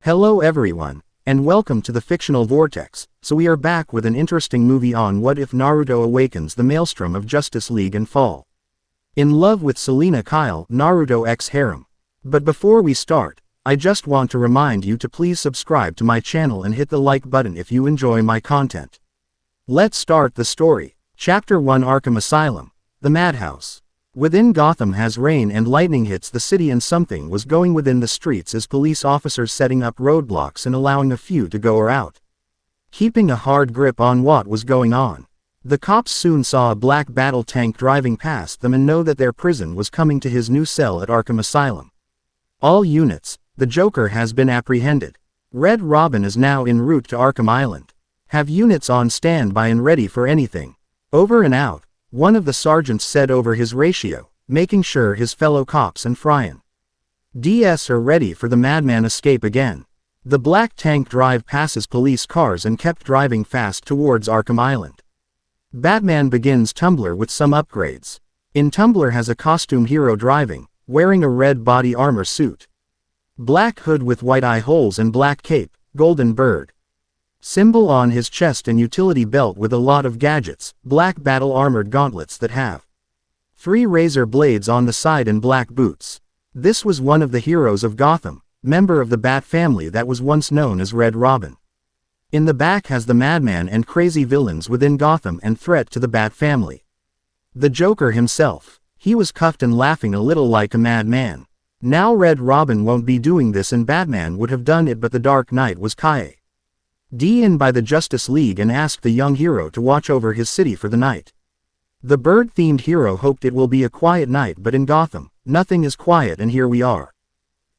Hello everyone, and welcome to the Fictional Vortex. So we are back with an interesting movie on What If Naruto Awakens The Maelstrom of Justice League and Fall. In love with Selina Kyle, Naruto x Harem. But before we start, I just want to remind you to please subscribe to my channel and hit the like button if you enjoy my content. Let's start the story. Chapter 1 Arkham Asylum. The Madhouse. Within Gotham has rain and lightning hits the city and something was going within the streets as police officers setting up roadblocks and allowing a few to go out. Keeping a hard grip on what was going on. The cops soon saw a black battle tank driving past them and know that their prison was coming to his new cell at Arkham Asylum. All units, the Joker has been apprehended. Red Robin is now en route to Arkham Island. Have units on standby and ready for anything. Over and out. One of the sergeants said over his ratio, making sure his fellow cops and Fryan DS are ready for the madman escape again. The black tank drive passes police cars and kept driving fast towards Arkham Island. Batman begins Tumbler with some upgrades. In Tumbler has a costume hero driving, wearing a red body armor suit. Black hood with white eye holes and black cape, golden bird. Symbol on his chest and utility belt with a lot of gadgets, black battle armored gauntlets that have 3 razor blades on the side and black boots. This was one of the heroes of Gotham, member of the Bat family that was once known as Red Robin. In the back has the madman and crazy villains within Gotham and threat to the Bat family. The Joker himself, he was cuffed and laughing a little like a madman. Now Red Robin won't be doing this and Batman would have done it but the Dark Knight was in by the Justice League and asked the young hero to watch over his city for the night. The bird-themed hero hoped it will be a quiet night but in Gotham, nothing is quiet and here we are.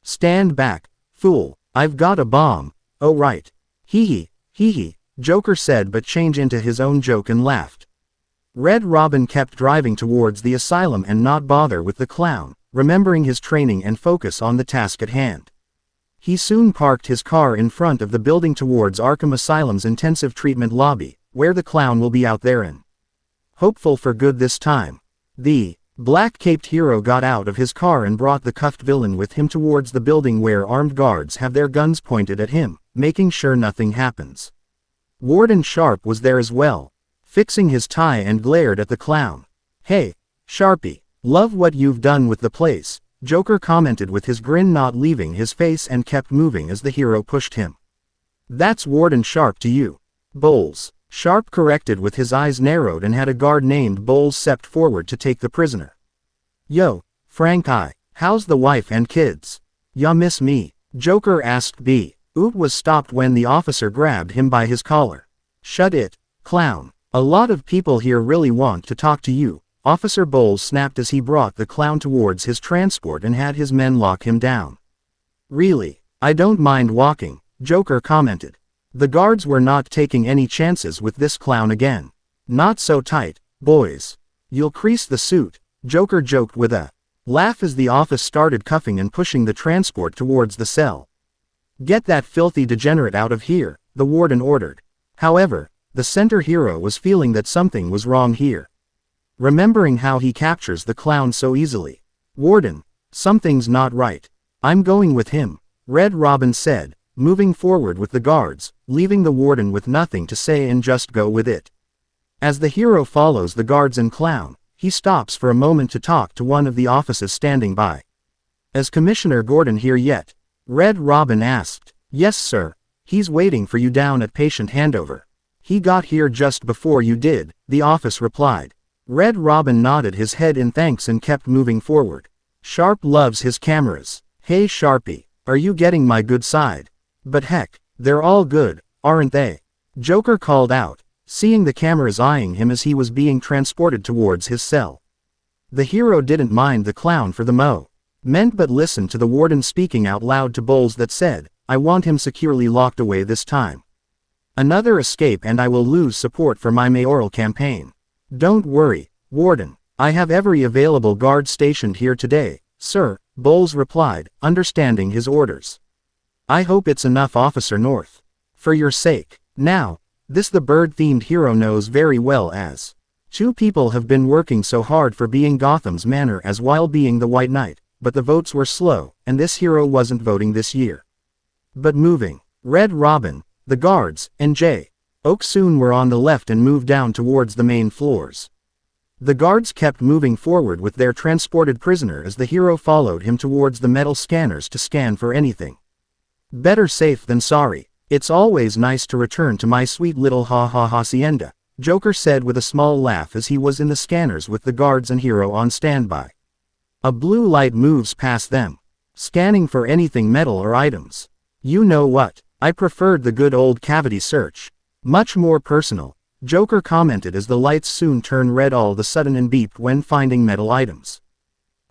Stand back, fool, I've got a bomb, oh right. Hee hee, Joker said but changed into his own joke and laughed. Red Robin kept driving towards the asylum and not bother with the clown, remembering his training and focus on the task at hand. He soon parked his car in front of the building towards Arkham Asylum's intensive treatment lobby, where the clown will be out there in. Hopeful for good this time. The black-caped hero got out of his car and brought the cuffed villain with him towards the building where armed guards have their guns pointed at him, making sure nothing happens. Warden Sharp was there as well, fixing his tie and glared at the clown. Hey, Sharpie, love what you've done with the place. Joker commented with his grin not leaving his face and kept moving as the hero pushed him. That's Warden Sharp to you. Bowles. Sharp corrected with his eyes narrowed and had a guard named Bowles stepped forward to take the prisoner. Yo, Frank how's the wife and kids? Ya miss me? Joker asked B. Oot was stopped when the officer grabbed him by his collar. Shut it, clown. A lot of people here really want to talk to you. Officer Bowles snapped as he brought the clown towards his transport and had his men lock him down. Really, I don't mind walking, Joker commented. The guards were not taking any chances with this clown again. Not so tight, boys. You'll crease the suit, Joker joked with a laugh as the office started cuffing and pushing the transport towards the cell. Get that filthy degenerate out of here, the warden ordered. However, the center hero was feeling that something was wrong here. Remembering how he captures the clown so easily. Warden, something's not right. I'm going with him, Red Robin said, moving forward with the guards, leaving the warden with nothing to say and just go with it. As the hero follows the guards and clown, he stops for a moment to talk to one of the officers standing by. Is Commissioner Gordon here yet? Red Robin asked. Yes sir, he's waiting for you down at patient handover. He got here just before you did, the office replied. Red Robin nodded his head in thanks and kept moving forward. Sharp loves his cameras. Hey Sharpie, are you getting my good side? But heck, they're all good, aren't they? Joker called out, seeing the cameras eyeing him as he was being transported towards his cell. The hero didn't mind the clown for the moment but listened to the warden speaking out loud to Bowles that said, I want him securely locked away this time. Another escape and I will lose support for my mayoral campaign. Don't worry, Warden, I have every available guard stationed here today, sir, Bowles replied, understanding his orders. I hope it's enough Officer North. For your sake. Now, this the bird-themed hero knows very well as 2 people have been working so hard for being Gotham's manor as while being the White Knight, but the votes were slow, and this hero wasn't voting this year. but moving. Red Robin, the guards, and J. Oak soon were on the left and moved down towards the main floors. The guards kept moving forward with their transported prisoner as the hero followed him towards the metal scanners to scan for anything. Better safe than sorry. It's always nice to return to my sweet little hacienda, Joker said with a small laugh as he was in the scanners with the guards and hero on standby. A blue light moves past them, scanning for anything metal or items. You know what, I preferred the good old cavity search. Much more personal, Joker commented as the lights soon turn red all of a sudden and beep when finding metal items.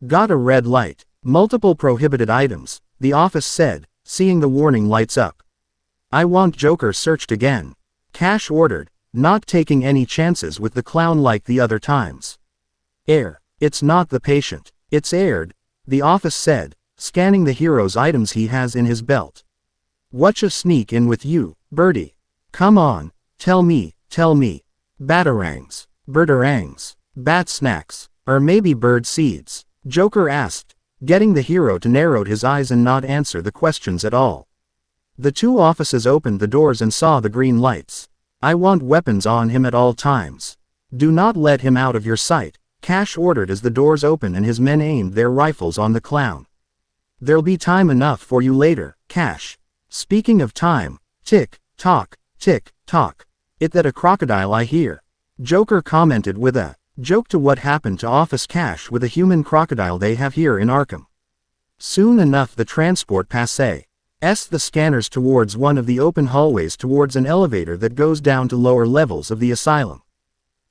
Got a red light. Multiple prohibited items, the office said, seeing the warning lights up. I want Joker searched again. Cash ordered, not taking any chances with the clown like the other times. It's not the patient, it's aired, the office said, scanning the hero's items he has in his belt. Whatcha sneak in with you, Birdie? Come on, tell me. Batarangs, birdarangs, bat snacks, or maybe bird seeds? Joker asked, getting the hero to narrow his eyes and not answer the questions at all. The two offices opened the doors and saw the green lights. I want weapons on him at all times. Do not let him out of your sight, Cash ordered as the doors opened and his men aimed their rifles on the clown. There'll be time enough for you later, Cash. Speaking of time, tick, tock, it that a crocodile I hear. Joker commented with a joke to what happened to Office Cash with a human crocodile they have here in Arkham. Soon enough the transport passes the scanners towards one of the open hallways towards an elevator that goes down to lower levels of the asylum.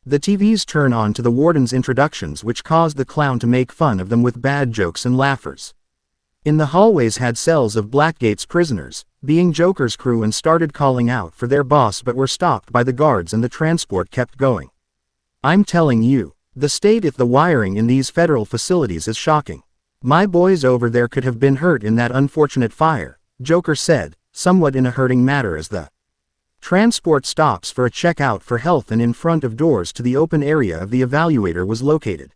The TVs turn on to the warden's introductions which caused the clown to make fun of them with bad jokes and laughers. In the hallways had cells of Blackgate's prisoners, being Joker's crew, and started calling out for their boss but were stopped by the guards and the transport kept going. I'm telling you, the state of the wiring in these federal facilities is shocking. My boys over there could have been hurt in that unfortunate fire, Joker said, somewhat in a hurting manner as the transport stops for a checkout for health and in front of doors to the open area of the evaluator was located.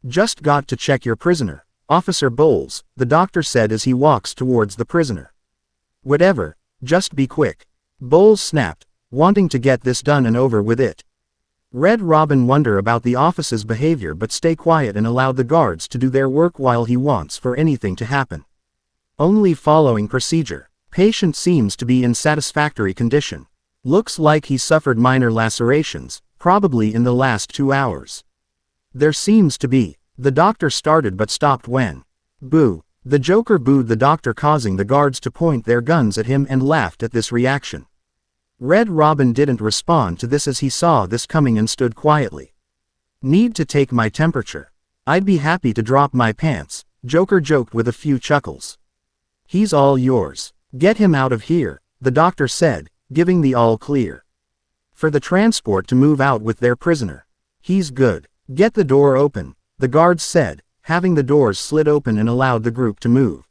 Just got to check your prisoner, Officer Bowles, the doctor said as he walks towards the prisoner. Whatever, just be quick. Bowles snapped, wanting to get this done and over with it. Red Robin wondered about the office's behavior but stay quiet and allowed the guards to do their work while he wants for anything to happen. Only following procedure. Patient seems to be in satisfactory condition. Looks like he suffered minor lacerations, probably in the last 2 hours. There seems to be. The doctor started but stopped when. Boo. The Joker booed the doctor, causing the guards to point their guns at him and laughed at this reaction. Red Robin didn't respond to this as he saw this coming and stood quietly. Need to take my temperature. I'd be happy to drop my pants, Joker joked with a few chuckles. He's all yours. Get him out of here, the doctor said, giving the all clear for the transport to move out with their prisoner. He's good. Get the door open, the guards said, having the doors slid open and allowed the group to move.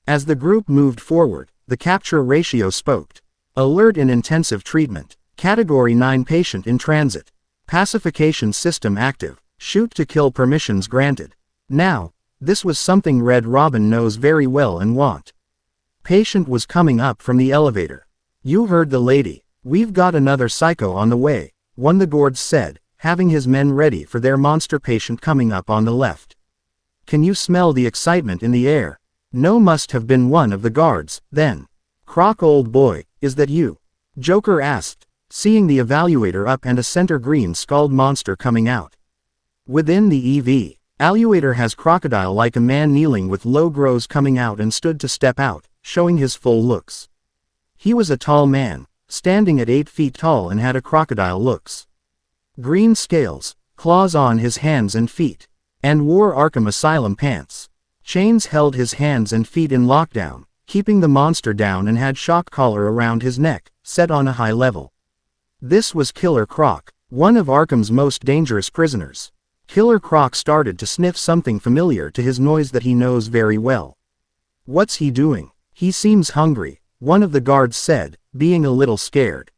As the group moved forward, the capture ratio spoke. Alert in intensive treatment. Category 9 patient in transit. Pacification system active. Shoot to kill permissions granted. Now, this was something Red Robin knows very well and want. Patient was coming up from the elevator. You heard the lady. We've got another psycho on the way, one the guards said, having his men ready for their monster patient coming up on the left. Can you smell the excitement in the air? No, must have been one of the guards, then. Croc, old boy, is that you? Joker asked, seeing the evaluator up and a center green skulled monster coming out. Within the evaluator has crocodile like a man kneeling with low grows coming out and stood to step out, showing his full looks. He was a tall man, standing at 8 feet tall and had a crocodile looks. Green scales, claws on his hands and feet, and wore Arkham Asylum pants. Chains held his hands and feet in lockdown, keeping the monster down, and had shock collar around his neck, set on a high level. This was Killer Croc, one of Arkham's most dangerous prisoners. Killer Croc started to sniff something familiar to his nose that he knows very well. What's he doing? He seems hungry, one of the guards said, being a little scared.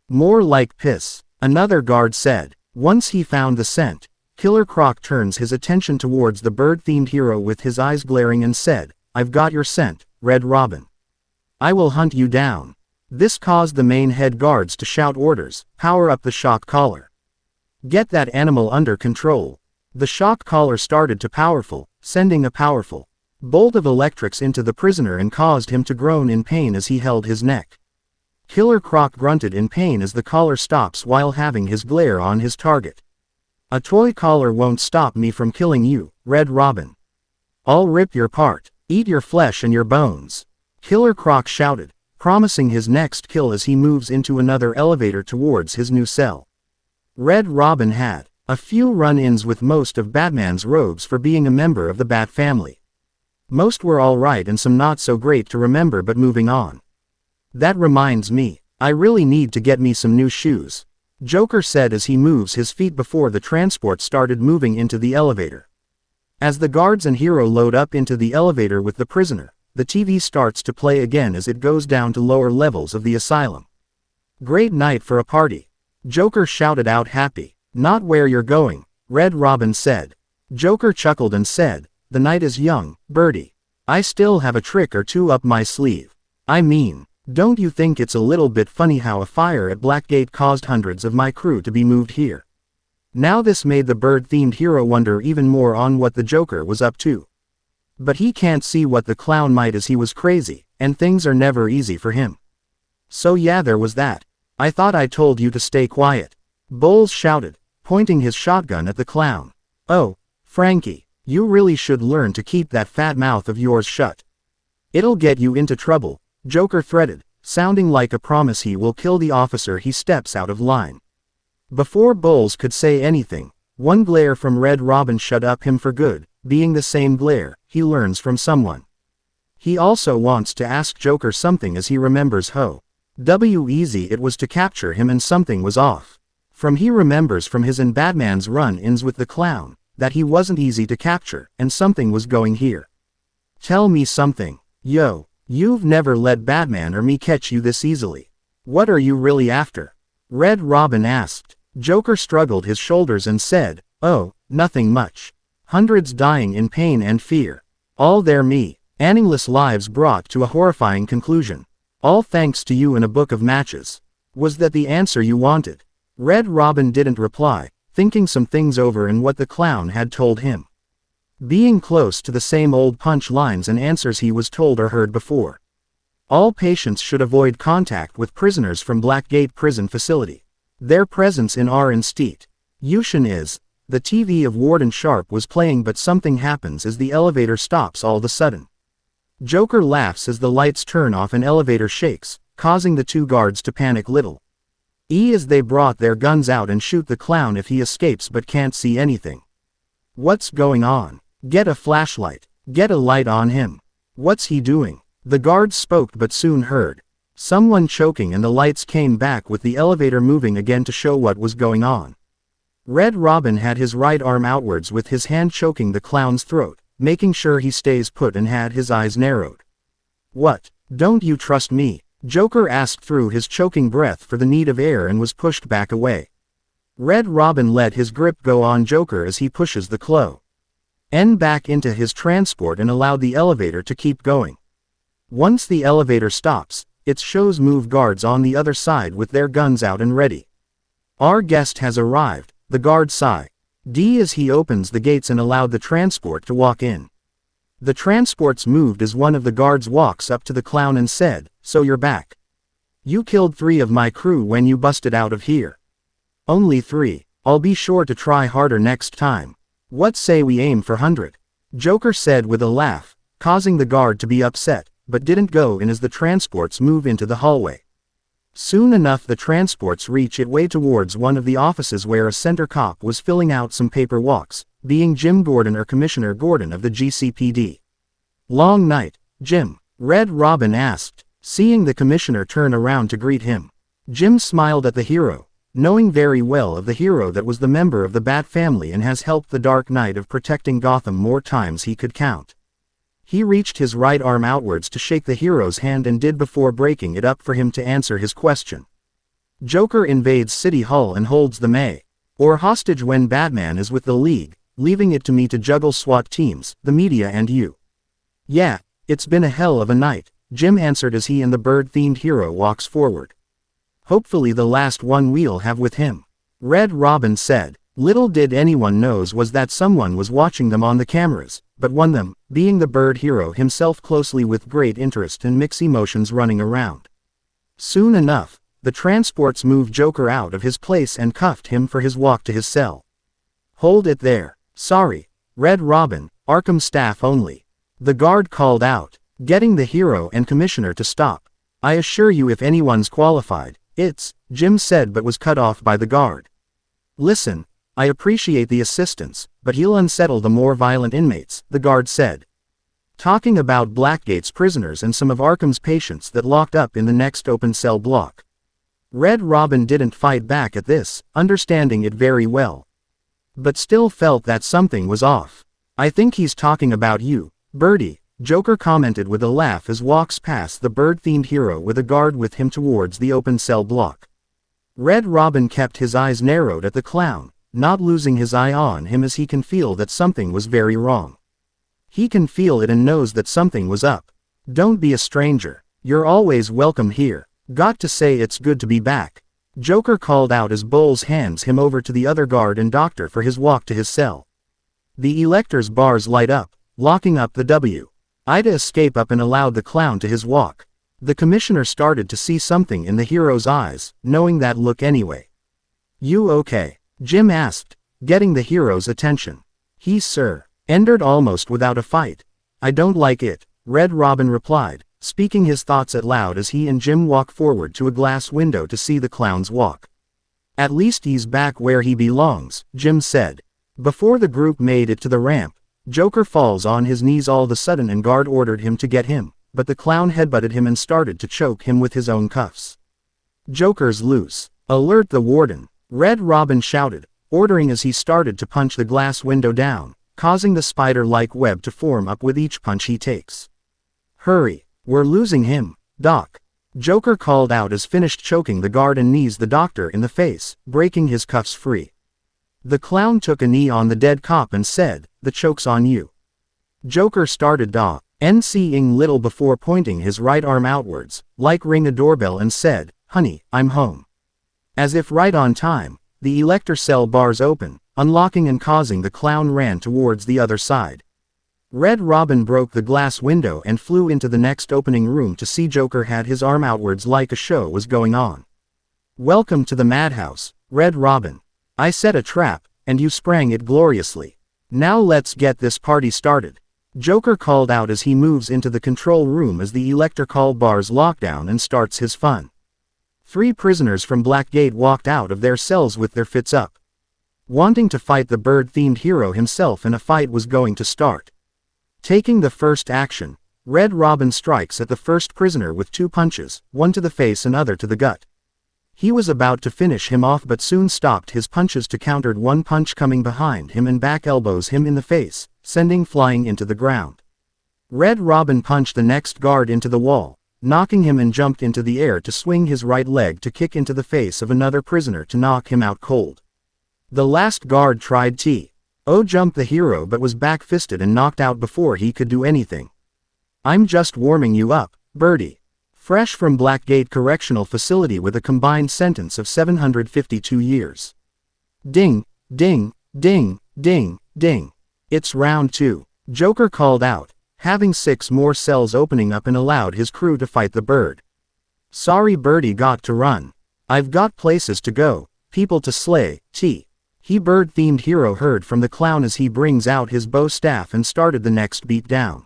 More like piss, another guard said. Once he found the scent, Killer Croc turns his attention towards the bird-themed hero with his eyes glaring and said, I've got your scent, Red Robin. I will hunt you down. This caused the main head guards to shout orders, power up the shock collar. Get that animal under control. The shock collar started to powerful, sending a powerful bolt of electrics into the prisoner and caused him to groan in pain as he held his neck. Killer Croc grunted in pain as the collar stops while having his glare on his target. A toy collar won't stop me from killing you, Red Robin. I'll rip your part, eat your flesh and your bones. Killer Croc shouted, promising his next kill as he moves into another elevator towards his new cell. Red Robin had a few run-ins with most of Batman's rogues for being a member of the Bat family. Most were alright and some not so great to remember, but moving on. That reminds me, I really need to get me some new shoes, Joker said as he moves his feet before the transport started moving into the elevator. As the guards and hero load up into the elevator with the prisoner, the TV starts to play again as it goes down to lower levels of the asylum. Great night for a party. Joker shouted out happy. Not where you're going, Red Robin said. Joker chuckled and said, the night is young, Birdie. I still have a trick or two up my sleeve. I mean, don't you think it's a little bit funny how a fire at Blackgate caused hundreds of my crew to be moved here? Now this made the bird-themed hero wonder even more on what the Joker was up to. But he can't see what the clown might, as he was crazy, and things are never easy for him. So yeah, there was that. I thought I told you to stay quiet. Bowles shouted, pointing his shotgun at the clown. Oh, Frankie, you really should learn to keep that fat mouth of yours shut. It'll get you into trouble, Joker threatened, sounding like a promise he will kill the officer he steps out of line. Before Bowles could say anything, one glare from Red Robin shut up him for good, being the same glare he learns from someone. He also wants to ask Joker something as he remembers how easy it was to capture him, and something was off. He remembers from his and Batman's run-ins with the clown, that he wasn't easy to capture, and something was going here. Tell me something. Yo, you've never let Batman or me catch you this easily. What are you really after? Red Robin asked. Joker struggled his shoulders and said, oh, nothing much. Hundreds dying in pain and fear. All their meaningless lives brought to a horrifying conclusion. All thanks to you and a book of matches. Was that the answer you wanted? Red Robin didn't reply, thinking some things over and what the clown had told him. Being close to the same old punch lines and answers he was told or heard before. All patients should avoid contact with prisoners from Blackgate Prison Facility. Their presence in our institution is. The TV of Warden Sharp was playing, but something happens as the elevator stops all of a sudden. Joker laughs as the lights turn off and elevator shakes, causing the two guards to panic little. As they brought their guns out and shoot the clown if he escapes but can't see anything. What's going on? Get a flashlight. Get a light on him. What's he doing? The guards spoke but soon heard someone choking, and the lights came back with the elevator moving again to show what was going on. Red Robin had his right arm outwards with his hand choking the clown's throat, making sure he stays put, and had his eyes narrowed. What? Don't you trust me? Joker asked through his choking breath for the need of air and was pushed back away. Red Robin let his grip go on Joker as he pushes the clown back into his transport and allowed the elevator to keep going. Once the elevator stops, it shows move guards on the other side with their guns out and ready. Our guest has arrived, the guard sighed as he opens the gates and allowed the transport to walk in. The transports moved as one of the guards walks up to the clown and said, so you're back. You killed 3 of my crew when you busted out of here. Only 3. I'll be sure to try harder next time. What say we aim for 100? Joker said with a laugh, causing the guard to be upset, but didn't go in as the transports move into the hallway. Soon enough the transports reach its way towards one of the offices where a center cop was filling out some paper walks, being Jim Gordon or Commissioner Gordon of the GCPD. Long night, Jim? Red Robin asked, seeing the commissioner turn around to greet him. Jim smiled at the hero, knowing very well of the hero that was the member of the Bat family and has helped the Dark Knight of protecting Gotham more times he could count. He reached his right arm outwards to shake the hero's hand and did before breaking it up for him to answer his question. Joker invades City Hall and holds the mayor hostage when Batman is with the League, leaving it to me to juggle SWAT teams, the media and you. Yeah, it's been a hell of a night, Jim answered as he and the bird-themed hero walks forward. Hopefully the last one we'll have with him. Red Robin said. Little did anyone knows was that someone was watching them on the cameras, but one them, being the bird hero himself closely with great interest and mixed emotions running around. Soon enough, the transports moved Joker out of his place and cuffed him for his walk to his cell. Hold it there. Sorry, Red Robin, Arkham staff only. The guard called out, getting the hero and commissioner to stop. I assure you if anyone's qualified, it's, Jim said but was cut off by the guard. Listen, I appreciate the assistance, but he'll unsettle the more violent inmates, the guard said. Talking about Blackgate's prisoners and some of Arkham's patients that locked up in the next open cell block. Red Robin didn't fight back at this, understanding it very well. But still felt that something was off. I think he's talking about you, Birdie, Joker commented with a laugh as walks past the bird-themed hero with a guard with him towards the open cell block. Red Robin kept his eyes narrowed at the clown, not losing his eye on him as he can feel that something was very wrong. He can feel it and knows that something was up. Don't be a stranger. You're always welcome here. Got to say it's good to be back. Joker called out as Bowles hands him over to the other guard and doctor for his walk to his cell. The elector's bars light up, locking up the W. Ida escape up and allowed the clown to his walk. The commissioner started to see something in the hero's eyes, knowing that look anyway. You okay? Jim asked, getting the hero's attention. He sir, entered almost without a fight. I don't like it, Red Robin replied, speaking his thoughts out loud as he and Jim walk forward to a glass window to see the clown's walk. At least he's back where he belongs, Jim said. Before the group made it to the ramp, Joker falls on his knees all of a sudden and guard ordered him to get him, but the clown headbutted him and started to choke him with his own cuffs. Joker's loose. Alert the warden, Red Robin shouted, ordering as he started to punch the glass window down, causing the spider-like web to form up with each punch he takes. Hurry, we're losing him, Doc. Joker called out as finished choking the guard and knees the doctor in the face, breaking his cuffs free. The clown took a knee on the dead cop and said, the choke's on you. Joker started seeing little before pointing his right arm outwards, like ring a doorbell and said, honey, I'm home. As if right on time, the elector cell bars open, unlocking and causing the clown ran towards the other side. Red Robin broke the glass window and flew into the next opening room to see Joker had his arm outwards like a show was going on. Welcome to the madhouse, Red Robin. I set a trap, and you sprang it gloriously. Now let's get this party started. Joker called out as he moves into the control room as the elector call bars lockdown and starts his fun. 3 prisoners from Blackgate walked out of their cells with their fists up, wanting to fight the bird-themed hero himself, and a fight was going to start. Taking the first action, Red Robin strikes at the first prisoner with 2 punches, one to the face and other to the gut. He was about to finish him off but soon stopped his punches to countered one punch coming behind him and back elbows him in the face, sending flying into the ground. Red Robin punched the next guard into the wall, knocking him, and jumped into the air to swing his right leg to kick into the face of another prisoner to knock him out cold. The last guard tried to jump the hero but was back-fisted and knocked out before he could do anything. I'm just warming you up, Birdie. Fresh from Blackgate Correctional Facility with a combined sentence of 752 years. Ding, ding, ding, ding, ding. It's round 2. Joker called out, having 6 more cells opening up and allowed his crew to fight the bird. Sorry Birdie got to run. I've got places to go, people to slay, he bird-themed hero heard from the clown as he brings out his bow staff and started the next beat down.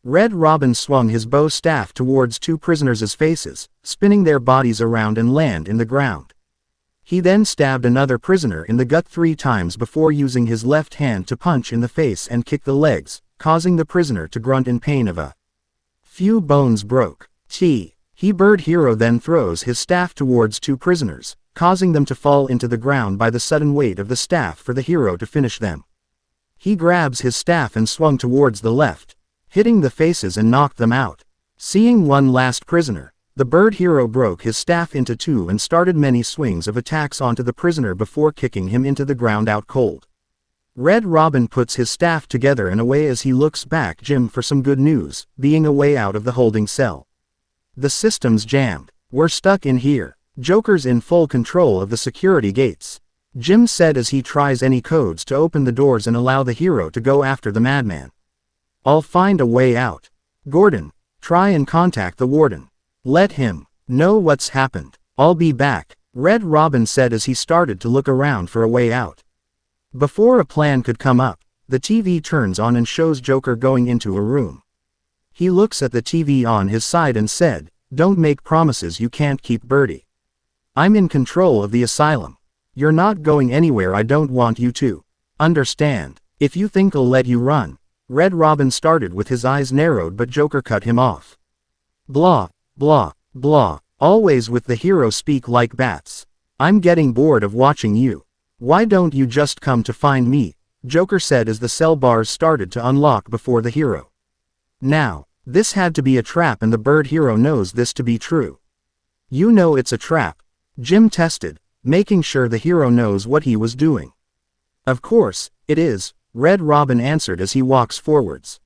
Red Robin swung his bow staff towards 2 prisoners' faces, spinning their bodies around and land in the ground. He then stabbed another prisoner in the gut 3 times before using his left hand to punch in the face and kick the legs, causing the prisoner to grunt in pain of a few bones broke. He bird hero then throws his staff towards 2 prisoners, causing them to fall into the ground by the sudden weight of the staff for the hero to finish them. He grabs his staff and swung towards the left, hitting the faces and knocked them out. Seeing one last prisoner, the bird hero broke his staff into 2 and started many swings of attacks onto the prisoner before kicking him into the ground out cold. Red Robin puts his staff together and away as he looks back Jim for some good news, being a way out of the holding cell. The system's jammed. We're stuck in here. Joker's in full control of the security gates. Jim said as he tries any codes to open the doors and allow the hero to go after the madman. I'll find a way out. Gordon, try and contact the warden. Let him know what's happened. I'll be back, Red Robin said as he started to look around for a way out. Before a plan could come up, the TV turns on and shows Joker going into a room. He looks at the TV on his side and said, "Don't make promises you can't keep, Birdie. I'm in control of the asylum. You're not going anywhere I don't want you to. Understand? If you think I'll let you run." Red Robin started with his eyes narrowed, but Joker cut him off. Blah, blah, blah, always with the hero speak like bats. I'm getting bored of watching you. Why don't you just come to find me? Joker said as the cell bars started to unlock before the hero. Now, this had to be a trap and the bird hero knows this to be true. You know it's a trap. Jim tested, making sure the hero knows what he was doing. Of course, it is, Red Robin answered as he walks forwards,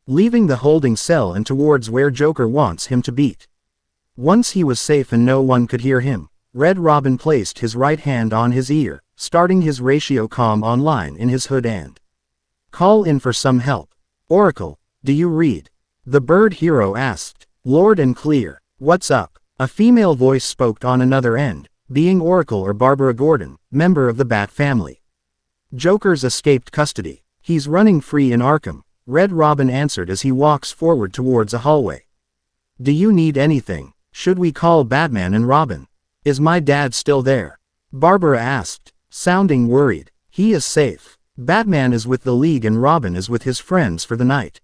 leaving the holding cell and towards where Joker wants him to be. Once he was safe and no one could hear him, Red Robin placed his right hand on his ear, starting his ratio comm online in his hood and call in for some help. Oracle, do you read? The bird hero asked. Loud and clear. What's up? A female voice spoke on another end, being Oracle or Barbara Gordon, member of the Bat family. Joker's escaped custody. He's running free in Arkham, Red Robin answered as he walks forward towards a hallway. Do you need anything? Should we call Batman and Robin? Is my dad still there? Barbara asked, sounding worried. He is safe. Batman is with the League and Robin is with his friends for the night.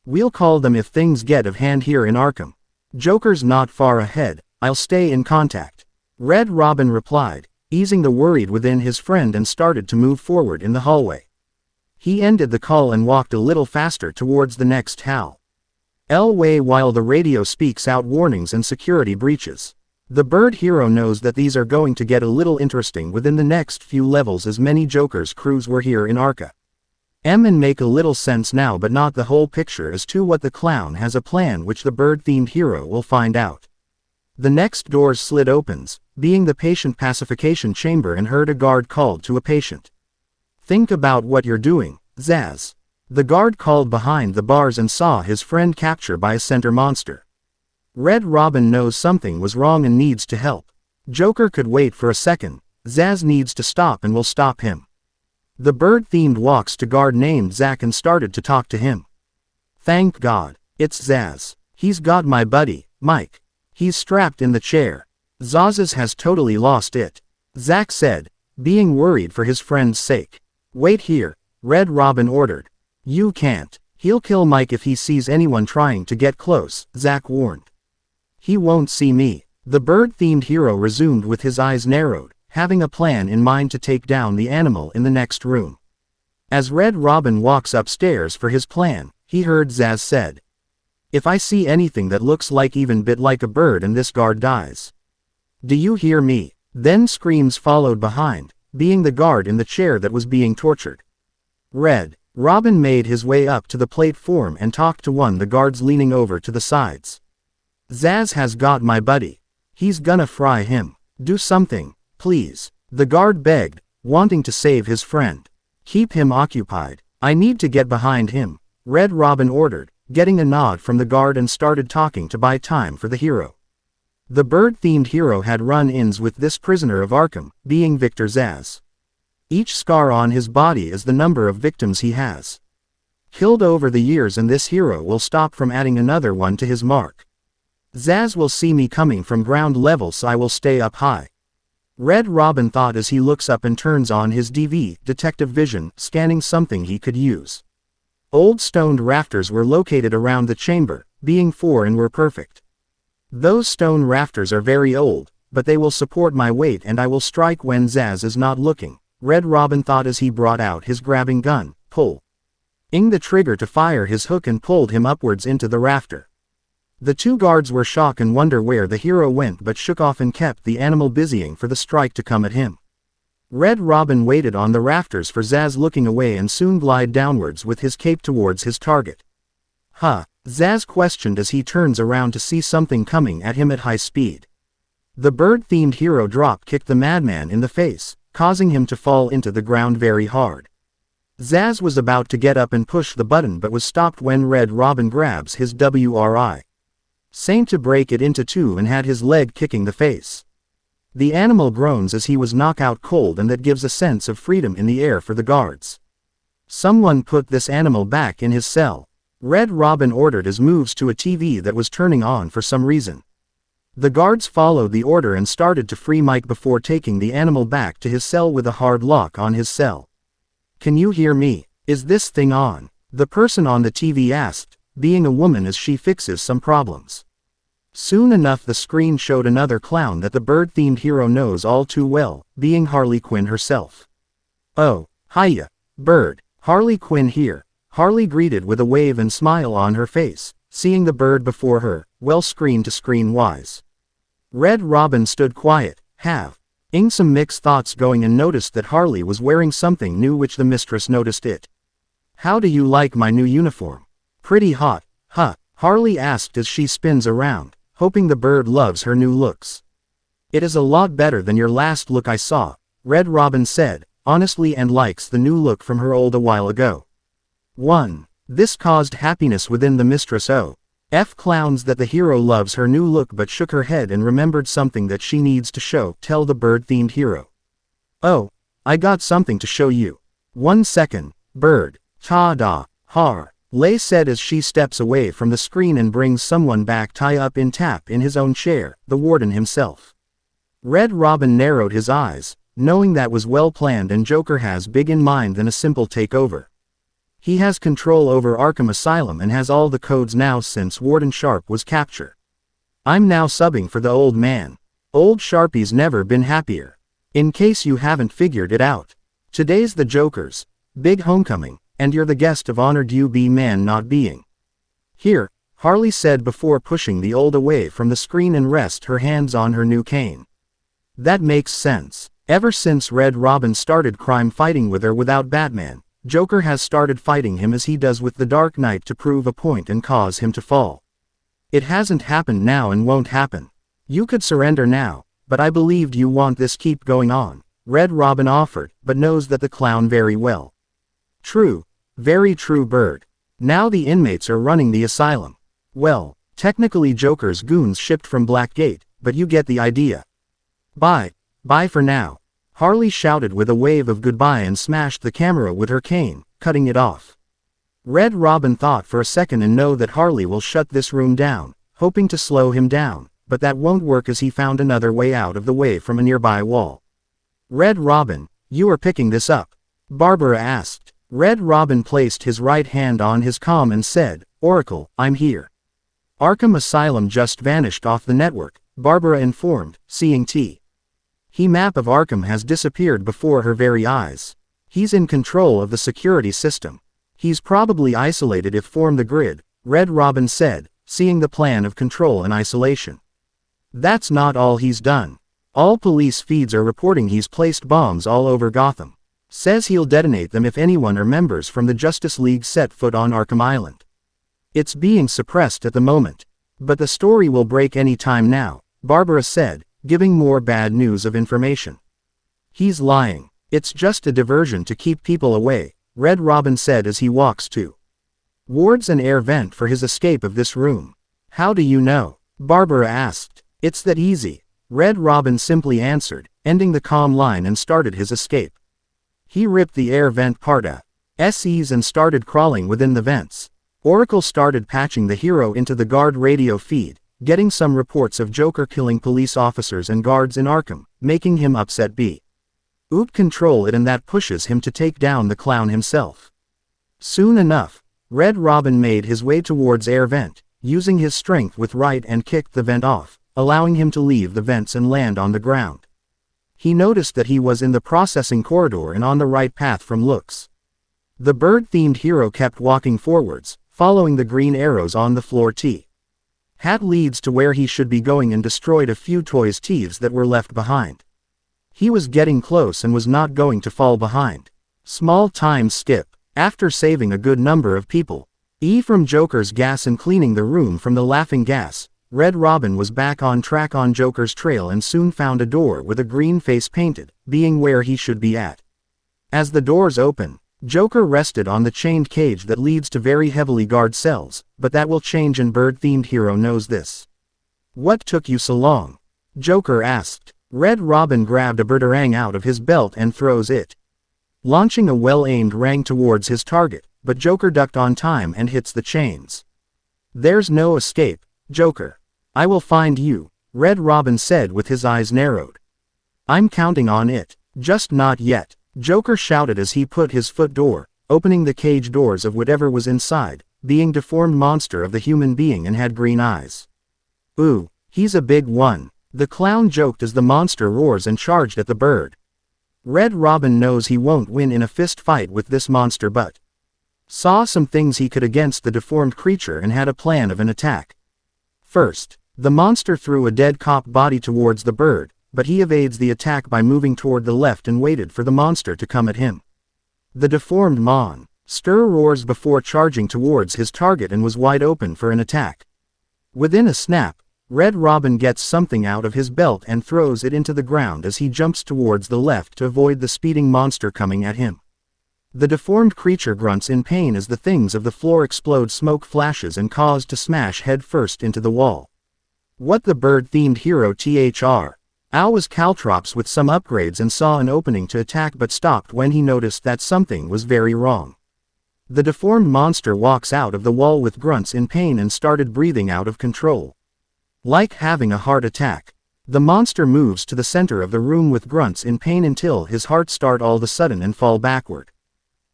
We'll call them if things get out of hand here in Arkham. Joker's not far ahead, I'll stay in contact. Red Robin replied, easing the worried within his friend and started to move forward in the hallway. He ended the call and walked a little faster towards the next hallway while the radio speaks out warnings and security breaches. The bird hero knows that these are going to get a little interesting within the next few levels as many Joker's crews were here in Arkham. And make a little sense now but not the whole picture as to what the clown has a plan which the bird-themed hero will find out. The next doors slid opens, being the patient pacification chamber and heard a guard called to a patient. Think about what you're doing, Zaz. The guard called behind the bars and saw his friend captured by a center monster. Red Robin knows something was wrong and needs to help. Joker could wait for a second, Zaz needs to stop and will stop him. The bird-themed walks to guard named Zack and started to talk to him. Thank God, it's Zaz. He's got my buddy, Mike. He's strapped in the chair. Zaz has totally lost it, Zack said, being worried for his friend's sake. Wait here, Red Robin ordered. You can't. He'll kill Mike if he sees anyone trying to get close, Zack warned. He won't see me. The bird-themed hero resumed with his eyes narrowed, having a plan in mind to take down the animal in the next room. As Red Robin walks upstairs for his plan, he heard Zaz said, if I see anything that looks like even bit like a bird and this guard dies. Do you hear me? Then screams followed behind, being the guard in the chair that was being tortured. Red Robin made his way up to the platform and talked to one of the guards leaning over to the sides. Zaz has got my buddy. He's gonna fry him. Do something, please. The guard begged, wanting to save his friend. Keep him occupied. I need to get behind him, Red Robin ordered, getting a nod from the guard and started talking to buy time for the hero. The bird-themed hero had run-ins with this prisoner of Arkham, being Victor Zaz. Each scar on his body is the number of victims he has killed over the years, and this hero will stop from adding another one to his mark. Zaz will see me coming from ground level, so I will stay up high. Red Robin thought as he looks up and turns on his DV detective vision, scanning something he could use. Old stoned rafters were located around the chamber, being 4 and were perfect. Those stone rafters are very old, but they will support my weight and I will strike when Zaz is not looking, Red Robin thought as he brought out his grabbing gun, pulling the trigger to fire his hook and pulled him upwards into the rafter. The two guards were shocked and wonder where the hero went, but shook off and kept the animal busying for the strike to come at him. Red Robin waited on the rafters for Zaz looking away and soon glide downwards with his cape towards his target. Zaz questioned as he turns around to see something coming at him at high speed. The bird-themed hero drop-kicked the madman in the face, causing him to fall into the ground very hard. Zaz was about to get up and push the button but was stopped when Red Robin grabs his WRI. Saint to break it into two and had his leg kicking the face. The animal groans as he was knocked out cold, and that gives a sense of freedom in the air for the guards. Someone put this animal back in his cell. Red Robin ordered as moves to a TV that was turning on for some reason. The guards followed the order and started to free Mike before taking the animal back to his cell with a hard lock on his cell. "Can you hear me? Is this thing on?" the person on the TV asked, being a woman as she fixes some problems. Soon enough the screen showed another clown that the bird-themed hero knows all too well, being Harley Quinn herself. "Oh, hiya, Bird. Harley Quinn here," Harley greeted with a wave and smile on her face, seeing the bird before her, well screen-to-screen wise. Red Robin stood quiet, having some mixed thoughts going, and noticed that Harley was wearing something new, which the mistress noticed it. "How do you like my new uniform?" "Pretty hot, huh?" Harley asked as she spins around, hoping the bird loves her new looks. "It is a lot better than your last look I saw," Red Robin said, honestly, and likes the new look from her old a while ago. 1. This caused happiness within the mistress of clowns that the hero loves her new look, but shook her head and remembered something that she needs to tell the bird-themed hero. "Oh, I got something to show you. 1 second, Bird." "Ta-da, Harley said as she steps away from the screen and brings someone back tie up in tap in his own chair, the warden himself. Red Robin narrowed his eyes, knowing that was well planned, and Joker has big in mind than a simple takeover. He has control over Arkham Asylum and has all the codes now since Warden Sharp was captured. "I'm now subbing for the old man. Old Sharpie's never been happier. In case you haven't figured it out. Today's the Joker's big homecoming, and you're the guest of honor due be man not being here," Harley said before pushing the old away from the screen and rest her hands on her new cane. "That makes sense. Ever since Red Robin started crime fighting with her without Batman, Joker has started fighting him as he does with the Dark Knight to prove a point and cause him to fall. It hasn't happened now and won't happen. You could surrender now, but I believed you want this keep going on," Red Robin offered, but knows that the clown very well. "True, very true, Bird. Now the inmates are running the asylum. Well, technically Joker's goons shipped from Blackgate, but you get the idea. Bye for now," Harley shouted with a wave of goodbye and smashed the camera with her cane, cutting it off. Red Robin thought for a second and know that Harley will shut this room down, hoping to slow him down, but that won't work as he found another way out of the way from a nearby wall. "Red Robin, you are picking this up?" Barbara asked. Red Robin placed his right hand on his comm and said, "Oracle, I'm here." "Arkham Asylum just vanished off the network," Barbara informed, seeing He map of Arkham has disappeared before her very eyes. "He's in control of the security system. He's probably isolated if form the grid," Red Robin said, seeing the plan of control and isolation. "That's not all he's done. All police feeds are reporting he's placed bombs all over Gotham. Says he'll detonate them if anyone or members from the Justice League set foot on Arkham Island. It's being suppressed at the moment, but the story will break any time now," Barbara said, giving more bad news of information. "He's lying. It's just a diversion to keep people away," Red Robin said as he walks to wards an air vent for his escape of this room. "How do you know?" Barbara asked. "It's that easy," Red Robin simply answered, ending the comm line and started his escape. He ripped the air vent part SEs and started crawling within the vents. Oracle started patching the hero into the guard radio feed, getting some reports of Joker killing police officers and guards in Arkham, making him upset control it, and that pushes him to take down the clown himself. Soon enough, Red Robin made his way towards air vent, using his strength with right and kicked the vent off, allowing him to leave the vents and land on the ground. He noticed that he was in the processing corridor and on the right path from looks. The bird-themed hero kept walking forwards, following the green arrows on the floor. Hat leads to where he should be going, and destroyed a few toys thieves that were left behind. He was getting close and was not going to fall behind. Small time skip. After saving a good number of people, From Joker's gas and cleaning the room from the laughing gas, Red Robin was back on track on Joker's trail and soon found a door with a green face painted, being where he should be at. As the doors open, Joker rested on the chained cage that leads to very heavily guarded cells, but that will change and bird-themed hero knows this. "What took you so long?" Joker asked. Red Robin grabbed a birdorang out of his belt and throws it, launching a well-aimed rang towards his target, but Joker ducked on time and hits the chains. "There's no escape, Joker. I will find you," Red Robin said with his eyes narrowed. "I'm counting on it." "Just not yet," Joker shouted as he put his foot door, opening the cage doors of whatever was inside, being deformed monster of the human being and had green eyes. "Ooh, he's a big one," the clown joked as the monster roars and charged at the bird. Red Robin knows he won't win in a fist fight with this monster but saw some things he could against the deformed creature and had a plan of an attack. First, the monster threw a dead cop body towards the bird, but he evades the attack by moving toward the left and waited for the monster to come at him. The deformed monster roars before charging towards his target and was wide open for an attack. Within a snap, Red Robin gets something out of his belt and throws it into the ground as he jumps towards the left to avoid the speeding monster coming at him. The deformed creature grunts in pain as the things of the floor explode, smoke flashes and cause to smash head first into the wall. What the bird-themed hero thr. Al was caltrops with some upgrades and saw an opening to attack but stopped when he noticed that something was very wrong. The deformed monster walks out of the wall with grunts in pain and started breathing out of control, like having a heart attack. The monster moves to the center of the room with grunts in pain until his heart start all of a sudden and fall backward.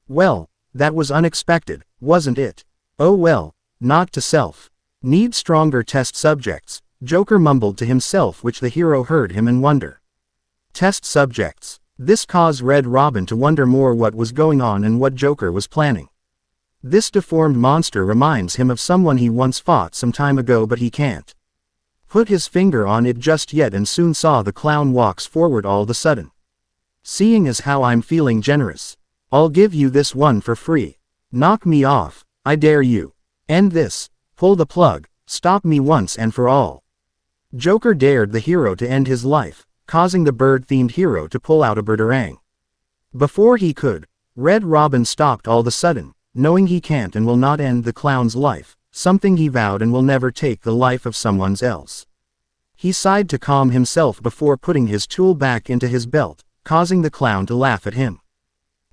"Well, that was unexpected, wasn't it?" "Oh well, not to self. Need stronger test subjects," Joker mumbled to himself, which the hero heard him and wonder. Test subjects. This caused Red Robin to wonder more what was going on and what Joker was planning. This deformed monster reminds him of someone he once fought some time ago but he can't put his finger on it just yet and soon saw the clown walks forward all of a sudden. "Seeing as how I'm feeling generous, I'll give you this one for free. Knock me off, I dare you. End this, pull the plug, stop me once and for all." Joker dared the hero to end his life, causing the bird-themed hero to pull out a birdorang. Before he could, Red Robin stopped all of a sudden, knowing he can't and will not end the clown's life, something he vowed and will never take the life of someone else. He sighed to calm himself before putting his tool back into his belt, causing the clown to laugh at him.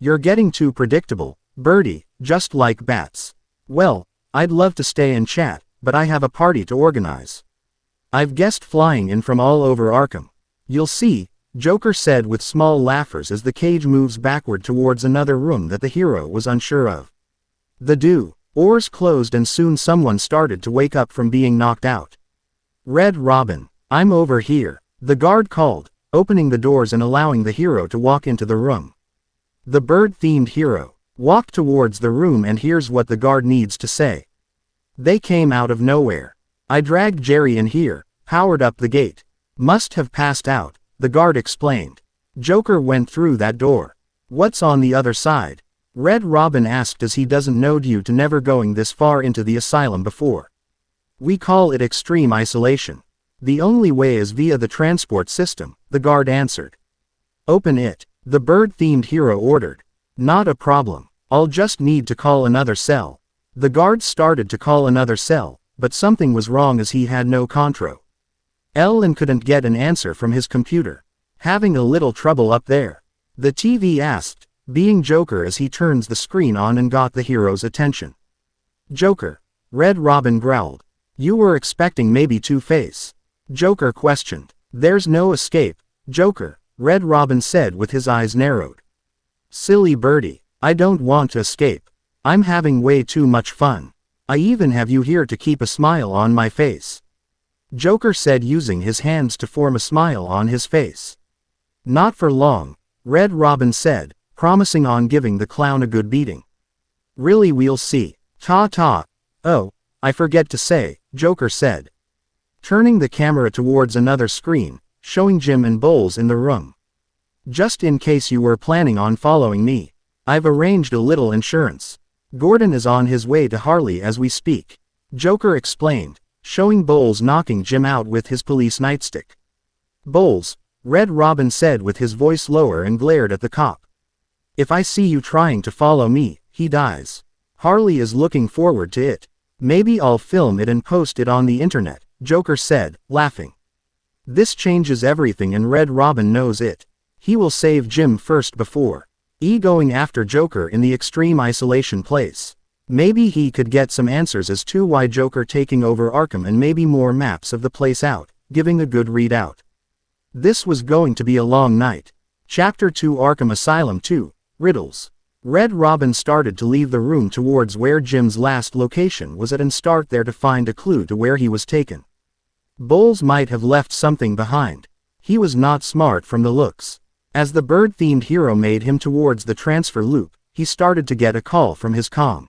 "You're getting too predictable, Birdie, just like bats. Well, I'd love to stay and chat, but I have a party to organize. I've guests flying in from all over Arkham. You'll see," Joker said with small laughers as the cage moves backward towards another room that the hero was unsure of. The doors closed and soon someone started to wake up from being knocked out. "Red Robin, I'm over here," the guard called, opening the doors and allowing the hero to walk into the room. The bird-themed hero walked towards the room and here's what the guard needs to say. "They came out of nowhere. I dragged Jerry in here, powered up the gate. Must have passed out," the guard explained. "Joker went through that door." "What's on the other side?" Red Robin asked as he doesn't know due to never going this far into the asylum before. "We call it extreme isolation. The only way is via the transport system," the guard answered. "Open it," the bird-themed hero ordered. "Not a problem. I'll just need to call another cell." The guard started to call another cell, but something was wrong as he had no control and couldn't get an answer from his computer. "Having a little trouble up there?" the TV asked, being Joker as he turns the screen on and got the hero's attention. "Joker," Red Robin growled. "You were expecting maybe Two-Face?" Joker questioned. "There's no escape, Joker," Red Robin said with his eyes narrowed. "Silly birdie, I don't want to escape. I'm having way too much fun. I even have you here to keep a smile on my face," Joker said using his hands to form a smile on his face. "Not for long," Red Robin said, promising on giving the clown a good beating. "Really, we'll see. Ta-ta." "Oh, I forget to say," Joker said, turning the camera towards another screen, showing Jim and Bowles in the room. "Just in case you were planning on following me, I've arranged a little insurance. Gordon is on his way to Harley as we speak, Joker explained, showing Bowles knocking Jim out with his police nightstick. Bowles, Red Robin said with his voice lower and glared at the cop. If I see you trying to follow me, he dies. Harley is looking forward to it. Maybe I'll film it and post it on the internet, Joker said, laughing. This changes everything and Red Robin knows it. He will save Jim first before going after Joker in the extreme isolation place. Maybe he could get some answers as to why Joker taking over Arkham and maybe more maps of the place out, giving a good readout. This was going to be a long night. Chapter 2 Arkham Asylum 2, Riddles. Red Robin started to leave the room towards where Jim's last location was at and start there to find a clue to where he was taken. Bowles might have left something behind. He was not smart from the looks. As the bird-themed hero made him towards the transfer loop, he started to get a call from his comm.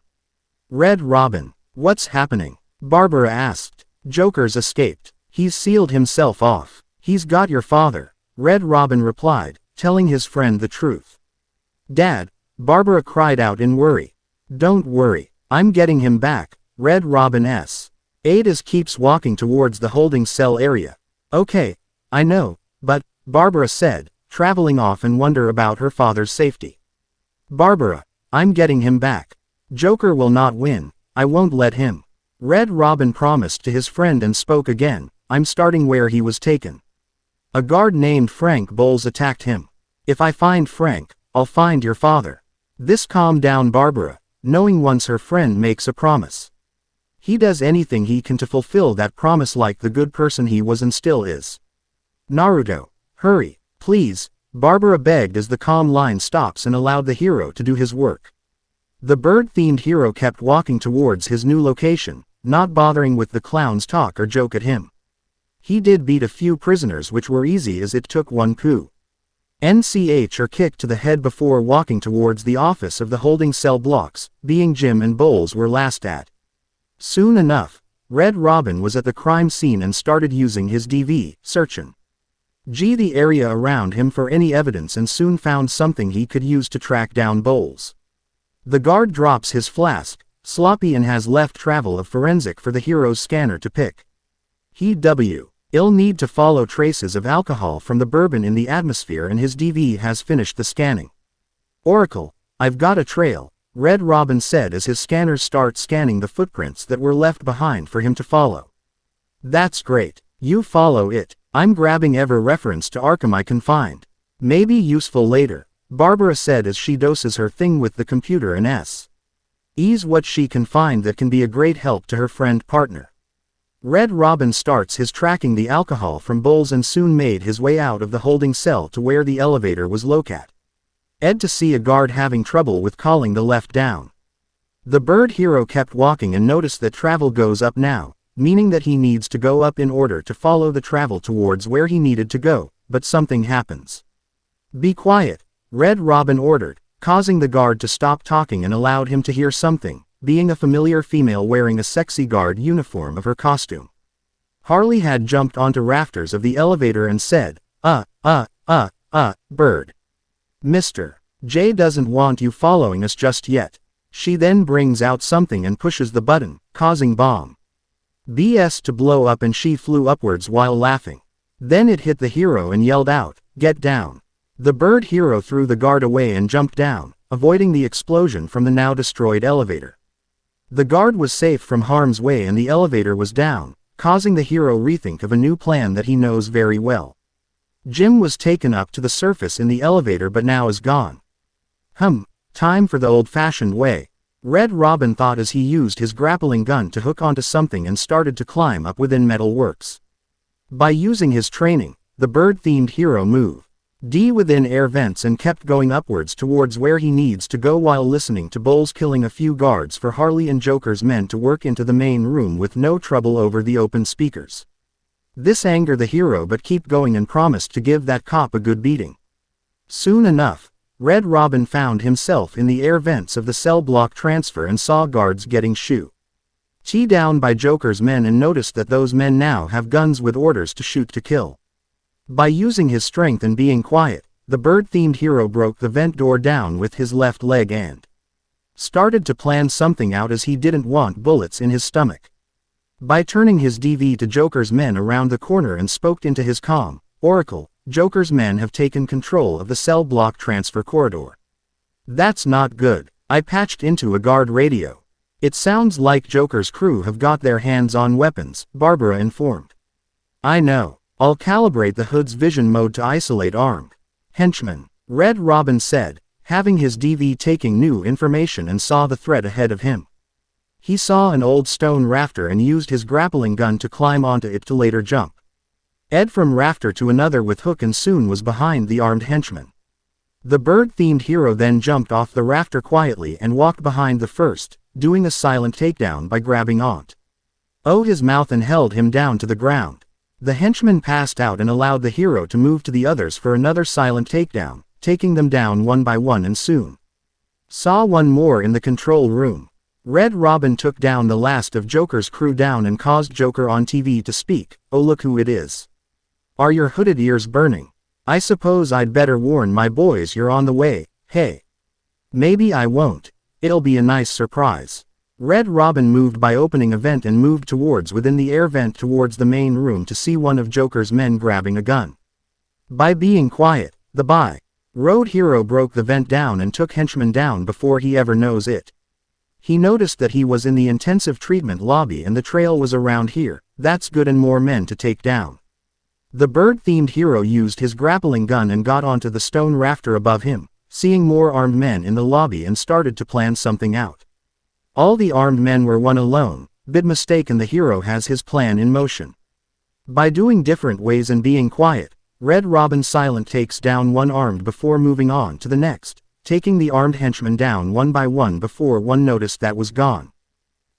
Red Robin, what's happening? Barbara asked. Joker's escaped. He's sealed himself off. He's got your father, Red Robin replied, telling his friend the truth. Dad, Barbara cried out in worry. Don't worry, I'm getting him back, Red Robin s. Ada keeps walking towards the holding cell area. Okay, I know, but, Barbara said, traveling off and wonder about her father's safety. Barbara, I'm getting him back. Joker will not win, I won't let him. Red Robin promised to his friend and spoke again, I'm starting where he was taken. A guard named Frank Bowles attacked him. If I find Frank, I'll find your father. This calmed down Barbara, knowing once her friend makes a promise, he does anything he can to fulfill that promise like the good person he was and still is. Naruto, hurry, please, Barbara begged as the comm line stops and allowed the hero to do his work. The bird-themed hero kept walking towards his new location, not bothering with the clown's talk or joke at him. He did beat a few prisoners which were easy as it took one coup. NCH or kick to the head before walking towards the office of the holding cell blocks, being Jim and Bowles were last at. Soon enough, Red Robin was at the crime scene and started using his DV, searching the area around him for any evidence and soon found something he could use to track down Bowles. The guard drops his flask, sloppy and has left travel of forensic for the hero's scanner to pick. He'll need to follow traces of alcohol from the bourbon in the atmosphere and his DV has finished the scanning. Oracle, I've got a trail, Red Robin said as his scanners start scanning the footprints that were left behind for him to follow. That's great, you follow it, I'm grabbing every reference to Arkham I can find. Maybe useful later, Barbara said as she doses her thing with the computer and ease what she can find that can be a great help to her friend partner. Red Robin starts his tracking the alcohol from Bowles and soon made his way out of the holding cell to where the elevator was located. To see a guard having trouble with calling the left down. The bird hero kept walking and noticed that travel goes up now, meaning that he needs to go up in order to follow the travel towards where he needed to go, but something happens. Be quiet, Red Robin ordered, causing the guard to stop talking and allowed him to hear something, being a familiar female wearing a sexy guard uniform of her costume. Harley had jumped onto rafters of the elevator and said, bird. Mr. J doesn't want you following us just yet. She then brings out something and pushes the button, causing bomb BS to blow up and she flew upwards while laughing. Then it hit the hero and yelled out, "Get down." The bird hero threw the guard away and jumped down, avoiding the explosion from the now destroyed elevator. The guard was safe from harm's way and the elevator was down, causing the hero rethink of a new plan that he knows very well. Jim was taken up to the surface in the elevator but now is gone. Time for the old-fashioned way, Red Robin thought as he used his grappling gun to hook onto something and started to climb up within metal works. By using his training, the bird-themed hero moved within air vents and kept going upwards towards where he needs to go while listening to Bowles killing a few guards for Harley and Joker's men to work into the main room with no trouble over the open speakers. This angered the hero but keep going and promised to give that cop a good beating. Soon enough, Red Robin found himself in the air vents of the cell block transfer and saw guards getting shot down by Joker's men and noticed that those men now have guns with orders to shoot to kill. By using his strength and being quiet, the bird-themed hero broke the vent door down with his left leg and started to plan something out as he didn't want bullets in his stomach. By turning his DV to Joker's men around the corner and spoke into his comm, Oracle, Joker's men have taken control of the cell block transfer corridor. That's not good. I patched into a guard radio. It sounds like Joker's crew have got their hands on weapons, Barbara informed. I know. I'll calibrate the hood's vision mode to isolate armed henchmen, Red Robin said, having his DV taking new information and saw the threat ahead of him. He saw an old stone rafter and used his grappling gun to climb onto it to later jump. Ed from rafter to another with hook and soon was behind the armed henchman. The bird-themed hero then jumped off the rafter quietly and walked behind the first, doing a silent takedown by grabbing onto his mouth and held him down to the ground. The henchman passed out and allowed the hero to move to the others for another silent takedown, taking them down one by one and soon saw one more in the control room. Red Robin took down the last of Joker's crew down and caused Joker on TV to speak. Oh, look who it is. Are your hooded ears burning? I suppose I'd better warn my boys you're on the way. Hey. Maybe I won't. It'll be a nice surprise. Red Robin moved by opening a vent and moved towards within the air vent towards the main room to see one of Joker's men grabbing a gun. By being quiet, the by-road hero broke the vent down and took henchman down before he ever knows it. He noticed that he was in the intensive treatment lobby and the trail was around here. That's good and more men to take down. The bird-themed hero used his grappling gun and got onto the stone rafter above him, seeing more armed men in the lobby and started to plan something out. All the armed men were one alone, big mistake and the hero has his plan in motion. By doing different ways and being quiet, Red Robin silent takes down one armed before moving on to the next, taking the armed henchman down one by one before one noticed that was gone.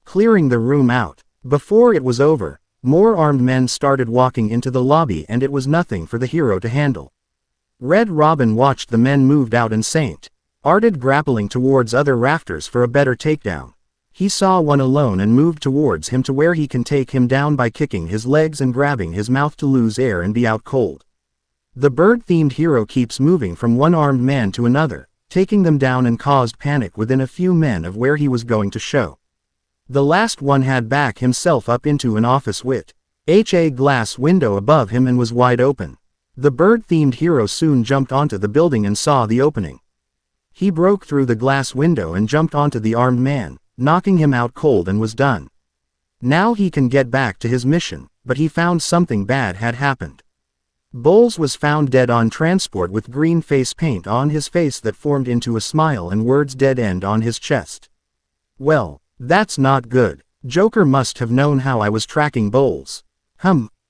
Clearing the room out. Before it was over, more armed men started walking into the lobby and it was nothing for the hero to handle. Red Robin watched the men moved out and started grappling towards other rafters for a better takedown. He saw one alone and moved towards him to where he can take him down by kicking his legs and grabbing his mouth to lose air and be out cold. The bird-themed hero keeps moving from one armed man to another, taking them down and caused panic within a few men of where he was going to show. The last one had backed himself up into an office with a glass window above him and was wide open. The bird-themed hero soon jumped onto the building and saw the opening. He broke through the glass window and jumped onto the armed man, knocking him out cold and was done. Now he can get back to his mission, but he found something bad had happened. Bowles was found dead on transport with green face paint on his face that formed into a smile and words dead end on his chest. Well, that's not good. Joker must have known how I was tracking Bowles.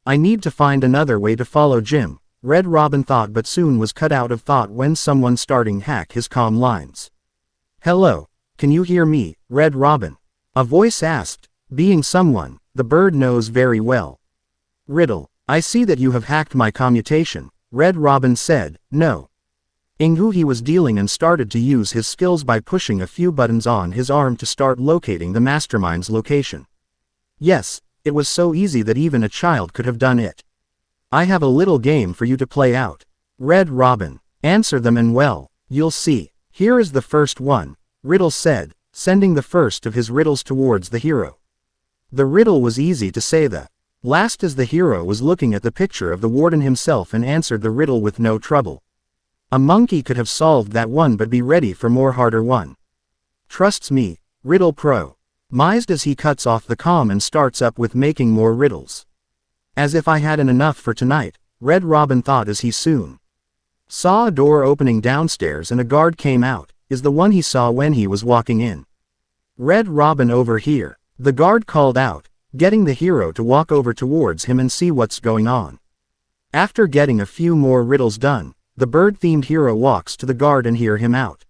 I need to find another way to follow Jim, Red Robin thought, but soon was cut out of thought when someone starting hack his comm lines. Hello, can you hear me, Red Robin? A voice asked, being someone the bird knows very well. Riddle, I see that you have hacked my commutation, Red Robin said. No. Who he was dealing and started to use his skills by pushing a few buttons on his arm to start locating the mastermind's location. Yes, it was so easy that even a child could have done it. I have a little game for you to play out. Red Robin, answer them and well, you'll see. Here is the first one, Riddle said, sending the first of his riddles towards the hero. The riddle was easy to say the last as the hero was looking at the picture of the warden himself and answered the riddle with no trouble. A monkey could have solved that one, but be ready for more harder one. Trusts me, Riddle Pro. Mized as he cuts off the comm and starts up with making more riddles. As if I hadn't enough for tonight, Red Robin thought as he soon saw a door opening downstairs and a guard came out, is the one he saw when he was walking in. Red Robin over here, the guard called out, getting the hero to walk over towards him and see what's going on. After getting a few more riddles done, the bird-themed hero walks to the guard and hear him out.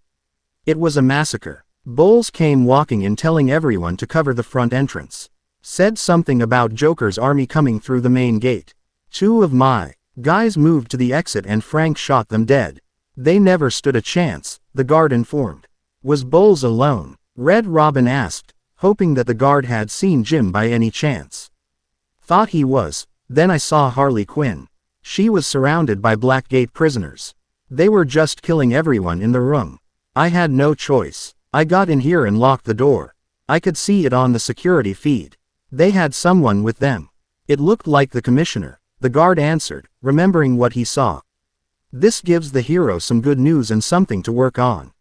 It was a massacre. Bowles came walking in telling everyone to cover the front entrance. Said something about Joker's army coming through the main gate. Two of my guys moved to the exit and Frank shot them dead. They never stood a chance, the guard informed. Was Bowles alone? Red Robin asked, hoping that the guard had seen Jim by any chance. Thought he was. Then I saw Harley Quinn. She was surrounded by Blackgate prisoners. They were just killing everyone in the room. I had no choice. I got in here and locked the door. I could see it on the security feed. They had someone with them. It looked like the commissioner, the guard answered, remembering what he saw. This gives the hero some good news and something to work on.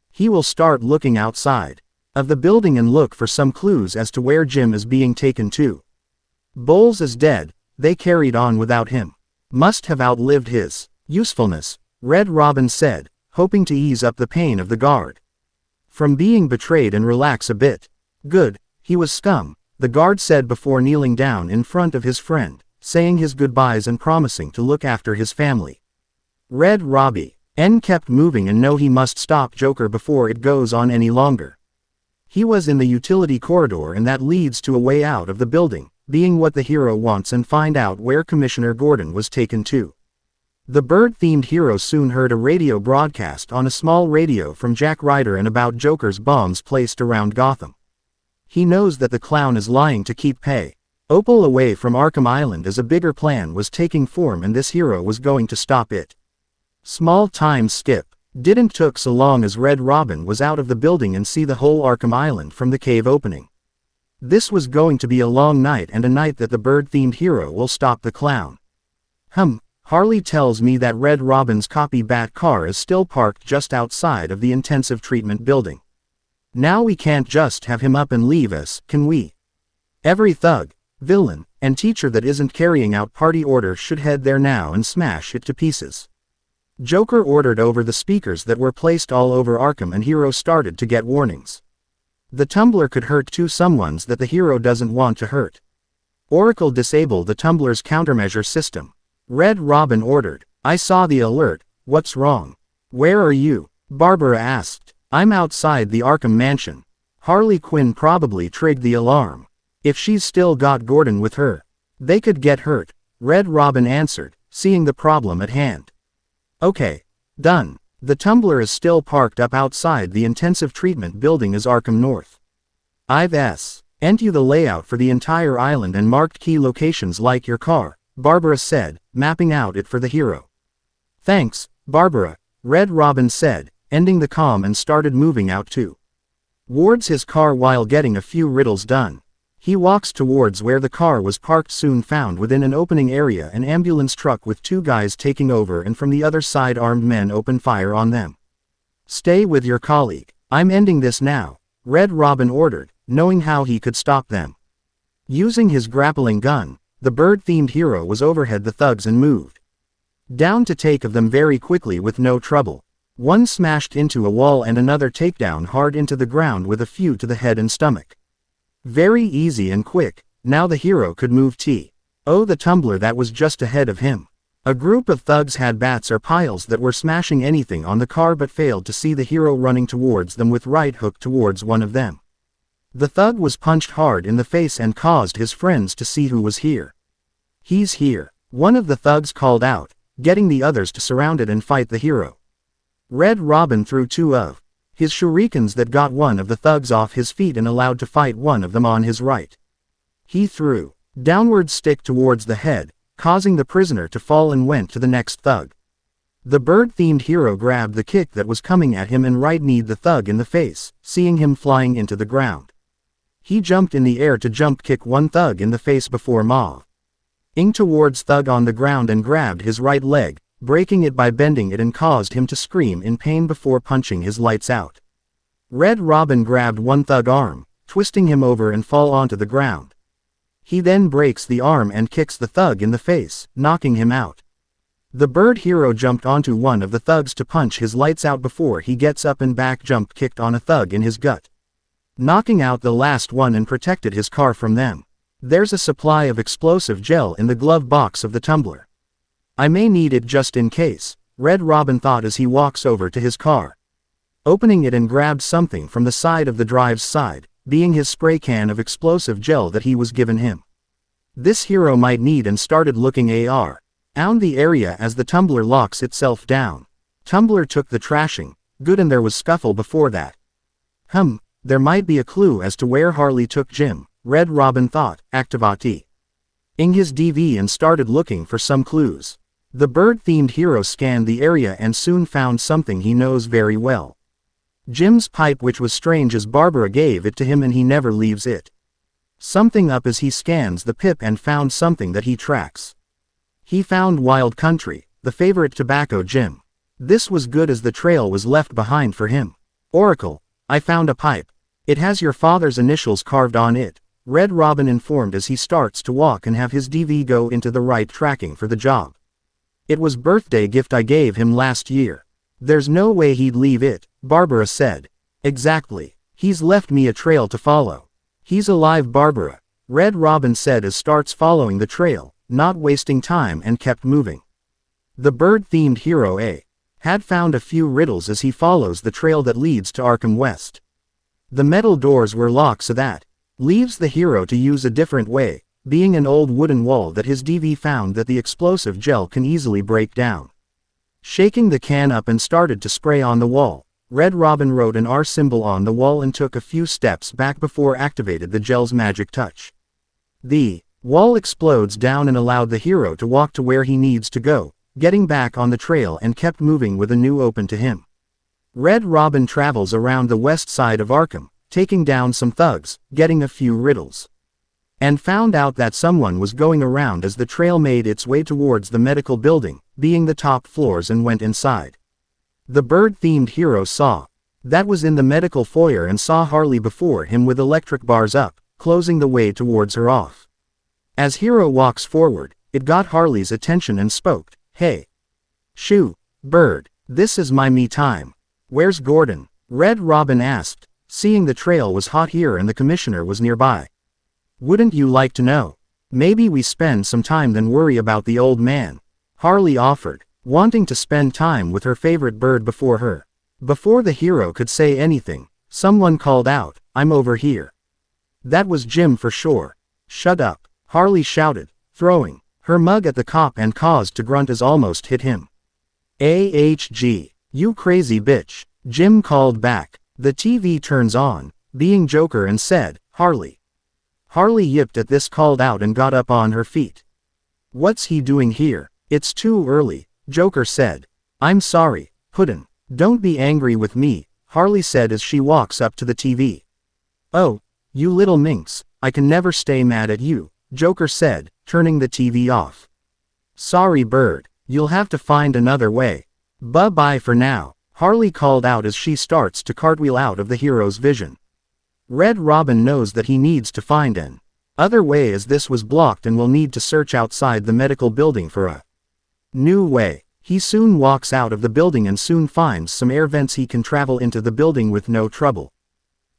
He will start looking outside of the building and look for some clues as to where Jim is being taken to. Bowles is dead, they carried on without him. Must have outlived his usefulness, Red Robin said, hoping to ease up the pain of the guard from being betrayed and relax a bit. Good, he was scum, the guard said before kneeling down in front of his friend, saying his goodbyes and promising to look after his family. Red Robbie N kept moving and know he must stop Joker before it goes on any longer. He was in the utility corridor and that leads to a way out of the building, being what the hero wants and find out where Commissioner Gordon was taken to. The bird-themed hero soon heard a radio broadcast on a small radio from Jack Ryder and about Joker's bombs placed around Gotham. He knows that the clown is lying to keep pay. Opal away from Arkham Island as a bigger plan was taking form and this hero was going to stop it. Small time skip. Didn't took so long as Red Robin was out of the building and see the whole Arkham Island from the cave opening. This was going to be a long night and a night that the bird-themed hero will stop the clown. Harley tells me that Red Robin's copy Bat car is still parked just outside of the intensive treatment building. Now we can't just have him up and leave us, can we? Every thug, villain, and teacher that isn't carrying out party orders should head there now and smash it to pieces. Joker ordered over the speakers that were placed all over Arkham and hero started to get warnings. The tumbler could hurt two someones that the hero doesn't want to hurt. Oracle disable the tumbler's countermeasure system. Red Robin ordered. I saw the alert, what's wrong? Where are you? Barbara asked. I'm outside the Arkham mansion. Harley Quinn probably trigged the alarm. If she's still got Gordon with her, they could get hurt, Red Robin answered, seeing the problem at hand. Okay. Done. The tumbler is still parked up outside the intensive treatment building as Arkham North. I've sent you the layout for the entire island and marked key locations like your car, Barbara said, mapping out it for the hero. Thanks, Barbara, Red Robin said, ending the comm and started moving out towards his car while getting a few riddles done. He walks towards where the car was parked, soon found within an opening area an ambulance truck with two guys taking over and from the other side armed men open fire on them. Stay with your colleague. I'm ending this now, Red Robin ordered, knowing how he could stop them. Using his grappling gun, the bird-themed hero was overhead the thugs and moved down to take of them very quickly with no trouble. One smashed into a wall and another takedown hard into the ground with a few to the head and stomach. Very easy and quick. Now the hero could move the tumbler that was just ahead of him. A group of thugs had bats or piles that were smashing anything on the car but failed to see the hero running towards them with right hook towards one of them. The thug was punched hard in the face and caused his friends to see who was here. He's here. One of the thugs called out, getting the others to surround it and fight the hero. Red Robin threw two of his shurikens that got one of the thugs off his feet and allowed to fight one of them on his right. He threw downward stick towards the head, causing the prisoner to fall and went to the next thug. The bird-themed hero grabbed the kick that was coming at him and right-kneed the thug in the face, seeing him flying into the ground. He jumped in the air to jump kick one thug in the face before moving towards thug on the ground and grabbed his right leg, breaking it by bending it and caused him to scream in pain before punching his lights out. Red Robin grabbed one thug arm, twisting him over and fall onto the ground. He then breaks the arm and kicks the thug in the face, knocking him out. The bird hero jumped onto one of the thugs to punch his lights out before he gets up and back jump kicked on a thug in his gut, knocking out the last one and protected his car from them. There's a supply of explosive gel in the glove box of the tumbler. I may need it just in case, Red Robin thought as he walks over to his car, opening it and grabbed something from the side of the drive's side, being his spray can of explosive gel that he was given him. This hero might need and started looking around the area as the tumbler locks itself down. Tumbler took the trashing, good, and there was scuffle before that. There might be a clue as to where Harley took Jim, Red Robin thought, activating his DV and started looking for some clues. The bird-themed hero scanned the area and soon found something he knows very well. Jim's pipe, which was strange as Barbara gave it to him and he never leaves it. Something up as he scans the pip and found something that he tracks. He found Wild Country, the favorite tobacco Jim. This was good as the trail was left behind for him. Oracle, I found a pipe. It has your father's initials carved on it, Red Robin informed as he starts to walk and have his DV go into the right tracking for the job. It was birthday gift I gave him last year. There's no way he'd leave it, Barbara said. Exactly. He's left me a trail to follow. He's alive, Barbara, Red Robin said as starts following the trail, not wasting time, and kept moving. The bird-themed hero had found a few riddles as he follows the trail that leads to Arkham West. The metal doors were locked, so that leaves the hero to use a different way, being an old wooden wall that his DV found that the explosive gel can easily break down. Shaking the can up and started to spray on the wall, Red Robin wrote an R symbol on the wall and took a few steps back before activated the gel's magic touch. The wall explodes down and allowed the hero to walk to where he needs to go, getting back on the trail and kept moving with a new open to him. Red Robin travels around the west side of Arkham, taking down some thugs, getting a few riddles, and found out that someone was going around as the trail made its way towards the medical building, being the top floors, and went inside. The bird-themed hero saw that was in the medical foyer and saw Harley before him with electric bars up, closing the way towards her off. As hero walks forward, it got Harley's attention and spoke. Hey. Shoo, bird, this is my me time. Where's Gordon? Red Robin asked, seeing the trail was hot here and the commissioner was nearby. Wouldn't you like to know? Maybe we spend some time then worry about the old man, Harley offered, wanting to spend time with her favorite bird before her. Before the hero could say anything, someone called out, I'm over here. That was Jim for sure. Shut up, Harley shouted, throwing her mug at the cop and caused to grunt as almost hit him. AHG, you crazy bitch, Jim called back. The TV turns on, being Joker, and said, Harley. Harley yipped at this called out and got up on her feet. What's he doing here? It's too early, Joker said. I'm sorry, Puddin'. Don't be angry with me, Harley said as she walks up to the TV. Oh, you little minx, I can never stay mad at you, Joker said, turning the TV off. Sorry, bird, you'll have to find another way. Bye-bye for now, Harley called out as she starts to cartwheel out of the hero's vision. Red Robin knows that he needs to find an other way as this was blocked and will need to search outside the medical building for a new way. He soon walks out of the building and soon finds some air vents he can travel into the building with no trouble.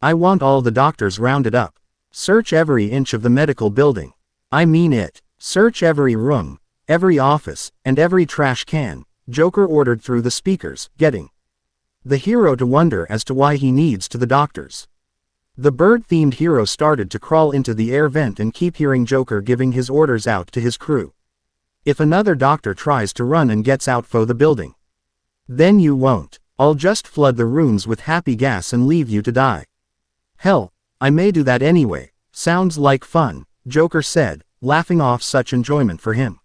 I want all the doctors rounded up. Search every inch of the medical building. I mean it. Search every room, every office, and every trash can, Joker ordered through the speakers, getting the hero to wonder as to why he needs to the doctors. The bird-themed hero started to crawl into the air vent and keep hearing Joker giving his orders out to his crew. If another doctor tries to run and gets out for the building, then you won't. I'll just flood the rooms with happy gas and leave you to die. Hell, I may do that anyway. Sounds like fun, Joker said, laughing off such enjoyment for him.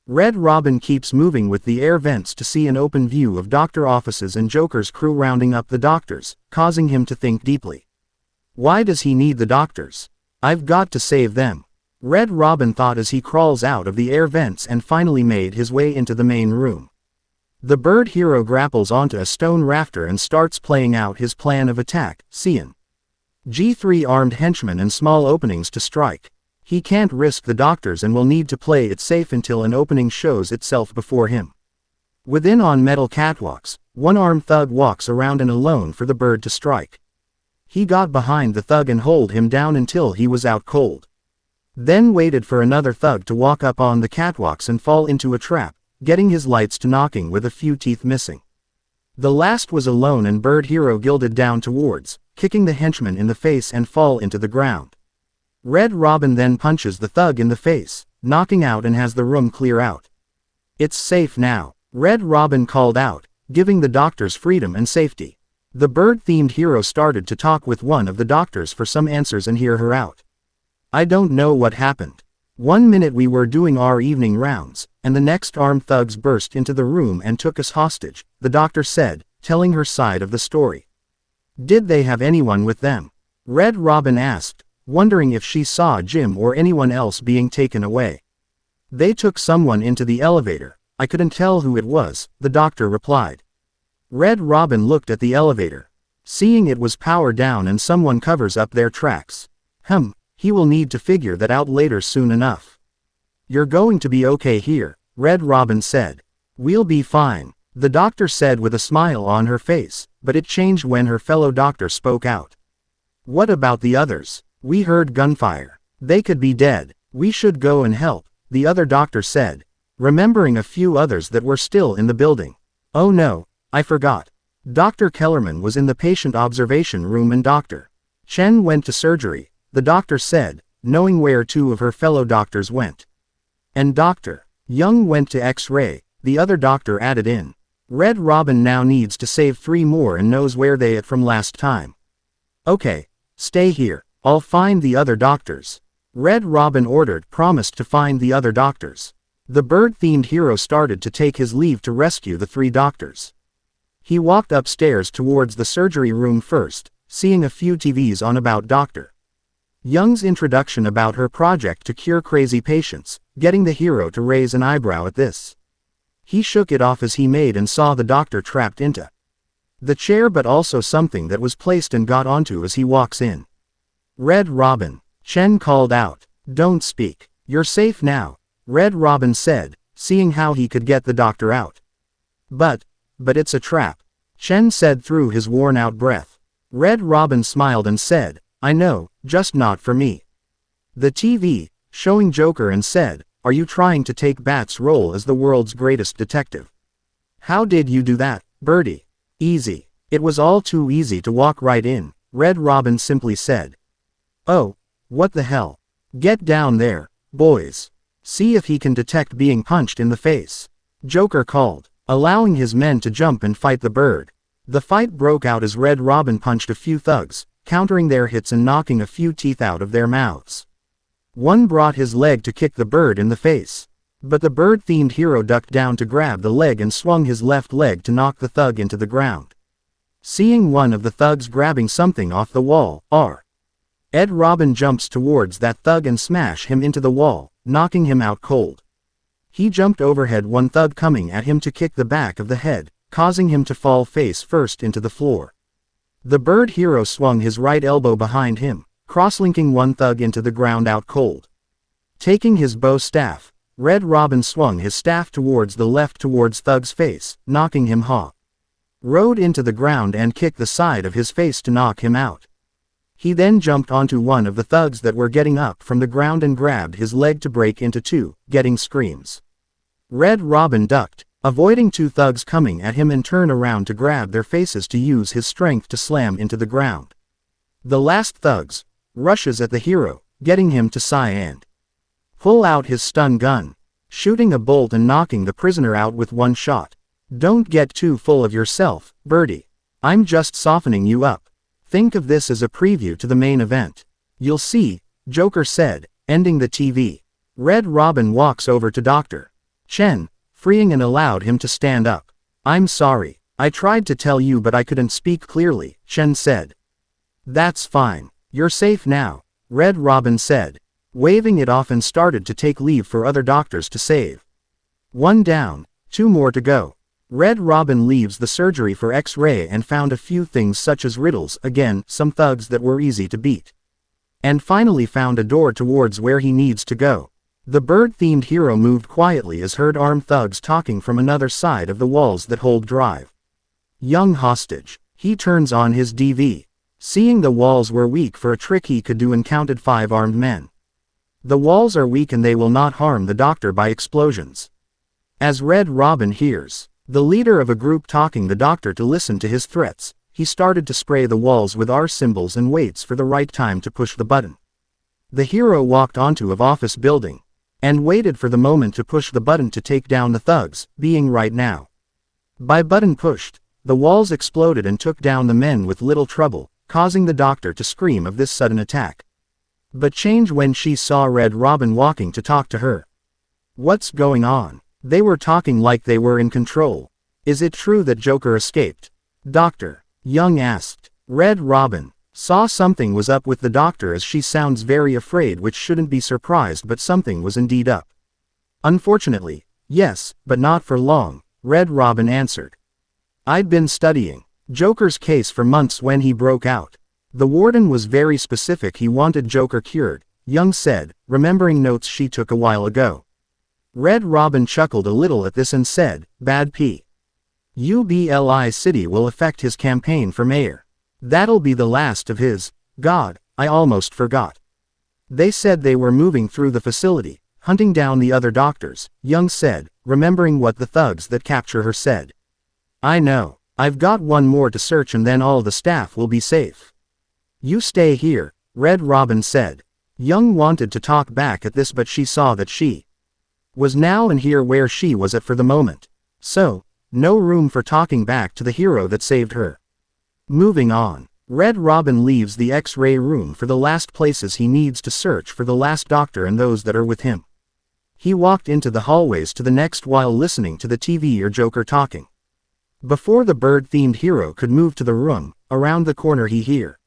Red Robin keeps moving with the air vents to see an open view of doctor offices and Joker's crew rounding up the doctors, causing him to think deeply. Why does he need the doctors? I've got to save them, Red Robin thought as he crawls out of the air vents and finally made his way into the main room. The bird hero grapples onto a stone rafter and starts playing out his plan of attack, seeing G3 armed henchmen and small openings to strike. He can't risk the doctors and will need to play it safe until an opening shows itself before him. Within on metal catwalks, one armed thug walks around and alone for the bird to strike. He got behind the thug and hold him down until he was out cold. Then waited for another thug to walk up on the catwalks and fall into a trap, getting his lights to knocking with a few teeth missing. The last was alone and bird hero gilded down towards, kicking the henchman in the face and fall into the ground. Red Robin then punches the thug in the face, knocking out and has the room clear out. It's safe now, Red Robin called out, giving the doctors freedom and safety. The bird-themed hero started to talk with one of the doctors for some answers and hear her out. I don't know what happened. 1 minute we were doing our evening rounds, and the next armed thugs burst into the room and took us hostage, the doctor said, telling her side of the story. Did they have anyone with them? Red Robin asked, wondering if she saw Jim or anyone else being taken away. They took someone into the elevator. I couldn't tell who it was, the doctor replied. Red Robin looked at the elevator. Seeing it was powered down and someone covers up their tracks. He will need to figure that out later soon enough. You're going to be okay here, Red Robin said. We'll be fine, the doctor said with a smile on her face, but it changed when her fellow doctor spoke out. What about the others? We heard gunfire. They could be dead. We should go and help, the other doctor said, remembering a few others that were still in the building. Oh no, I forgot. Dr. Kellerman was in the patient observation room and Dr. Chen went to surgery, the doctor said, knowing where two of her fellow doctors went. And Dr. Young went to X-ray, the other doctor added in. Red Robin now needs to save 3 more and knows where they are from last time. Okay, stay here, I'll find the other doctors. Red Robin ordered, promised to find the other doctors. The bird-themed hero started to take his leave to rescue the 3 doctors. He walked upstairs towards the surgery room first, seeing a few TVs on about Dr. Young's introduction about her project to cure crazy patients, getting the hero to raise an eyebrow at this. He shook it off as he made and saw the doctor trapped into the chair, but also something that was placed and got onto as he walks in. Red Robin, Chen called out. Don't speak. You're safe now, Red Robin said, seeing how he could get the doctor out. But it's a trap, Chen said through his worn-out breath. Red Robin smiled and said, I know, just not for me. The TV, showing Joker, and said, are you trying to take Bat's role as the world's greatest detective? How did you do that, Birdie? Easy. It was all too easy to walk right in, Red Robin simply said. Oh, what the hell? Get down there, boys. See if he can detect being punched in the face, Joker called, allowing his men to jump and fight the bird. The fight broke out as Red Robin punched a few thugs, countering their hits and knocking a few teeth out of their mouths. One brought his leg to kick the bird in the face. But the bird-themed hero ducked down to grab the leg and swung his left leg to knock the thug into the ground. Seeing one of the thugs grabbing something off the wall, Red Robin jumps towards that thug and smash him into the wall, knocking him out cold. He jumped overhead, one thug coming at him to kick the back of the head, causing him to fall face first into the floor. The bird hero swung his right elbow behind him, cross-linking one thug into the ground out cold. Taking his bow staff, Red Robin swung his staff towards the left towards thug's face, knocking him rode into the ground and kicked the side of his face to knock him out. He then jumped onto one of the thugs that were getting up from the ground and grabbed his leg to break into 2, getting screams. Red Robin ducked, avoiding 2 thugs coming at him, and turned around to grab their faces to use his strength to slam into the ground. The last thugs rushes at the hero, getting him to sigh and pull out his stun gun, shooting a bolt and knocking the prisoner out with one shot. Don't get too full of yourself, Birdie. I'm just softening you up. Think of this as a preview to the main event. You'll see, Joker said, ending the TV. Red Robin walks over to Dr. Chen, freeing and allowed him to stand up. I'm sorry, I tried to tell you but I couldn't speak clearly, Chen said. That's fine. You're safe now, Red Robin said, waving it off, and started to take leave for other doctors to save. 1 down, 2 more to go. Red Robin leaves the surgery for X-ray and found a few things such as riddles, again, some thugs that were easy to beat. And finally found a door towards where he needs to go. The bird-themed hero moved quietly as heard armed thugs talking from another side of the walls that hold drive. Young hostage. He turns on his DV. Seeing the walls were weak for a trick he could do, and counted 5 armed men. The walls are weak and they will not harm the doctor by explosions. As Red Robin hears the leader of a group talking the doctor to listen to his threats, he started to spray the walls with R symbols and waits for the right time to push the button. The hero walked onto an office building and waited for the moment to push the button to take down the thugs, being right now. By button pushed, the walls exploded and took down the men with little trouble, causing the doctor to scream of this sudden attack. But changed when she saw Red Robin walking to talk to her. What's going on? They were talking like they were in control. Is it true that Joker escaped? Dr. Young asked. Red Robin saw something was up with the doctor as she sounds very afraid, which shouldn't be surprised, but something was indeed up. Unfortunately, yes, but not for long, Red Robin answered. I'd been studying Joker's case for months when he broke out. The warden was very specific, he wanted Joker cured, Young said, remembering notes she took a while ago. Red Robin chuckled a little at this and said, Bad P. UBLI City will affect his campaign for mayor. That'll be the last of his. God, I almost forgot. They said they were moving through the facility, hunting down the other doctors, Young said, remembering what the thugs that capture her said. I know. I've got one more to search and then all the staff will be safe. You stay here, Red Robin said. Young wanted to talk back at this, but she saw that she was now and here where she was at for the moment. So, no room for talking back to the hero that saved her. Moving on. Red Robin leaves the X-ray room for the last places he needs to search for the last doctor and those that are with him. He walked into the hallways to the next while listening to the TV or Joker talking. Before the bird-themed hero could move to the room, around the corner he hear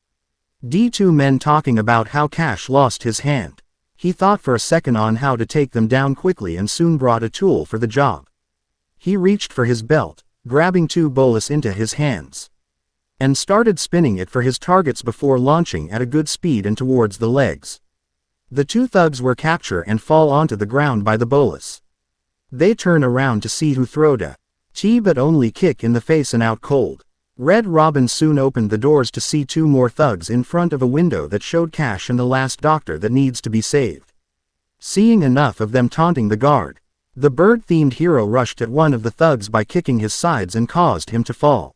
two men talking about how Cash lost his hand. He thought for a second on how to take them down quickly and soon brought a tool for the job. He reached for his belt, grabbing two bolas into his hands, and started spinning it for his targets before launching at a good speed and towards the legs. The two thugs were captured and fall onto the ground by the bolas. They turn around to see who throwed a but only kick in the face and out cold. Red Robin soon opened the doors to see two more thugs in front of a window that showed Cash and the last doctor that needs to be saved. Seeing enough of them taunting the guard, the bird-themed hero rushed at one of the thugs by kicking his sides and caused him to fall.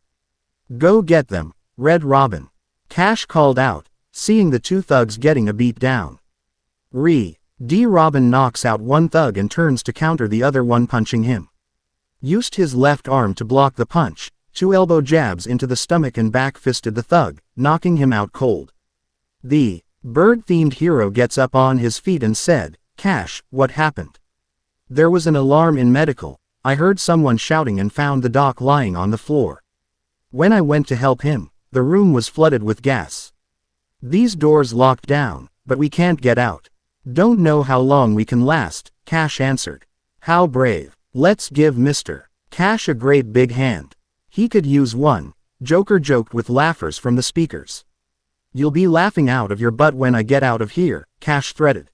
Go get them, Red Robin. Cash called out, seeing the two thugs getting a beat down. Robin knocks out one thug and turns to counter the other one, punching him. Used his left arm to block the punch, two elbow jabs into the stomach and back-fisted the thug, knocking him out cold. The bird-themed hero gets up on his feet and said, Cash, what happened? There was an alarm in medical. I heard someone shouting and found the doc lying on the floor. When I went to help him, the room was flooded with gas. These doors locked down, but we can't get out. Don't know how long we can last, Cash answered. How brave. Let's give Mr. Cash a great big hand. He could use one, Joker joked with laughers from the speakers. You'll be laughing out of your butt when I get out of here, Cash threatened.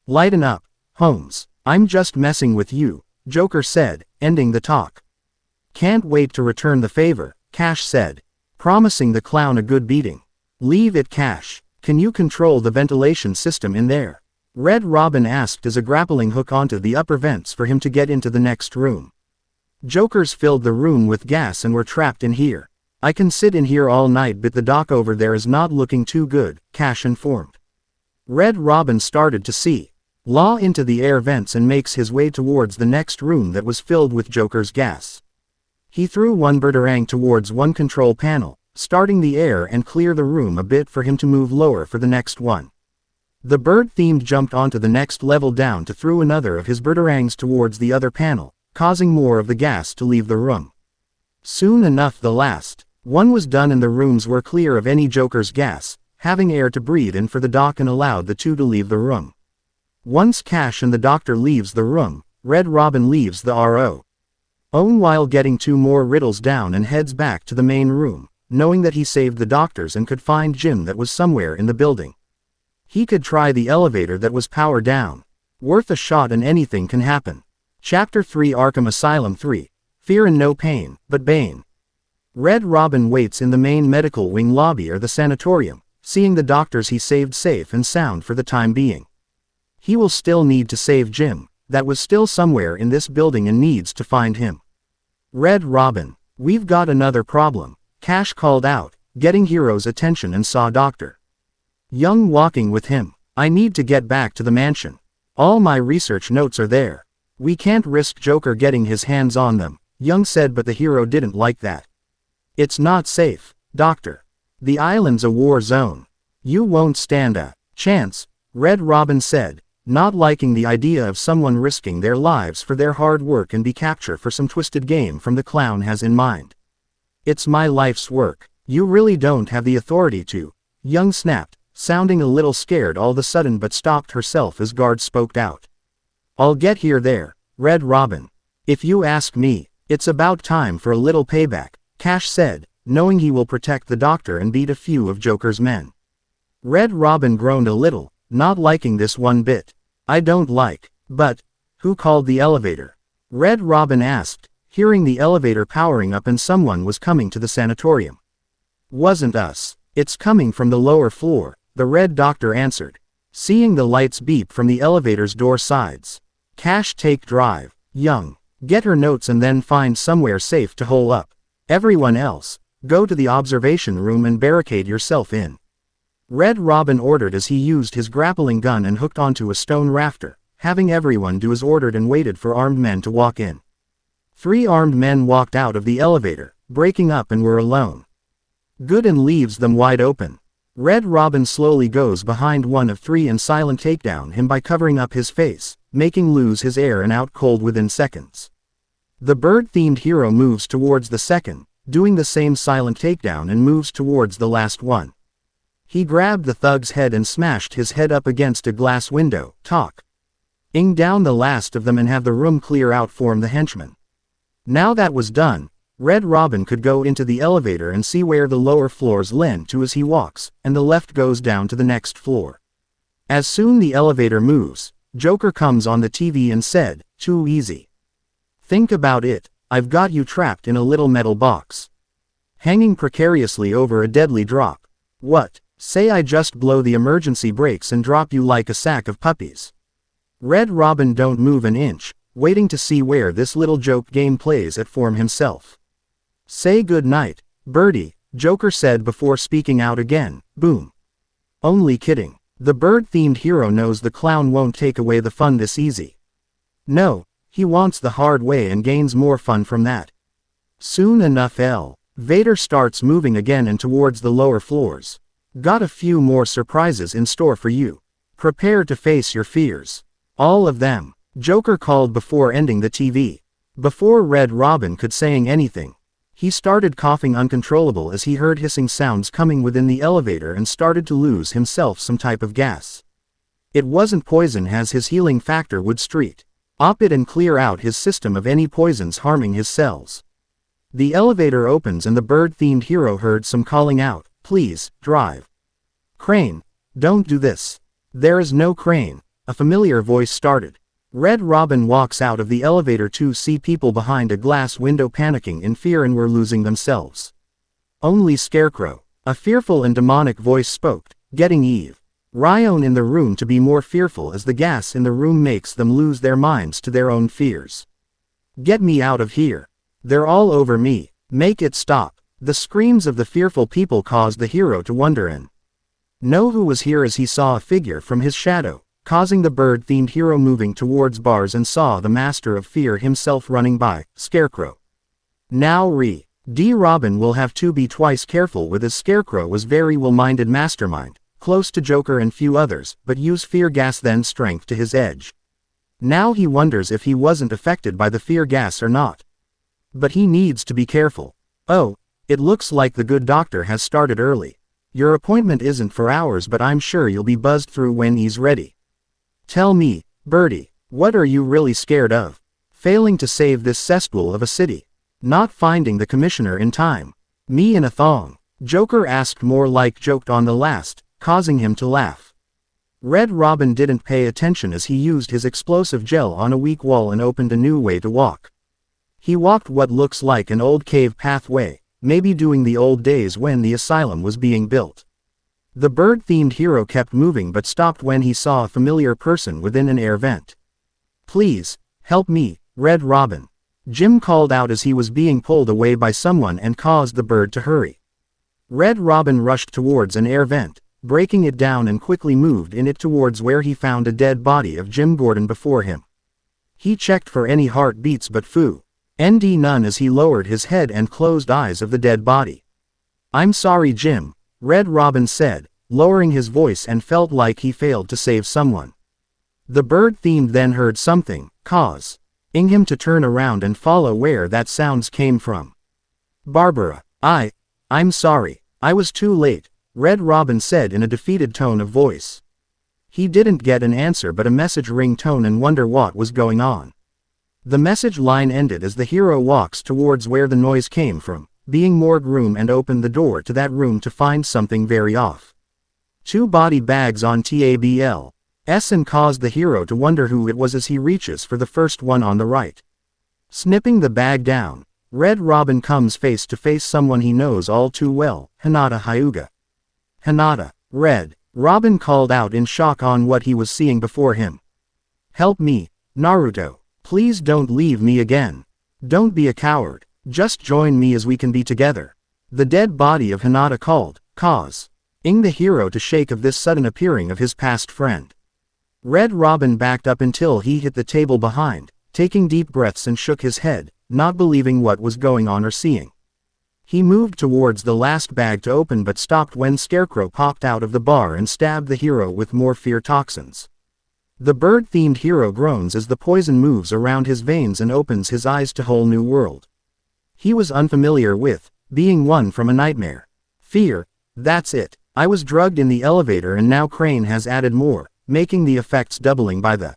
Lighten up, Holmes. I'm just messing with you, Joker said, ending the talk. Can't wait to return the favor, Cash said, promising the clown a good beating. Leave it, Cash. Can you control the ventilation system in there? Red Robin asked as a grappling hook onto the upper vents for him to get into the next room. Jokers filled the room with gas and were trapped in here. I can sit in here all night, but the doc over there is not looking too good, Cash informed. Red Robin started to see law into the air vents and makes his way towards the next room that was filled with Joker's gas. He threw one birdarang towards one control panel, starting the air and clear the room a bit for him to move lower for the next one. The bird-themed jumped onto the next level down to throw another of his birdarangs towards the other panel, causing more of the gas to leave the room. Soon enough the last one was done and the rooms were clear of any Joker's gas, having air to breathe in for the doc and allowed the two to leave the room. Once Cash and the doctor leaves the room, Red Robin leaves the RO. While getting two more riddles down and heads back to the main room, knowing that he saved the doctors and could find Jim that was somewhere in the building. He could try the elevator that was powered down. Worth a shot and anything can happen. Chapter 3 Arkham Asylum 3. Fear and no pain, but Bane. Red Robin waits in the main medical wing lobby or the sanatorium, seeing the doctors he saved safe and sound for the time being. He will still need to save Jim, that was still somewhere in this building and needs to find him. Red Robin, we've got another problem, Cash called out, getting Hero's attention and saw Dr. Young walking with him. I need to get back to the mansion. All my research notes are there. We can't risk Joker getting his hands on them, Young said, but the hero didn't like that. It's not safe, Doctor. The island's a war zone. You won't stand a chance, Red Robin said, not liking the idea of someone risking their lives for their hard work and be captured for some twisted game from the clown has in mind. It's my life's work. You really don't have the authority to, Young snapped, sounding a little scared all of a sudden but stopped herself as guard spoke out. I'll get here there, Red Robin. If you ask me, it's about time for a little payback, Cash said, knowing he will protect the doctor and beat a few of Joker's men. Red Robin groaned a little, not liking this one bit. I don't like, but, who called the elevator? Red Robin asked, hearing the elevator powering up and someone was coming to the sanatorium. Wasn't us. It's coming from the lower floor, the Red Doctor answered. Seeing the lights beep from the elevator's door sides. Cash take drive, Young. Get her notes and then find somewhere safe to hole up. Everyone else, go to the observation room and barricade yourself in. Red Robin ordered as he used his grappling gun and hooked onto a stone rafter, having everyone do as ordered and waited for armed men to walk in. 3 armed men walked out of the elevator, breaking up and were alone. Good and leaves them wide open. Red Robin slowly goes behind one of 3 and silent takedown him by covering up his face, making lose his air and out cold within seconds. The bird-themed hero moves towards the second, doing the same silent takedown and moves towards the last one. He grabbed the thug's head and smashed his head up against a glass window, ing down the last of them and have the room clear out form the henchman. Now that was done, Red Robin could go into the elevator and see where the lower floors lend to as he walks, and the left goes down to the next floor. As soon the elevator moves, Joker comes on the TV and said, "Too easy. Think about it, I've got you trapped in a little metal box. Hanging precariously over a deadly drop. What, say I just blow the emergency brakes and drop you like a sack of puppies?" Red Robin don't move an inch, waiting to see where this little joke game plays at form himself. "Say good night, Birdie," Joker said before speaking out again, boom. Only kidding. The bird-themed hero knows the clown won't take away the fun this easy. No, he wants the hard way and gains more fun from that. Soon enough Vader starts moving again and towards the lower floors. Got a few more surprises in store for you. Prepare to face your fears. All of them, Joker called before ending the TV. Before Red Robin could saying anything, he started coughing uncontrollable as he heard hissing sounds coming within the elevator and started to lose himself some type of gas. It wasn't poison as his healing factor would street op it and clear out his system of any poisons harming his cells. The elevator opens and the bird-themed hero heard some calling out, "Please, drive. Crane, don't do this." "There is no crane," a familiar voice started. Red Robin walks out of the elevator to see people behind a glass window panicking in fear and were losing themselves. "Only Scarecrow," a fearful and demonic voice spoke, "getting Eve Ryan in the room to be more fearful as the gas in the room makes them lose their minds to their own fears. Get me out of here. They're all over me. Make it stop." The screams of the fearful people caused the hero to wonder and know who was here as he saw a figure from his shadow, causing the bird-themed hero moving towards bars and saw the master of fear himself running by, Scarecrow. Now Robin will have to be twice careful with as Scarecrow was very well-minded mastermind, close to Joker and few others, but use fear gas then strength to his edge. Now he wonders if he wasn't affected by the fear gas or not. But he needs to be careful. "Oh, it looks like the good doctor has started early. Your appointment isn't for hours but I'm sure you'll be buzzed through when he's ready. Tell me, Birdie, what are you really scared of? Failing to save this cesspool of a city? Not finding the commissioner in time? Me in a thong?" Joker asked more like joked on the last, causing him to laugh. Red Robin didn't pay attention as he used his explosive gel on a weak wall and opened a new way to walk. He walked what looks like an old cave pathway, maybe doing the old days when the asylum was being built. The bird-themed hero kept moving but stopped when he saw a familiar person within an air vent. "Please, help me, Red Robin," Jim called out as he was being pulled away by someone and caused the bird to hurry. Red Robin rushed towards an air vent, breaking it down and quickly moved in it towards where he found a dead body of Jim Gordon before him. He checked for any heartbeats but none as he lowered his head and closed eyes of the dead body. "I'm sorry Jim," Red Robin said, lowering his voice and felt like he failed to save someone. The bird-themed then heard something, causing him to turn around and follow where that sounds came from. "Barbara, I'm sorry," I was too late, Red Robin said in a defeated tone of voice. He didn't get an answer but a message ringtone and wonder what was going on. The message line ended as the hero walks towards where the noise came from, being morgue room, and opened the door to that room to find something very off. 2 body bags on tables and caused the hero to wonder who it was as he reaches for the first one on the right. Snipping the bag down, Red Robin comes face to face someone he knows all too well, Hinata Hyuga. Hinata, Red Robin called out in shock on what he was seeing before him. Help me, Naruto. Please don't leave me again. Don't be a coward. Just join me as we can be together. The dead body of Hinata called, causing the hero to shake of this sudden appearing of his past friend. Red Robin backed up until he hit the table behind, taking deep breaths and shook his head, not believing what was going on or seeing. He moved towards the last bag to open but stopped when Scarecrow popped out of the bar and stabbed the hero with more fear toxins. The bird-themed hero groans as the poison moves around his veins and opens his eyes to whole new world. He was unfamiliar with being one from a nightmare. Fear, that's it. I was drugged in the elevator and now Crane has added more, making the effects doubling by the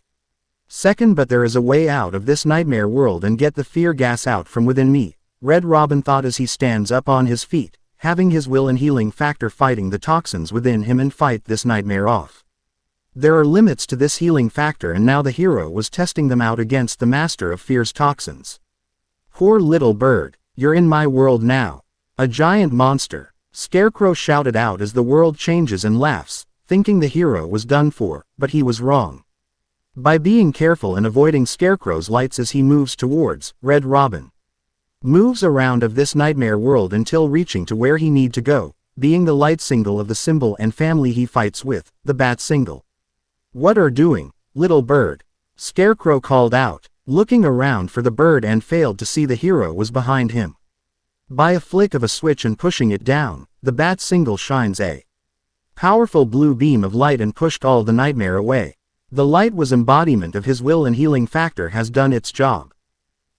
second, but there is a way out of this nightmare world and get the fear gas out from within me, Red Robin thought as he stands up on his feet, having his will and healing factor fighting the toxins within him and fight this nightmare off. There are limits to this healing factor and now the hero was testing them out against the master of fear's toxins. Poor little bird, you're in my world now. A giant monster, Scarecrow shouted out as the world changes and laughs, thinking the hero was done for, but he was wrong. By being careful and avoiding Scarecrow's lights as he moves towards, Red Robin moves around of this nightmare world until reaching to where he need to go, being the light single of the symbol and family he fights with, the bat single. What are doing, little bird? Scarecrow called out, looking around for the bird and failed to see the hero was behind him. By a flick of a switch and pushing it down, the bat single shines a powerful blue beam of light and pushed all the nightmare away. The light was embodiment of his will and healing factor has done its job.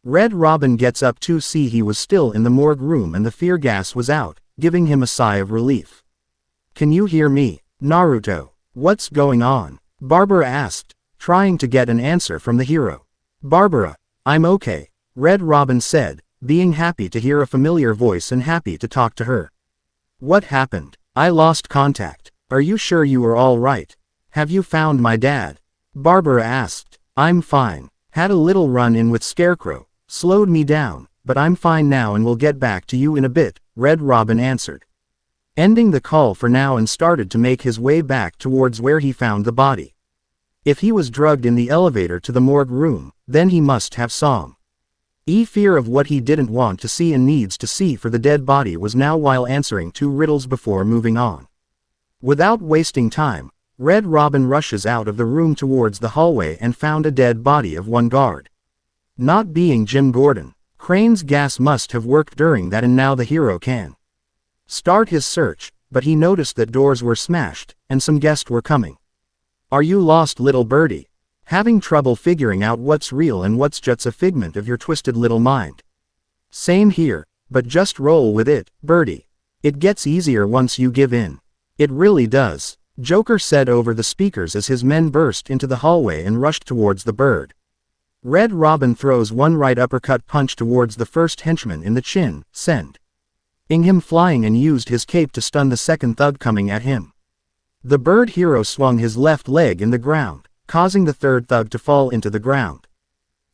Red Robin gets up to see he was still in the morgue room and the fear gas was out, giving him a sigh of relief. Can you hear me, Naruto? What's going on? Barbara asked, trying to get an answer from the hero. Barbara, I'm okay, Red Robin said, being happy to hear a familiar voice and happy to talk to her. What happened? I lost contact. Are you sure you are all right? Have you found my dad? Barbara asked. I'm fine. Had a little run-in with Scarecrow, slowed me down, but I'm fine now and will get back to you in a bit, Red Robin answered. Ending the call for now and started to make his way back towards where he found the body. If he was drugged in the elevator to the morgue room, then he must have some fear of what he didn't want to see and needs to see for the dead body was now while answering 2 riddles before moving on. Without wasting time, Red Robin rushes out of the room towards the hallway and found a dead body of 1 guard. Not being Jim Gordon, Crane's gas must have worked during that and now the hero can start his search, but he noticed that doors were smashed, and some guests were coming. Are you lost, little birdie? Having trouble figuring out what's real and what's just a figment of your twisted little mind? Same here, but just roll with it, birdie. It gets easier once you give in. It really does, Joker said over the speakers as his men burst into the hallway and rushed towards the bird. Red Robin throws 1 right uppercut punch towards the first henchman in the chin, sending him flying and used his cape to stun the second thug coming at him. The bird hero swung his left leg in the ground, causing the third thug to fall into the ground.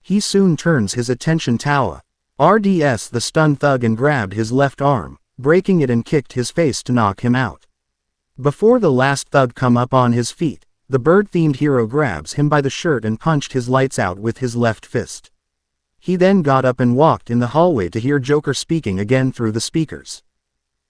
He soon turns his attention to RDS the stun thug and grabbed his left arm, breaking it and kicked his face to knock him out. Before the last thug come up on his feet, the bird-themed hero grabs him by the shirt and punched his lights out with his left fist. He then got up and walked in the hallway to hear Joker speaking again through the speakers.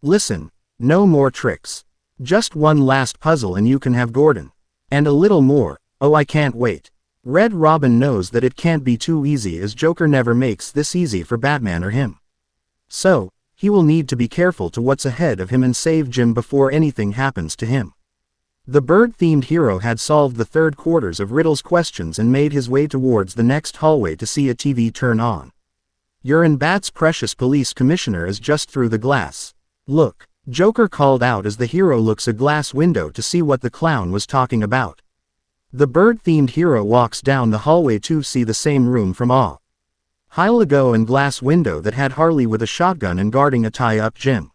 Listen, no more tricks. Just 1 last puzzle and you can have Gordon. And a little more, oh I can't wait. Red Robin knows that it can't be too easy as Joker never makes this easy for Batman or him. So, he will need to be careful to what's ahead of him and save Jim before anything happens to him. The bird-themed hero had solved the 3rd quarters of Riddle's questions and made his way towards the next hallway to see a TV turn on. Urine Bat's precious police commissioner is just through the glass. Look, Joker called out as the hero looks a glass window to see what the clown was talking about. The bird-themed hero walks down the hallway to see the same room from a while ago and glass window that had Harley with a shotgun and guarding a tie-up Jim.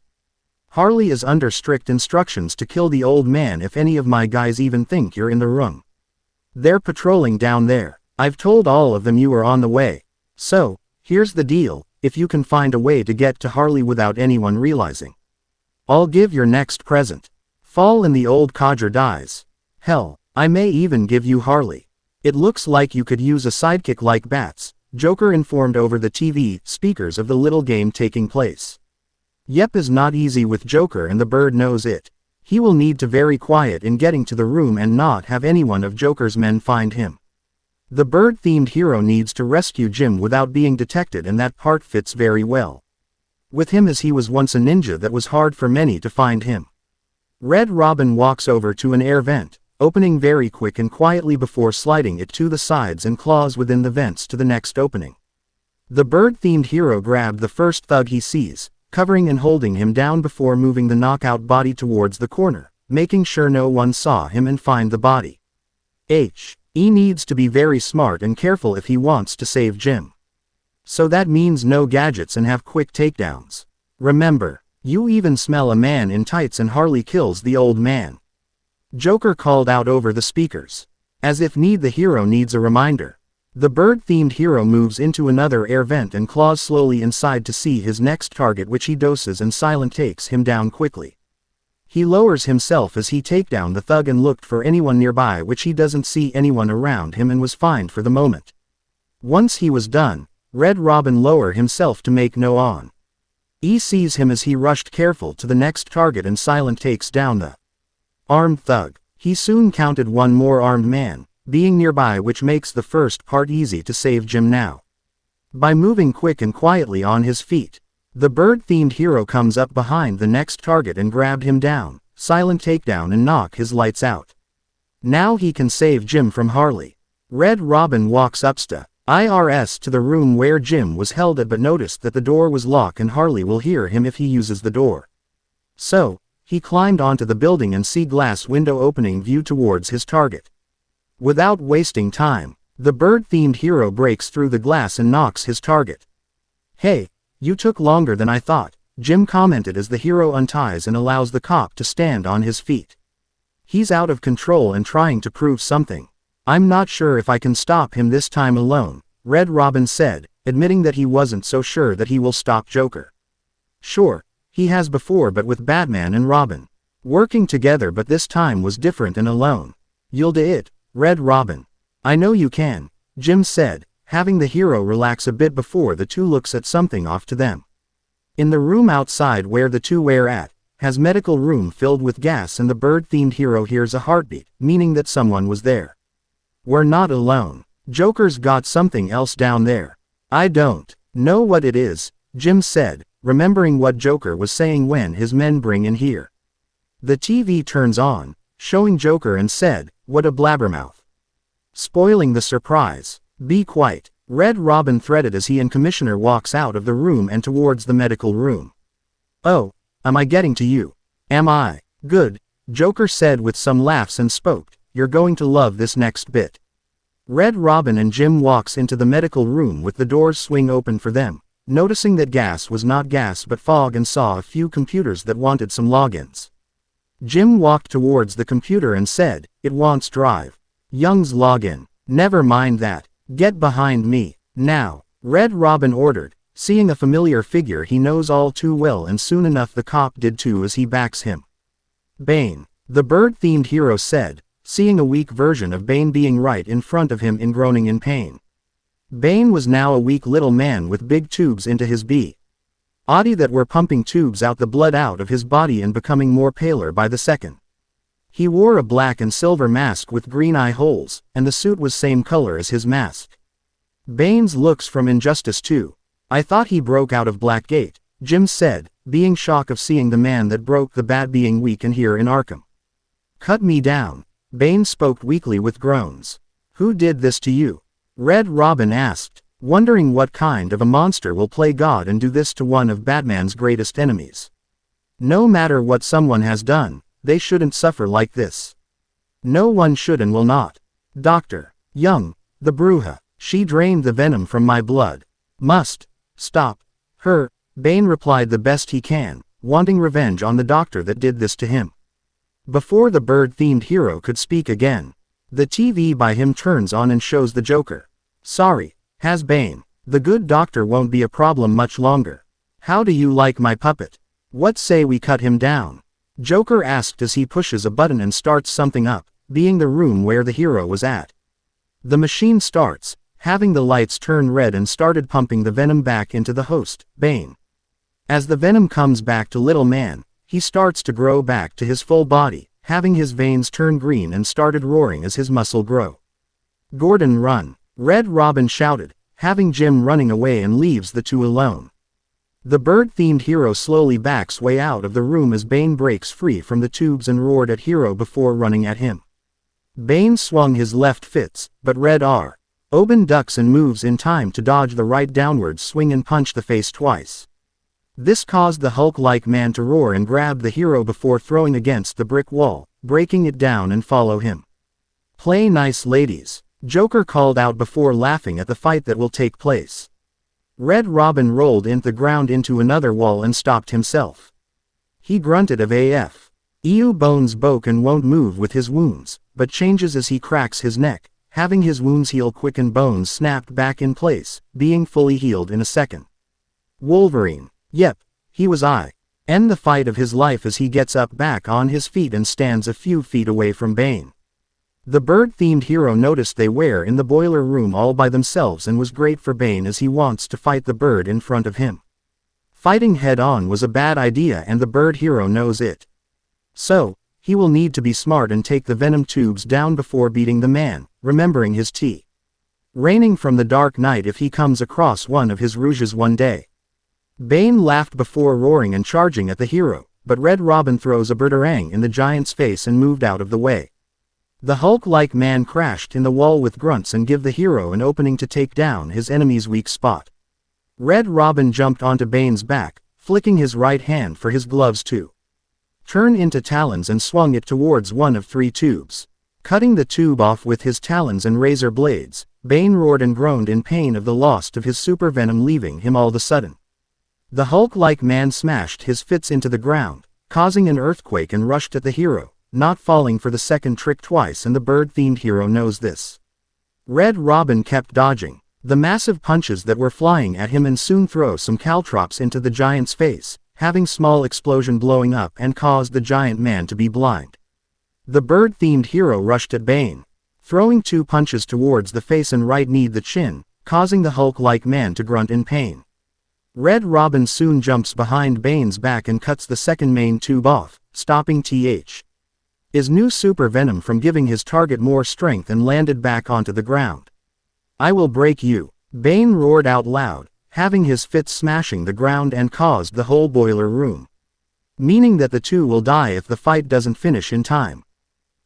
Harley is under strict instructions to kill the old man if any of my guys even think you're in the room. They're patrolling down there. I've told all of them you are on the way. So, here's the deal, if you can find a way to get to Harley without anyone realizing, I'll give your next present. Fall and the old codger dies. Hell, I may even give you Harley. It looks like you could use a sidekick like bats, Joker informed over the TV speakers of the little game taking place. Yep is not easy with Joker and the bird knows it. He will need to very quiet in getting to the room and not have anyone of Joker's men find him. The bird-themed hero needs to rescue Jim without being detected and that part fits very well with him as he was once a ninja that was hard for many to find him. Red Robin walks over to an air vent, opening very quick and quietly before sliding it to the sides and claws within the vents to the next opening. The bird-themed hero grabbed the first thug he sees, covering and holding him down before moving the knockout body towards the corner, making sure no one saw him and find the body. He needs to be very smart and careful if he wants to save Jim. So that means no gadgets and have quick takedowns. Remember, you even smell a man in tights and Harley kills the old man. Joker called out over the speakers. As if the hero needs a reminder. The bird-themed hero moves into another air vent and claws slowly inside to see his next target which he doses and silent takes him down quickly. He lowers himself as he take down the thug and looked for anyone nearby which he doesn't see anyone around him and was fine for the moment. Once he was done, Red Robin lower himself to make no on. He sees him as he rushed careful to the next target and silent takes down the armed thug. He soon counted one more armed man, being nearby which makes the first part easy to save Jim now. By moving quick and quietly on his feet, the bird-themed hero comes up behind the next target and grabbed him down, silent takedown and knock his lights out. Now he can save Jim from Harley. Red Robin walks upstairs to the room where Jim was held at but noticed that the door was locked and Harley will hear him if he uses the door. So, he climbed onto the building and see glass window opening view towards his target. Without wasting time, the bird-themed hero breaks through the glass and knocks his target. Hey, you took longer than I thought, Jim commented as the hero unties and allows the cop to stand on his feet. He's out of control and trying to prove something. I'm not sure if I can stop him this time alone, Red Robin said, admitting that he wasn't so sure that he will stop Joker. Sure, he has before but with Batman and Robin. Working together but this time was different and alone. You'll do it, Red Robin. I know you can, Jim said, having the hero relax a bit before the two looks at something off to them. In the room outside where the two were at, has medical room filled with gas and the bird-themed hero hears a heartbeat, meaning that someone was there. We're not alone. Joker's got something else down there. I don't know what it is, Jim said, remembering what Joker was saying when his men bring in here. The TV turns on, showing Joker and said, what a blabbermouth. Spoiling the surprise. Be quiet, Red Robin threaded as he and Commissioner walks out of the room and towards the medical room. Oh, am I getting to you? Am I? Good, Joker said with some laughs and spoke, you're going to love this next bit. Red Robin and Jim walks into the medical room with the doors swing open for them, noticing that gas was not gas but fog and saw a few computers that wanted some logins. Jim walked towards the computer and said, it wants drive. Young's login. Never mind that. Get behind me, now, Red Robin ordered, seeing a familiar figure he knows all too well and soon enough the cop did too as he backs him. Bane, the bird-themed hero said, seeing a weak version of Bane being right in front of him in groaning in pain. Bane was now a weak little man with big tubes into his body that were pumping tubes out the blood out of his body and becoming more paler by the second. He wore a black and silver mask with green eye holes, and the suit was same color as his mask. Bane's looks from Injustice 2. I thought he broke out of Blackgate, Jim said, being shocked of seeing the man that broke the bat being weak and here in Arkham. Cut me down, Bane spoke weakly with groans. Who did this to you? Red Robin asked, wondering what kind of a monster will play God and do this to one of Batman's greatest enemies. No matter what someone has done, they shouldn't suffer like this. No one should and will not. Dr. Young, the Bruja, she drained the venom from my blood. Must stop her. Bane replied the best he can, wanting revenge on the doctor that did this to him. Before the bird-themed hero could speak again, the TV by him turns on and shows the Joker. Sorry, has Bane. The good doctor won't be a problem much longer. How do you like my puppet? What say we cut him down? Joker asked as he pushes a button and starts something up, being the room where the hero was at. The machine starts, having the lights turn red and started pumping the venom back into the host, Bane. As the venom comes back to Little Man, he starts to grow back to his full body, having his veins turn green and started roaring as his muscle grow. Gordon, run! Red Robin shouted, having Jim running away and leaves the two alone. The bird-themed hero slowly backs way out of the room as Bane breaks free from the tubes and roared at Hero before running at him. Bane swung his left fits, but Red Oben ducks and moves in time to dodge the right downward swing and punch the face twice. This caused the Hulk-like man to roar and grab the hero before throwing against the brick wall, breaking it down and follow him. Play nice, ladies, Joker called out before laughing at the fight that will take place. Red Robin rolled into the ground into another wall and stopped himself. He grunted of AF. EU Bones broke and won't move with his wounds, but changes as he cracks his neck, having his wounds heal quick and Bones snapped back in place, being fully healed in a second. Wolverine. Yep, he was end the fight of his life as he gets up back on his feet and stands a few feet away from Bane. The bird-themed hero noticed they were in the boiler room all by themselves and was great for Bane as he wants to fight the bird in front of him. Fighting head-on was a bad idea and the bird hero knows it. So, he will need to be smart and take the venom tubes down before beating the man, remembering his raining from the Dark Knight if he comes across one of his rouges one day. Bane laughed before roaring and charging at the hero, but Red Robin throws a boomerang in the giant's face and moved out of the way. The Hulk-like man crashed in the wall with grunts and give the hero an opening to take down his enemy's weak spot. Red Robin jumped onto Bane's back, flicking his right hand for his gloves to turn into talons and swung it towards one of three tubes. Cutting the tube off with his talons and razor blades, Bane roared and groaned in pain of the loss of his super venom leaving him all of a sudden. The Hulk-like man smashed his fists into the ground, causing an earthquake and rushed at the hero, not falling for the second trick twice and the bird-themed hero knows this. Red Robin kept dodging the massive punches that were flying at him and soon threw some caltrops into the giant's face, having small explosion blowing up and caused the giant man to be blind. The bird-themed hero rushed at Bane, throwing two punches towards the face and right knee the chin, causing the Hulk-like man to grunt in pain. Red Robin soon jumps behind Bane's back and cuts the second main tube off, stopping his new super venom from giving his target more strength and landed back onto the ground. I will break you, Bane roared out loud, having his fists smashing the ground and caused the whole boiler room. Meaning that the two will die if the fight doesn't finish in time.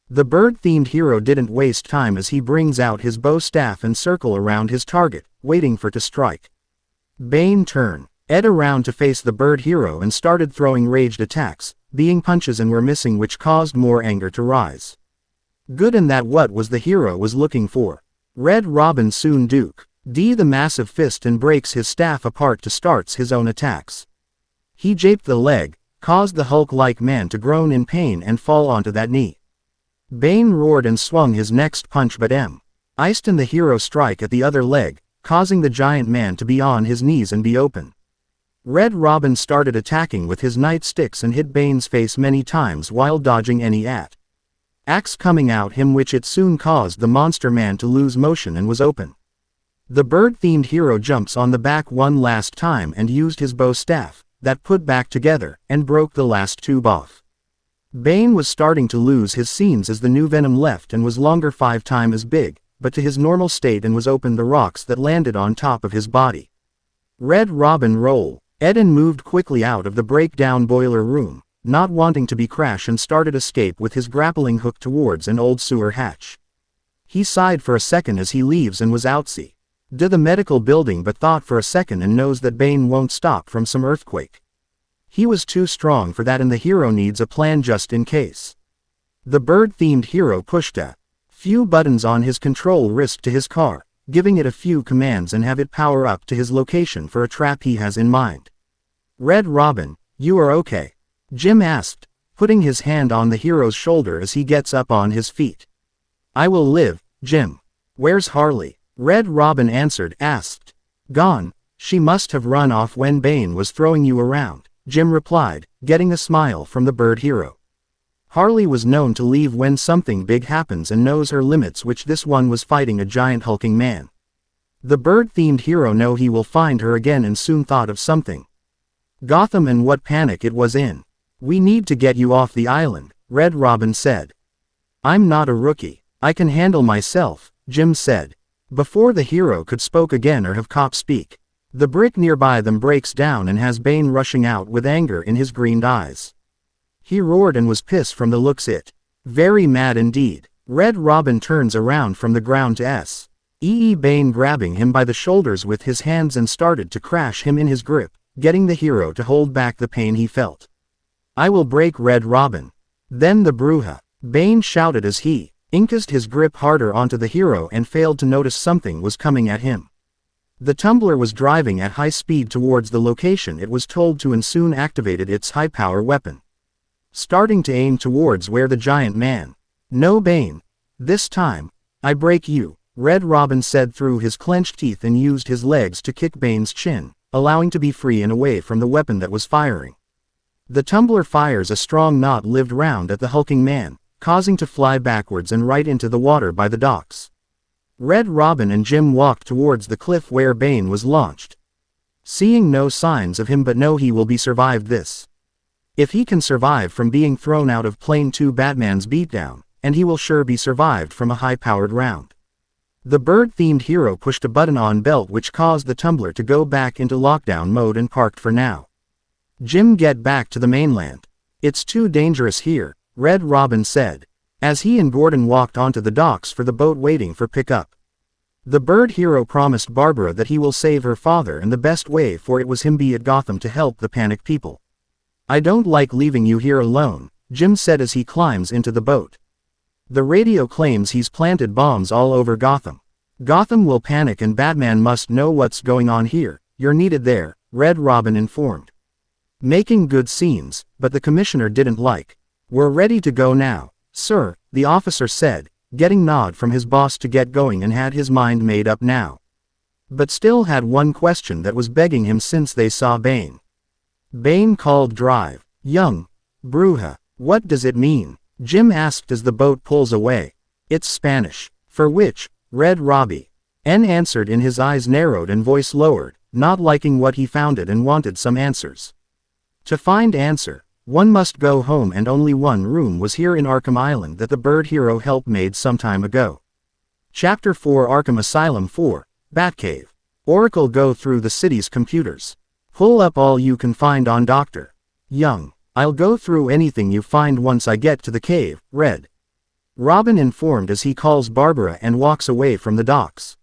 The bird-themed hero didn't waste time as he brings out his bow staff and circle around his target, waiting for to strike. Bane turned around to face the bird hero and started throwing raged attacks, being punches and were missing which caused more anger to rise. Good, and that what was the hero was looking for. Red Robin soon the massive fist and breaks his staff apart to starts his own attacks. He japed the leg, caused the Hulk-like man to groan in pain and fall onto that knee. Bane roared and swung his next punch but iced and the hero strike at the other leg, causing the giant man to be on his knees and be open. Red Robin started attacking with his nightsticks and hit Bane's face many times while dodging any axe coming out him, which it soon caused the monster man to lose motion and was open. The bird-themed hero jumps on the back one last time and used his bow staff, that put back together, and broke the last tube off. Bane was starting to lose his scenes as the new venom left and was longer 5 times as big, but to his normal state and was open the rocks that landed on top of his body. Red Robin rolled and moved quickly out of the breakdown boiler room, not wanting to be crashed, and started escape with his grappling hook towards an old sewer hatch. He sighed for a second as he leaves and was outside the medical building, but thought for a second and knows that Bane won't stop from some earthquake. He was too strong for that and the hero needs a plan just in case. The bird-themed hero pushed a few buttons on his control wrist to his car, giving it a few commands and have it power up to his location for a trap he has in mind. Red Robin, you are okay? Jim asked, putting his hand on the hero's shoulder as he gets up on his feet. I will live, Jim. Where's Harley? Red Robin asked. Gone, she must have run off when Bane was throwing you around, Jim replied, getting a smile from the bird hero. Harley was known to leave when something big happens and knows her limits, which this one was fighting a giant hulking man. The bird-themed hero know he will find her again and soon thought of something. Gotham and what panic it was in. We need to get you off the island, Red Robin said. I'm not a rookie. I can handle myself, Jim said. Before the hero could spoke again or have cop speak, the brick nearby them breaks down and has Bane rushing out with anger in his green eyes. He roared and was pissed from the looks it. Very mad indeed. Red Robin turns around from the ground to S.E. Bane grabbing him by the shoulders with his hands and started to crash him in his grip, getting the hero to hold back the pain he felt. I will break Red Robin. Then the Bruja, Bane shouted as he inched his grip harder onto the hero and failed to notice something was coming at him. The tumbler was driving at high speed towards the location it was told to and soon activated its high-power weapon, starting to aim towards where the giant man. No Bane. This time, I break you, Red Robin said through his clenched teeth and used his legs to kick Bane's chin, allowing to be free and away from the weapon that was firing. The tumbler fires a strong knot-lived round at the hulking man, causing to fly backwards and right into the water by the docks. Red Robin and Jim walked towards the cliff where Bane was launched. Seeing no signs of him but know he will be survived this. If he can survive from being thrown out of plane 2 Batman's beatdown, and he will sure be survived from a high-powered round. The bird-themed hero pushed a button on belt which caused the tumbler to go back into lockdown mode and parked for now. Jim, get back to the mainland. It's too dangerous here, Red Robin said, as he and Gordon walked onto the docks for the boat waiting for pickup. The bird hero promised Barbara that he will save her father and the best way for it was him be at Gotham to help the panicked people. I don't like leaving you here alone, Jim said as he climbs into the boat. The radio claims he's planted bombs all over Gotham. Gotham will panic and Batman must know what's going on here. You're needed there, Red Robin informed. Making good scenes, but the commissioner didn't like. We're ready to go now, sir, the officer said, getting nod from his boss to get going and had his mind made up now. But still had one question that was begging him since they saw Bane. Bane called drive. Young Bruja, what does it mean? Jim asked as the boat pulls away. It's Spanish. For which? Red Robin answered in his eyes narrowed and voice lowered, not liking what he found it and wanted some answers. To find answer, one must go home and only one room was here in Arkham Island that the bird hero helped made some time ago. Chapter 4 Arkham Asylum 4, Batcave. Oracle go through the city's computers. Pull up all you can find on Dr. Young. I'll go through anything you find once I get to the cave, Red Robin informed as he calls Barbara and walks away from the docks.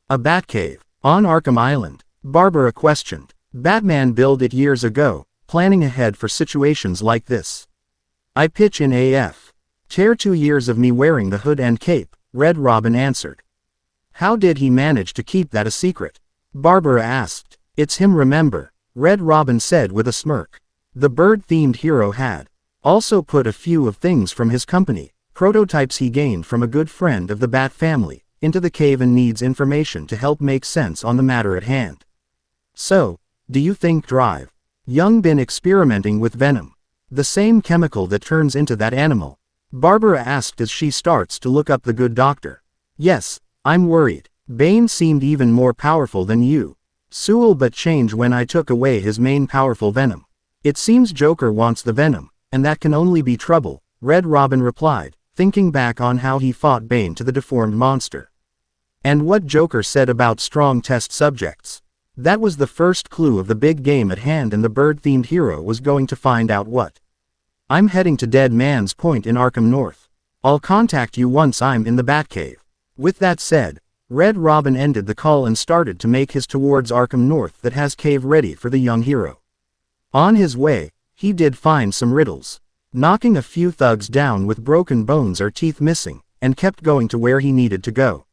A Batcave, on Arkham Island, Barbara questioned. Batman built it years ago, planning ahead for situations like this. I pitch in AF. Tear 2 years of me wearing the hood and cape, Red Robin answered. How did he manage to keep that a secret? Barbara asked. It's him, remember, Red Robin said with a smirk. The bird-themed hero had also put a few of things from his company, prototypes he gained from a good friend of the Bat family, into the cave and needs information to help make sense on the matter at hand. So, do you think Drive Young been experimenting with venom? The same chemical that turns into that animal? Barbara asked as she starts to look up the good doctor. Yes, I'm worried. Bane seemed even more powerful than you, Sewell, but changed when I took away his main powerful venom. It seems Joker wants the venom, and that can only be trouble, Red Robin replied, thinking back on how he fought Bane to the deformed monster. And what Joker said about strong test subjects. That was the first clue of the big game at hand, and the bird-themed hero was going to find out what. I'm heading to Dead Man's Point in Arkham North. I'll contact you once I'm in the Batcave. With that said, Red Robin ended the call and started to make his towards Arkham North that has cave ready for the young hero. On his way, he did find some riddles, knocking a few thugs down with broken bones or teeth missing, and kept going to where he needed to go.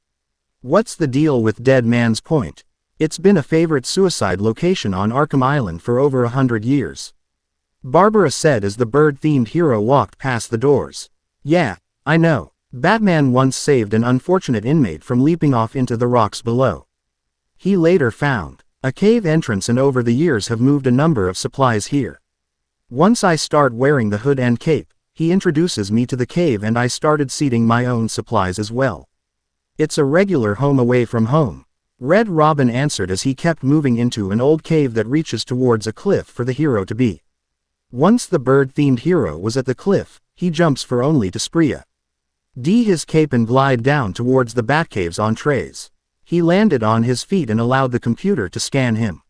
What's the deal with Dead Man's Point? It's been a favorite suicide location on Arkham Island for over 100 years. Barbara said as the bird-themed hero walked past the doors. Yeah, I know. Batman once saved an unfortunate inmate from leaping off into the rocks below. He later found a cave entrance and over the years have moved a number of supplies here. Once I start wearing the hood and cape, he introduces me to the cave and I started seeding my own supplies as well. It's a regular home away from home. Red Robin answered as he kept moving into an old cave that reaches towards a cliff for the hero to be. Once the bird-themed hero was at the cliff, he jumps for only to spree his cape and glide down towards the Batcave's entrees. He landed on his feet and allowed the computer to scan him.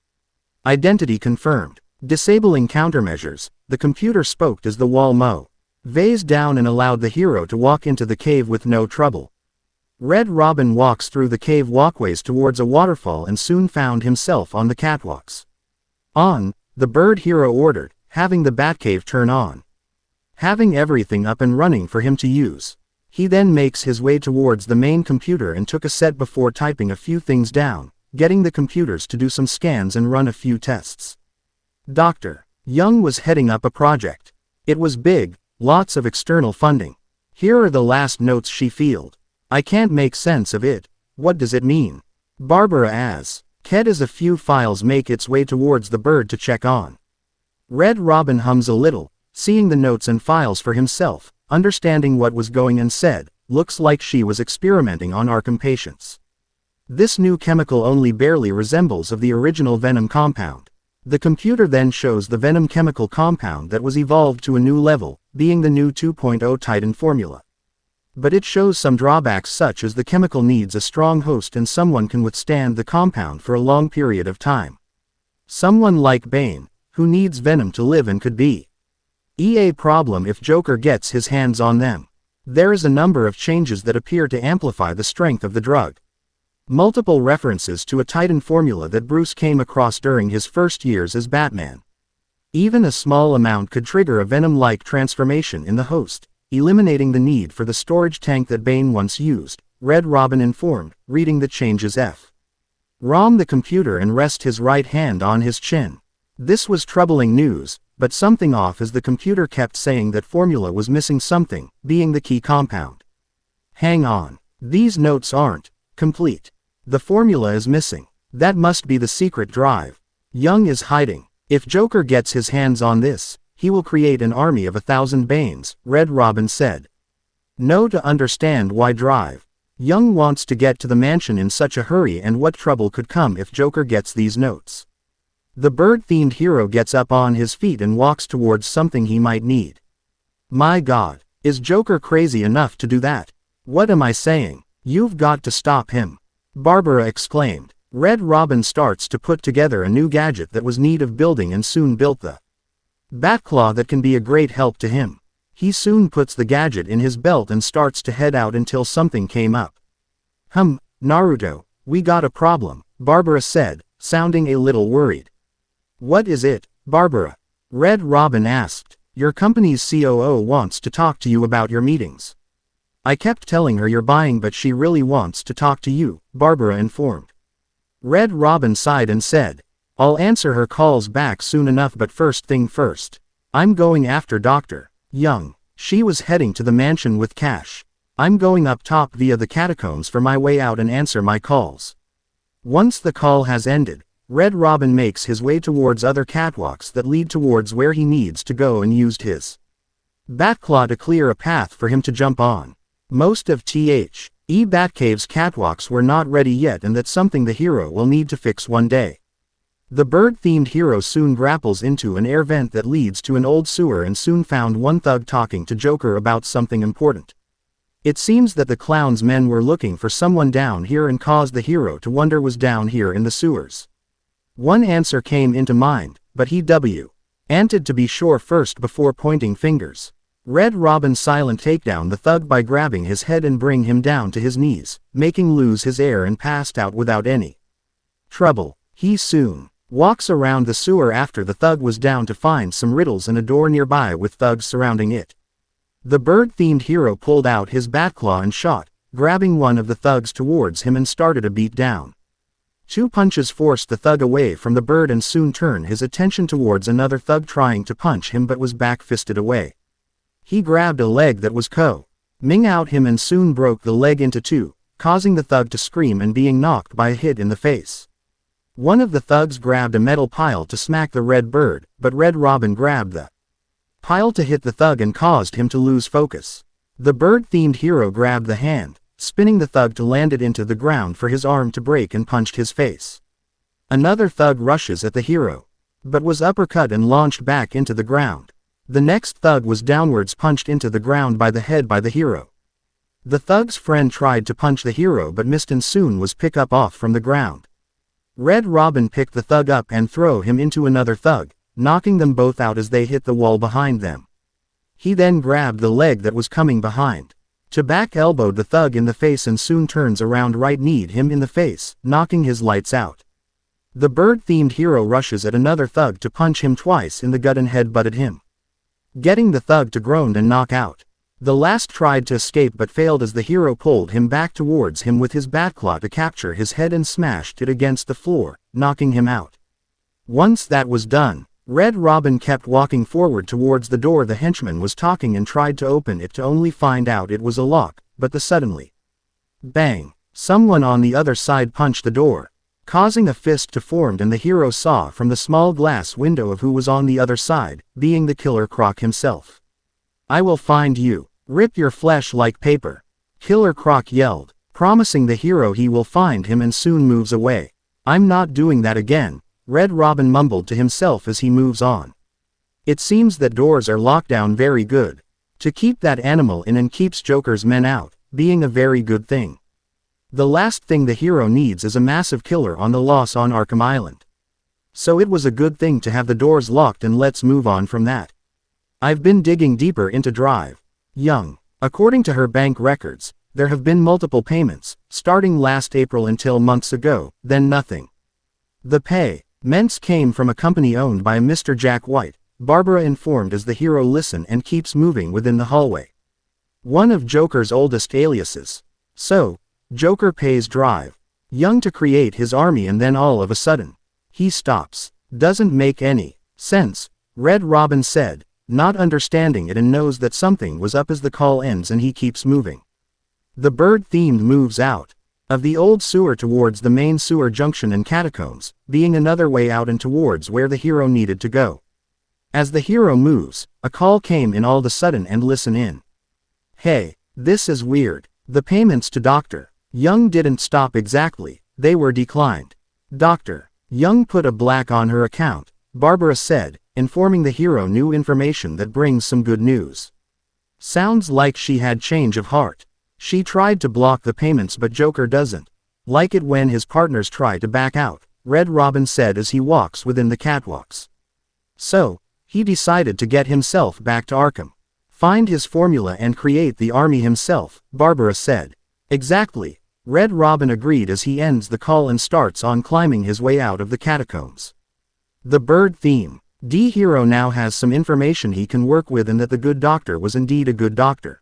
Identity confirmed. Disabling countermeasures, the computer spoke as the wall moves down and allowed the hero to walk into the cave with no trouble. Red Robin walks through the cave walkways towards a waterfall and soon found himself on the catwalks. On, the bird hero ordered, having the Batcave turn on. Having everything up and running for him to use. He then makes his way towards the main computer and took a set before typing a few things down, getting the computers to do some scans and run a few tests. Dr. Young was heading up a project. It was big, lots of external funding. Here are the last notes she fielded. I can't make sense of it. What does it mean? Barbara asks. Ked as a few files make its way towards the bird to check on. Red Robin hums a little, seeing the notes and files for himself, understanding what was going and said, looks like she was experimenting on Arkham patients. This new chemical only barely resembles of the original Venom compound. The computer then shows the Venom chemical compound that was evolved to a new level, being the new 2.0 Titan formula. But it shows some drawbacks such as the chemical needs a strong host and someone can withstand the compound for a long period of time. Someone like Bane, who needs Venom to live and could be a problem if Joker gets his hands on them. There is a number of changes that appear to amplify the strength of the drug. Multiple references to a Titan formula that Bruce came across during his first years as Batman. Even a small amount could trigger a Venom-like transformation in the host, eliminating the need for the storage tank that Bane once used, Red Robin informed, reading the changes Rom the computer and rest his right hand on his chin. This was troubling news, but something off as the computer kept saying that formula was missing something, being the key compound. Hang on. These notes aren't complete. The formula is missing. That must be the secret drive. Young is hiding. If Joker gets his hands on this, he will create an army of 1,000 Banes, Red Robin said. No to understand why drive. Young wants to get to the mansion in such a hurry and what trouble could come if Joker gets these notes. The bird-themed hero gets up on his feet and walks towards something he might need. My God, is Joker crazy enough to do that? What am I saying? You've got to stop him. Barbara exclaimed. Red Robin starts to put together a new gadget that was need of building and soon built the Batclaw that can be a great help to him. He soon puts the gadget in his belt and starts to head out until something came up. Naruto, we got a problem, Barbara said, sounding a little worried. What is it, Barbara? Red Robin asked. Your company's COO wants to talk to you about your meetings. I kept telling her you're buying but she really wants to talk to you, Barbara informed. Red Robin sighed and said, I'll answer her calls back soon enough but first thing first. I'm going after Dr. Young. She was heading to the mansion with cash. I'm going up top via the catacombs for my way out and answer my calls. Once the call has ended, Red Robin makes his way towards other catwalks that lead towards where he needs to go and used his Batclaw to clear a path for him to jump on. Most of Batcave's catwalks were not ready yet and that's something the hero will need to fix one day. The bird-themed hero soon grapples into an air vent that leads to an old sewer and soon found one thug talking to Joker about something important. It seems that the clown's men were looking for someone down here and caused the hero to wonder was down here in the sewers. One answer came into mind, but he wanted to be sure first before pointing fingers. Red Robin silent takedown the thug by grabbing his head and bring him down to his knees, making lose his air and passed out without any trouble. He soon Walks around the sewer after the thug was down to find some riddles and a door nearby with thugs surrounding it. The bird-themed hero pulled out his batclaw and shot, grabbing one of the thugs towards him and started a beat down. 2 punches forced the thug away from the bird and soon turned his attention towards another thug trying to punch him but was back-fisted away. He grabbed a leg that was coming out him and soon broke the leg into 2, causing the thug to scream and being knocked by a hit in the face. One of the thugs grabbed a metal pile to smack the red bird, but Red Robin grabbed the pile to hit the thug and caused him to lose focus. The bird-themed hero grabbed the hand, spinning the thug to land it into the ground for his arm to break and punched his face. Another thug rushes at the hero, but was uppercut and launched back into the ground. The next thug was downwards punched into the ground by the head by the hero. The thug's friend tried to punch the hero but missed and soon was picked up off from the ground. Red Robin picked the thug up and threw him into another thug, knocking them both out as they hit the wall behind them. He then grabbed the leg that was coming behind. To back elbowed the thug in the face and soon turns around right kneed him in the face, knocking his lights out. The bird-themed hero rushes at another thug to punch him twice in the gut and head-butted him, getting the thug to groan and knock out. The last tried to escape but failed as the hero pulled him back towards him with his batclaw to capture his head and smashed it against the floor, knocking him out. Once that was done, Red Robin kept walking forward towards the door the henchman was talking and tried to open it to only find out it was a lock, but suddenly, bang, someone on the other side punched the door, causing a fist to form and the hero saw from the small glass window of who was on the other side, being the Killer Croc himself. "I will find you. Rip your flesh like paper," Killer Croc yelled, promising the hero he will find him and soon moves away. "I'm not doing that again," Red Robin mumbled to himself as he moves on. It seems that doors are locked down very good. To keep that animal in and keeps Joker's men out, being a very good thing. The last thing the hero needs is a massive killer on the loose on Arkham Island. So it was a good thing to have the doors locked and let's move on from that. I've been digging deeper into Drive Young. According to her bank records, there have been multiple payments, starting last April until months ago, then nothing. The payments came from a company owned by Mr. Jack White, Barbara informed as the hero listens and keeps moving within the hallway. One of Joker's oldest aliases. So, Joker pays Drive Young to create his army and then all of a sudden, he stops. Doesn't make any sense, Red Robin said, not understanding it and knows that something was up as the call ends and he keeps moving. The bird-themed moves out of the old sewer towards the main sewer junction and catacombs, being another way out and towards where the hero needed to go. As the hero moves, a call came in all of a sudden and listen in. "Hey, this is weird. The payments to Dr. Young didn't stop exactly, they were declined. Dr. Young put a black on her account," Barbara said, informing the hero new information that brings some good news. Sounds like she had change of heart. She tried to block the payments but Joker doesn't like it when his partners try to back out, Red Robin said as he walks within the catwalks. So, he decided to get himself back to Arkham. Find his formula and create the army himself, Barbara said. Exactly, Red Robin agreed as he ends the call and starts on climbing his way out of the catacombs. The bird theme. D-Hero now has some information he can work with and that the good doctor was indeed a good doctor.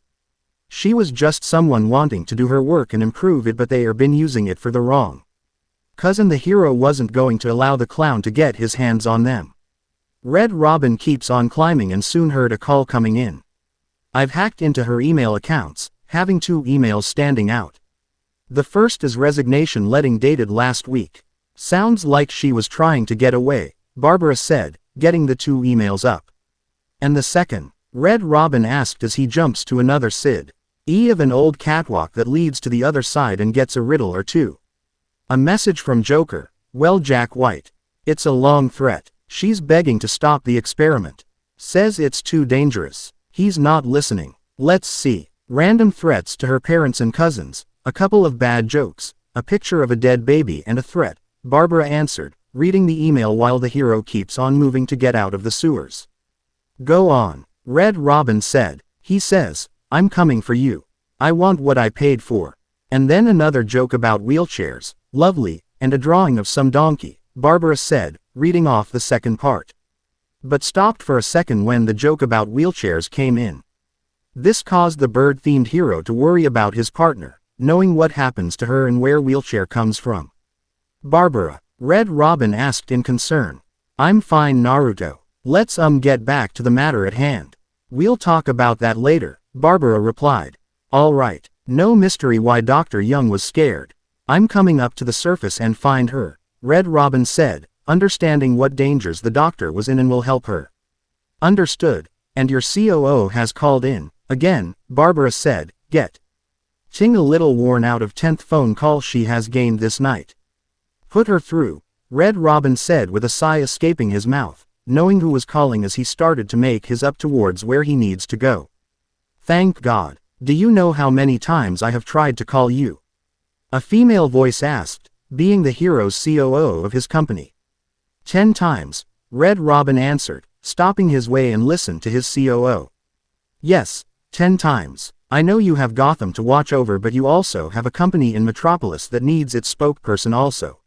She was just someone wanting to do her work and improve it but they are been using it for the wrong. Cousin the hero wasn't going to allow the clown to get his hands on them. Red Robin keeps on climbing and soon heard a call coming in. I've hacked into her email accounts, having 2 emails standing out. The first is resignation letting dated last week. Sounds like she was trying to get away, Barbara said, getting the 2 emails up. And the second, Red Robin asked as he jumps to another SID. Of an old catwalk that leads to the other side and gets a riddle or 2. A message from Joker. Well, Jack White. It's a long threat. She's begging to stop the experiment. Says it's too dangerous. He's not listening. Let's see. Random threats to her parents and cousins, a couple of bad jokes, a picture of a dead baby and a threat, Barbara answered, reading the email while the hero keeps on moving to get out of the sewers. Go on, Red Robin said. He says, I'm coming for you. I want what I paid for. And then another joke about wheelchairs, lovely, and a drawing of some donkey, Barbara said, reading off the second part. But stopped for a second when the joke about wheelchairs came in. This caused the bird-themed hero to worry about his partner, knowing what happens to her and where wheelchair comes from. Barbara, Red Robin asked in concern. I'm fine, Naruto. Let's get back to the matter at hand. We'll talk about that later, Barbara replied. All right. No mystery why Dr. Young was scared. I'm coming up to the surface and find her, Red Robin said, understanding what dangers the doctor was in and will help her. Understood. And your COO has called in, again, Barbara said, getting a little worn out of 10th phone call she has gained this night. Put her through, Red Robin said with a sigh escaping his mouth, knowing who was calling as he started to make his up towards where he needs to go. Thank God. Do you know how many times I have tried to call you? A female voice asked, being the hero's COO of his company. 10 times, Red Robin answered, stopping his way and listened to his COO. Yes, 10 times. I know you have Gotham to watch over, but you also have a company in Metropolis that needs its spokesperson also.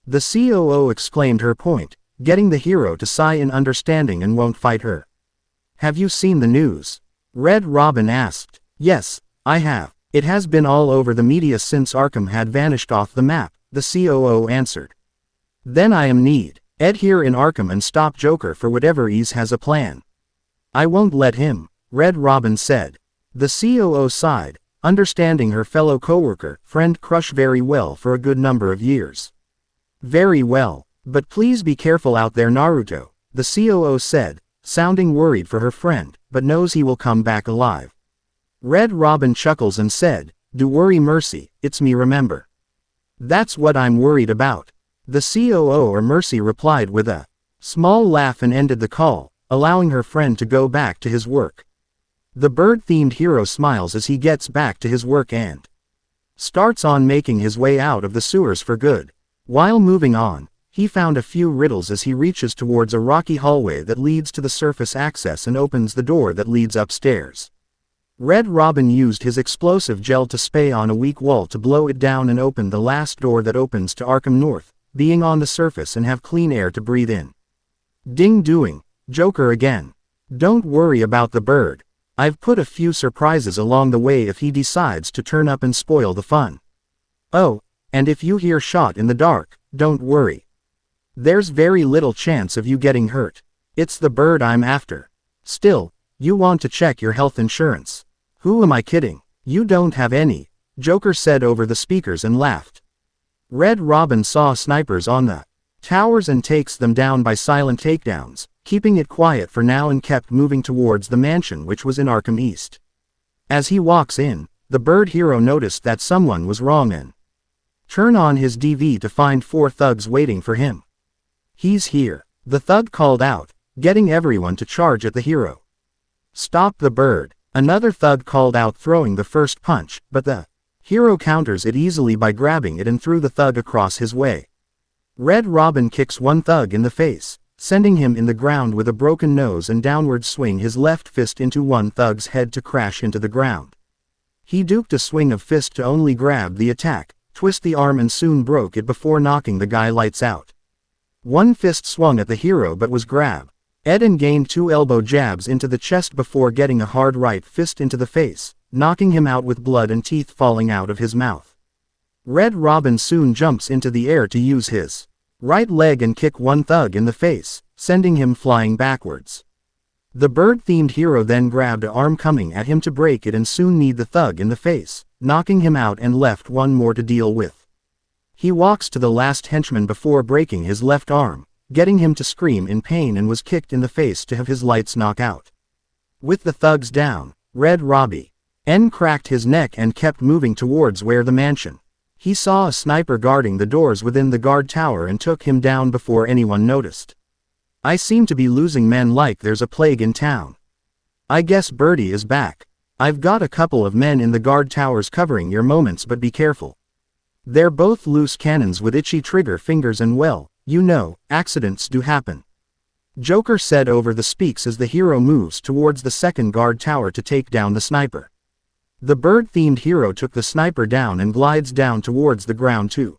The COO exclaimed her point, getting the hero to sigh in understanding and won't fight her. Have you seen the news? Red Robin asked. Yes, I have. It has been all over the media since Arkham had vanished off the map, the COO answered. Then I need Ed here in Arkham and stop Joker for whatever Ease has a plan. I won't let him, Red Robin said. The COO sighed, understanding her fellow coworker, friend crush very well for a good number of years. Very well, but please be careful out there, Naruto, the COO said, sounding worried for her friend, but knows he will come back alive. Red Robin chuckles and said, do worry Mercy, it's me remember. That's what I'm worried about. The COO or Mercy replied with a small laugh and ended the call, allowing her friend to go back to his work. The bird-themed hero smiles as he gets back to his work and starts on making his way out of the sewers for good. While moving on, he found a few riddles as he reaches towards a rocky hallway that leads to the surface access and opens the door that leads upstairs. Red Robin used his explosive gel to spray on a weak wall to blow it down and open the last door that opens to Arkham North, being on the surface and have clean air to breathe in. Ding doing, Joker again. Don't worry about the bird. I've put a few surprises along the way if he decides to turn up and spoil the fun. Oh, and if you hear shot in the dark, don't worry. There's very little chance of you getting hurt. It's the bird I'm after. Still, you want to check your health insurance. Who am I kidding? You don't have any, Joker said over the speakers and laughed. Red Robin saw snipers on the towers and takes them down by silent takedowns, keeping it quiet for now and kept moving towards the mansion which was in Arkham East. As he walks in, the bird hero noticed that someone was wrong and turned on his DV to find 4 thugs waiting for him. He's here, the thug called out, getting everyone to charge at the hero. Stop the bird, another thug called out, throwing the first punch, but the hero counters it easily by grabbing it and threw the thug across his way. Red Robin kicks one thug in the face, sending him in the ground with a broken nose and downward swing his left fist into one thug's head to crash into the ground. He duked a swing of fist to only grab the attack, twist the arm and soon broke it before knocking the guy lights out. One fist swung at the hero but was grabbed. Ed and gained 2 elbow jabs into the chest before getting a hard right fist into the face, knocking him out with blood and teeth falling out of his mouth. Red Robin soon jumps into the air to use his right leg and kick one thug in the face, sending him flying backwards. The bird-themed hero then grabbed an arm coming at him to break it and soon kneed the thug in the face, knocking him out and left one more to deal with. He walks to the last henchman before breaking his left arm, getting him to scream in pain and was kicked in the face to have his lights knock out. With the thugs down, Red Robin cracked his neck and kept moving towards where the mansion. He saw a sniper guarding the doors within the guard tower and took him down before anyone noticed. I seem to be losing men like there's a plague in town. I guess Birdie is back. I've got a couple of men in the guard towers covering your moments, but be careful. They're both loose cannons with itchy trigger fingers and well, you know, accidents do happen. Joker said over the speaks as the hero moves towards the second guard tower to take down the sniper. The bird-themed hero took the sniper down and glides down towards the ground too.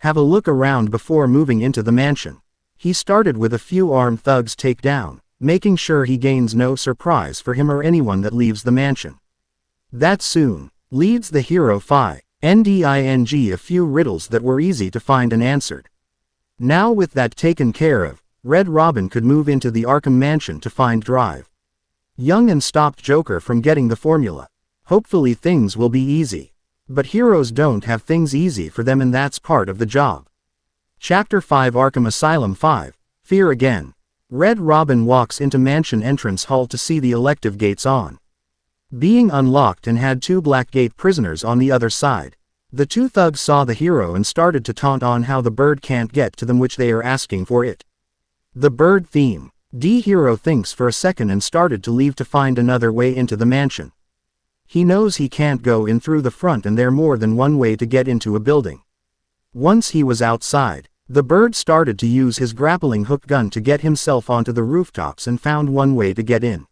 have a look around before moving into the mansion. He started with a few armed thugs take down, making sure he gains no surprise for him or anyone that leaves the mansion. That soon leads the hero finding a few riddles that were easy to find and answered. Now with that taken care of, Red Robin could move into the Arkham Mansion to find Drive Young and stop Joker from getting the formula. Hopefully things will be easy. But heroes don't have things easy for them, and that's part of the job. Chapter 5 Arkham Asylum 5, Fear Again. Red Robin walks into mansion entrance hall to see the elective gates being unlocked and had 2 Blackgate prisoners on the other side. The 2 thugs saw the hero and started to taunt on how the bird can't get to them, which they are asking for it. The bird theme. Hero thinks for a second and started to leave to find another way into the mansion. He knows he can't go in through the front and there more than one way to get into a building. Once he was outside, the bird started to use his grappling hook gun to get himself onto the rooftops and found one way to get in.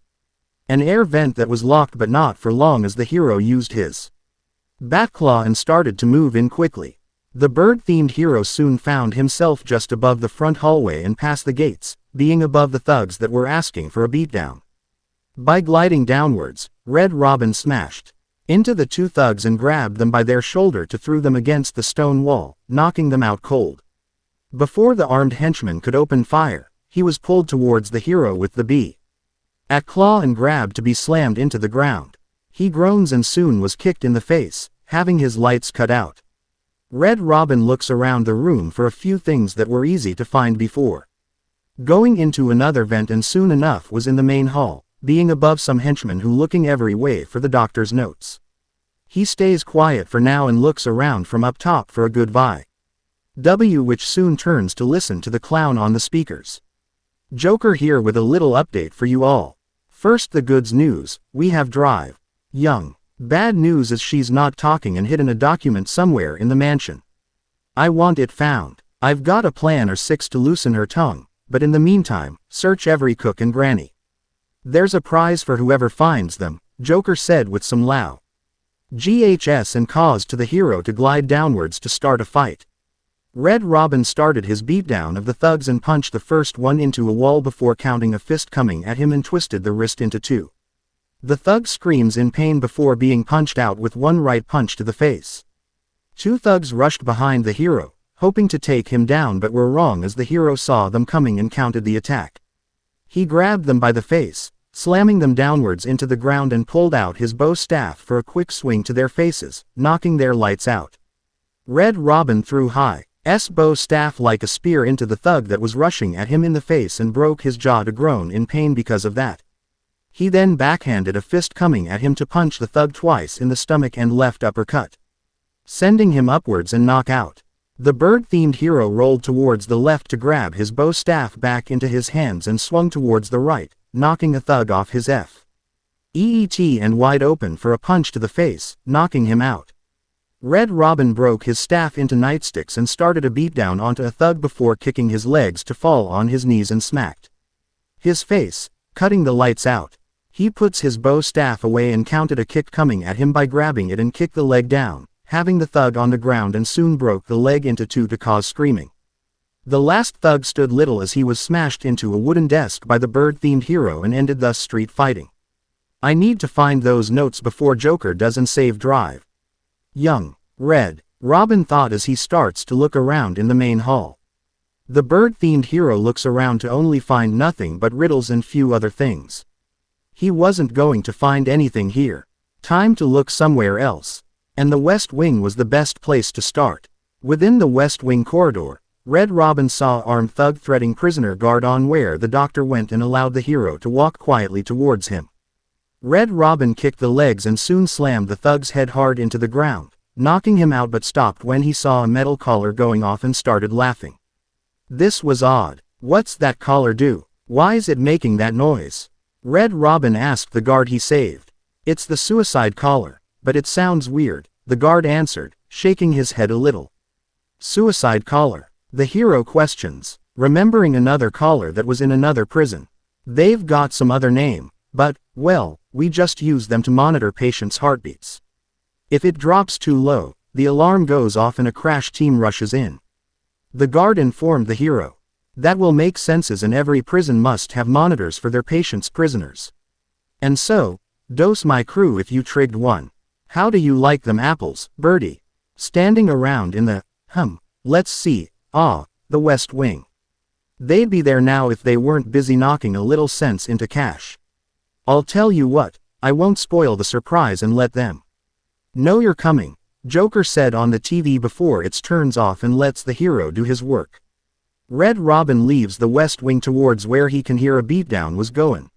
An air vent that was locked, but not for long, as the hero used his Batclaw and started to move in quickly. The bird-themed hero soon found himself just above the front hallway and past the gates, being above the thugs that were asking for a beatdown. By gliding downwards, Red Robin smashed into the 2 thugs and grabbed them by their shoulder to throw them against the stone wall, knocking them out cold. Before the armed henchman could open fire, he was pulled towards the hero with the claw and grabbed to be slammed into the ground. He groans and soon was kicked in the face, having his lights cut out. Red Robin looks around the room for a few things that were easy to find before going into another vent, and soon enough was in the main hall, being above some henchmen who looking every way for the doctor's notes. He stays quiet for now and looks around from up top for a good view, which soon turns to listen to the clown on the speakers. Joker here with a little update for you all. First, the goods news: we have Drive Young. Bad news is she's not talking and hidden a document somewhere in the mansion. I want it found. I've got a plan or 6 to loosen her tongue, but in the meantime, search every cook and granny. There's a prize for whoever finds them, Joker said with some GHS and caused to the hero to glide downwards to start a fight. Red Robin started his beatdown of the thugs and punched the first one into a wall before counting a fist coming at him and twisted the wrist into 2. The thug screams in pain before being punched out with one right punch to the face. 2 thugs rushed behind the hero, hoping to take him down, but were wrong as the hero saw them coming and countered the attack. He grabbed them by the face, slamming them downwards into the ground, and pulled out his bow staff for a quick swing to their faces, knocking their lights out. Red Robin threw his bow staff like a spear into the thug that was rushing at him in the face and broke his jaw to groan in pain because of that. He then backhanded a fist coming at him to punch the thug twice in the stomach and left uppercut, sending him upwards and knock out. The bird-themed hero rolled towards the left to grab his bow staff back into his hands and swung towards the right, knocking a thug off his feet and wide open for a punch to the face, knocking him out. Red Robin broke his staff into nightsticks and started a beatdown onto a thug before kicking his legs to fall on his knees and smacked his face, cutting the lights out. He puts his bow staff away and counted a kick coming at him by grabbing it and kicked the leg down, having the thug on the ground, and soon broke the leg into 2 to cause screaming. The last thug stood little as he was smashed into a wooden desk by the bird-themed hero and ended thus street fighting. I need to find those notes before Joker doesn't save Drive Young. Red Robin thought as he starts to look around in the main hall. The bird-themed hero looks around to only find nothing but riddles and few other things. He wasn't going to find anything here. Time to look somewhere else. And the West Wing was the best place to start. Within the West Wing corridor, Red Robin saw armed thug threading prisoner guard on where the doctor went and allowed the hero to walk quietly towards him. Red Robin kicked the legs and soon slammed the thug's head hard into the ground, knocking him out, but stopped when he saw a metal collar going off and started laughing. This was odd. What's that collar do? Why is it making that noise? Red Robin asked the guard he saved. It's the suicide collar, but it sounds weird, the guard answered, shaking his head a little. Suicide collar? The hero questions, remembering another collar that was in another prison. They've got some other name, but, well, we just use them to monitor patients' heartbeats. If it drops too low, the alarm goes off and a crash team rushes in. The guard informed the hero. That will make sense, and every prison must have monitors for their patients' prisoners. And so, dose my crew if you trigged one. How do you like them apples, Birdie? Standing around in the, let's see, the West Wing. They'd be there now if they weren't busy knocking a little sense into Cash. I'll tell you what, I won't spoil the surprise and let them know you're coming, Joker said on the TV before it turns off and lets the hero do his work. Red Robin leaves the West Wing towards where he can hear a beatdown was going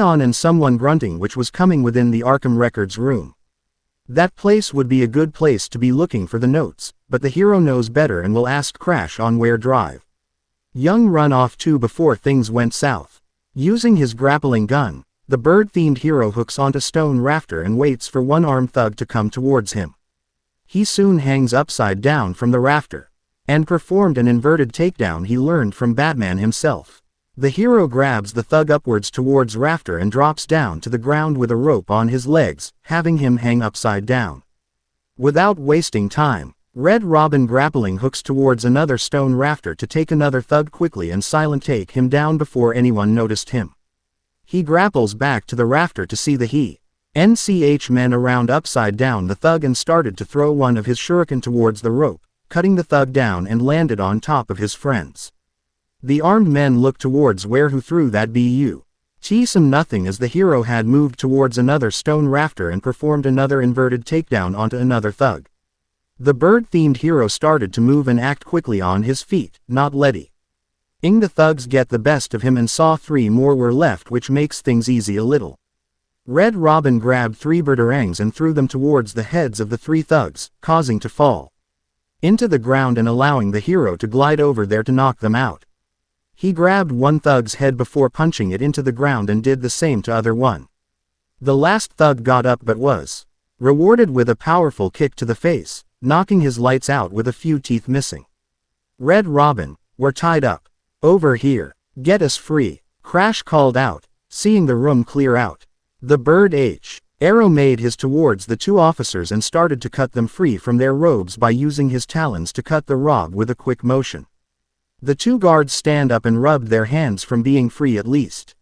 on and someone grunting which was coming within the Arkham Records room. That place would be a good place to be looking for the notes, but the hero knows better and will ask Crash on where drive. Young run off to before things went south. Using his grappling gun, the bird-themed hero hooks onto stone rafter and waits for one-armed thug to come towards him. He soon hangs upside down from the rafter, and performed an inverted takedown he learned from Batman himself. The hero grabs the thug upwards towards rafter and drops down to the ground with a rope on his legs, having him hang upside down. Without wasting time, Red Robin grappling hooks towards another stone rafter to take another thug quickly and silent take him down before anyone noticed him. He grapples back to the rafter to see the NCH men around upside down the thug and started to throw one of his shuriken towards the rope, cutting the thug down and landed on top of his friends. The armed men looked towards where who threw that some nothing as the hero had moved towards another stone rafter and performed another inverted takedown onto another thug. The bird-themed hero started to move and act quickly on his feet, not letting the thugs get the best of him, and saw 3 more were left, which makes things easy a little. Red Robin grabbed 3 birdarangs and threw them towards the heads of the 3 thugs, causing to fall into the ground and allowing the hero to glide over there to knock them out. He grabbed one thug's head before punching it into the ground and did the same to other one. The last thug got up but was rewarded with a powerful kick to the face, knocking his lights out with a few teeth missing. Red Robin, we're tied up. Over here. Get us free, Crash called out, seeing the room clear out. The bird Arrow made his towards the 2 officers and started to cut them free from their robes by using his talons to cut the robe with a quick motion. The 2 guards stand up and rubbed their hands from being free at least.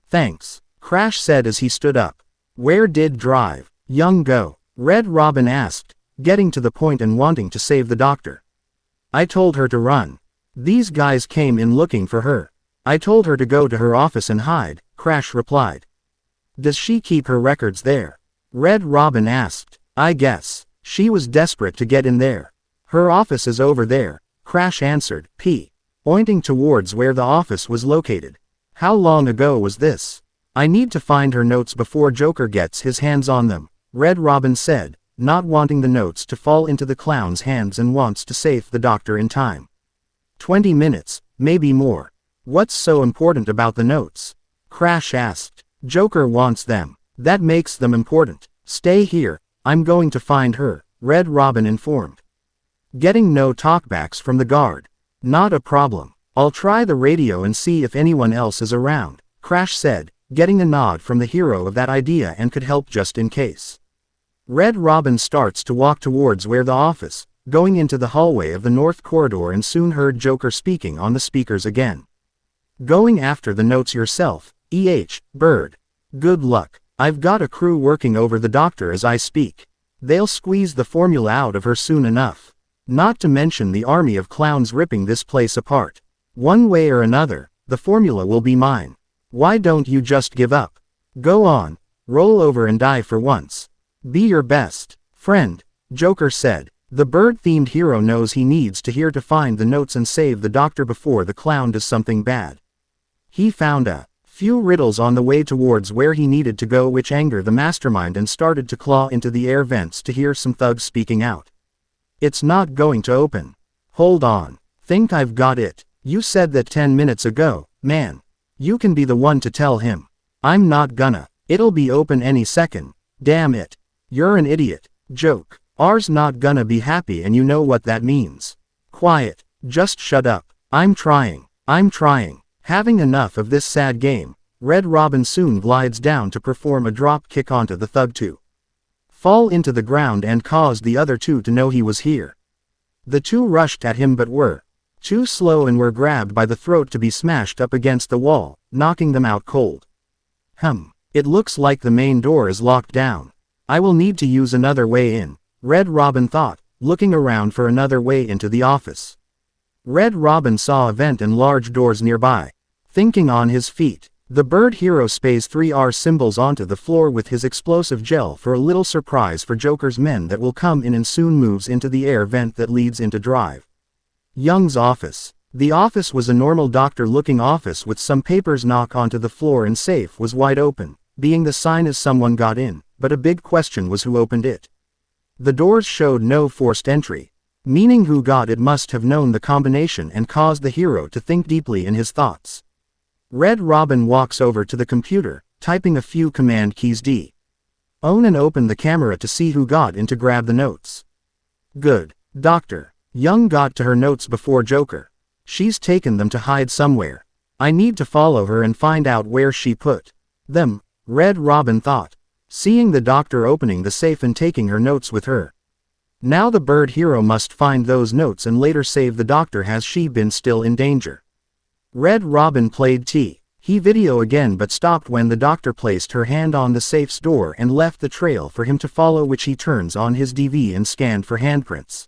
Thanks, Crash said as he stood up. Where did Drive Young go? Red Robin asked, getting to the point and wanting to save the doctor. I told her to run. These guys came in looking for her. I told her to go to her office and hide, Crash replied. Does she keep her records there? Red Robin asked. I guess. She was desperate to get in there. Her office is over there, Crash answered, pointing towards where the office was located. How long ago was this? I need to find her notes before Joker gets his hands on them, Red Robin said, not wanting the notes to fall into the clown's hands and wants to save the doctor in time. 20 minutes, maybe more. What's so important about the notes? Crash asked. Joker wants them. That makes them important. Stay here, I'm going to find her, Red Robin informed. Getting no talkbacks from the guard. Not a problem. I'll try the radio and see if anyone else is around, Crash said, getting a nod from the hero of that idea and could help just in case. Red Robin starts to walk towards where the office, going into the hallway of the north corridor, and soon heard Joker speaking on the speakers again. Going after the notes yourself, Bird. Good luck. I've got a crew working over the doctor as I speak. They'll squeeze the formula out of her soon enough. Not to mention the army of clowns ripping this place apart. One way or another, the formula will be mine. Why don't you just give up? Go on, roll over and die for once. Be your best friend, Joker said. The bird-themed hero knows he needs to hear to find the notes and save the doctor before the clown does something bad. He found a few riddles on the way towards where he needed to go, which angered the mastermind, and started to claw into the air vents to hear some thugs speaking out. It's not going to open. Hold on. Think I've got it. You said that 10 minutes ago, man. You can be the one to tell him. I'm not gonna. It'll be open any second. Damn it. You're an idiot. Joke. R's not gonna be happy, and you know what that means. Quiet. Just shut up. I'm trying. Having enough of this sad game, Red Robin soon glides down to perform a drop kick onto the thug to fall into the ground and caused the other 2 to know he was here. The two rushed at him but were too slow and were grabbed by the throat to be smashed up against the wall, knocking them out cold. It looks like the main door is locked down. I will need to use another way in, Red Robin thought, looking around for another way into the office. Red Robin saw a vent and large doors nearby. Thinking on his feet, the bird hero sprays 3R symbols onto the floor with his explosive gel for a little surprise for Joker's men that will come in, and soon moves into the air vent that leads into Drive. Young's office. The office was a normal doctor-looking office with some papers knocked onto the floor, and safe was wide open, being the sign as someone got in, but a big question was who opened it. The doors showed no forced entry, meaning who got it must have known the combination and caused the hero to think deeply in his thoughts. Red Robin walks over to the computer, typing a few command keys D. And opened the camera to see who got in to grab the notes. Good. Doctor. Young got to her notes before Joker. She's taken them to hide somewhere. I need to follow her and find out where she put them, Red Robin thought, seeing the doctor opening the safe and taking her notes with her. Now the bird hero must find those notes and later save the doctor. Has she been still in danger? Red Robin played he video again but stopped when the doctor placed her hand on the safe's door and left the trail for him to follow, which he turns on his DV and scanned for handprints.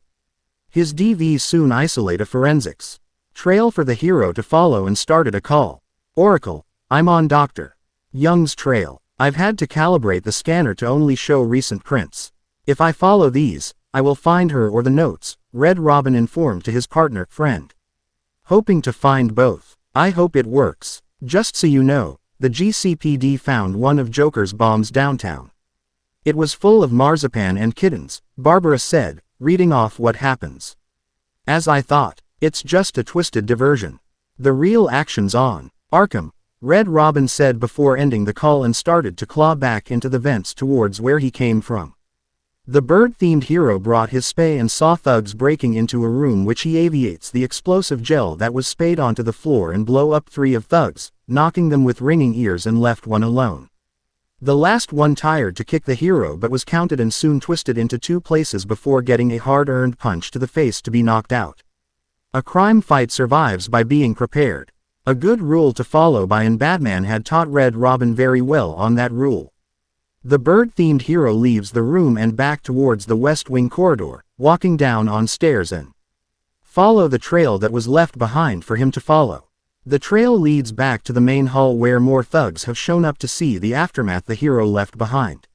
His DV soon isolate a forensics trail for the hero to follow and started a call. Oracle, I'm on Dr. Young's trail. I've had to calibrate the scanner to only show recent prints. If I follow these, I will find her or the notes, Red Robin informed to his partner, friend. Hoping to find both. I hope it works. Just so you know, the GCPD found one of Joker's bombs downtown. It was full of marzipan and kittens, Barbara said, reading off what happens. As I thought, it's just a twisted diversion. The real action's on Arkham, Red Robin said before ending the call and started to claw back into the vents towards where he came from. The bird-themed hero brought his spay and saw thugs breaking into a room, which he aviates the explosive gel that was sprayed onto the floor and blow up 3 of thugs, knocking them with ringing ears, and left one alone. The last one tired to kick the hero but was counted and soon twisted into 2 places before getting a hard-earned punch to the face to be knocked out. A crime fight survives by being prepared. A good rule to follow by, and Batman had taught Red Robin very well on that rule. The bird-themed hero leaves the room and back towards the West Wing corridor, walking down on stairs and follow the trail that was left behind for him to follow. The trail leads back to the main hall where more thugs have shown up to see the aftermath the hero left behind.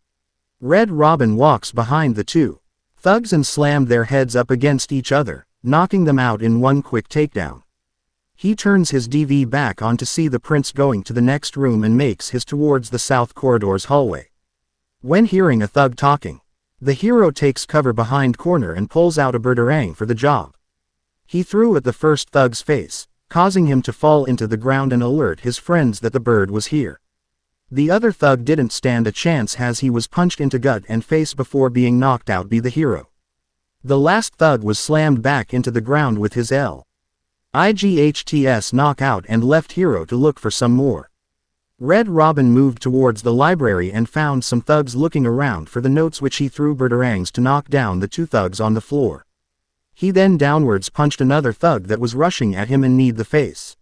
Red Robin walks behind the 2 thugs and slammed their heads up against each other, knocking them out in one quick takedown. He turns his DV back on to see the prince going to the next room and makes his towards the south corridor's hallway. When hearing a thug talking, the hero takes cover behind corner and pulls out a boomerang for the job. He threw at the first thug's face, causing him to fall into the ground and alert his friends that the bird was here. The other thug didn't stand a chance as he was punched into gut and face before being knocked out by the hero. The last thug was slammed back into the ground with his LIGHTS knockout and left hero to look for some more. Red Robin moved towards the library and found some thugs looking around for the notes, which he threw boomerangs to knock down the 2 thugs on the floor. He then downwards punched another thug that was rushing at him and kneed the face.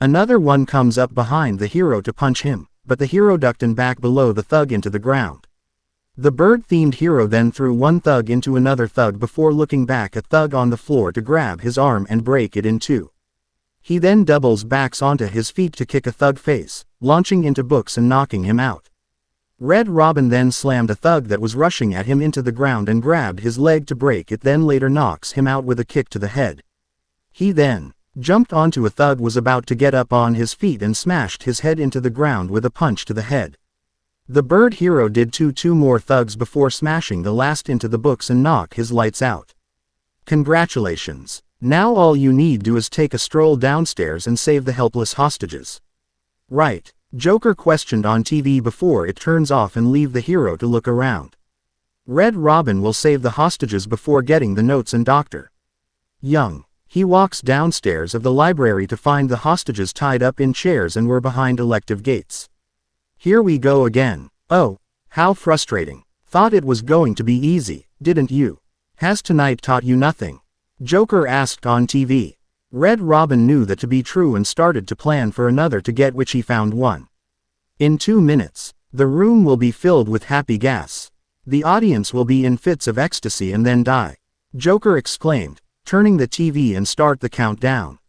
Another one comes up behind the hero to punch him, but the hero ducked and back below the thug into the ground. The bird-themed hero then threw one thug into another thug before looking back at thug on the floor to grab his arm and break it in 2. He then doubles backs onto his feet to kick a thug face, launching into books and knocking him out. Red Robin then slammed a thug that was rushing at him into the ground and grabbed his leg to break it, then later knocks him out with a kick to the head. He then jumped onto a thug was about to get up on his feet and smashed his head into the ground with a punch to the head. The bird hero did two more thugs before smashing the last into the books and knock his lights out. Congratulations. Now all you need do is take a stroll downstairs and save the helpless hostages. Right, Joker questioned on TV before it turns off and leave the hero to look around. Red Robin will save the hostages before getting the notes and Dr. Young. He walks downstairs of the library to find the hostages tied up in chairs and were behind elective gates. Here we go again. Oh, how frustrating. Thought it was going to be easy, didn't you? Has tonight taught you nothing? Joker asked on TV. Red Robin knew that to be true and started to plan for another to get which he found one. In 2 minutes, the room will be filled with happy gas. The audience will be in fits of ecstasy and then die. Joker exclaimed, turning the TV and start the countdown.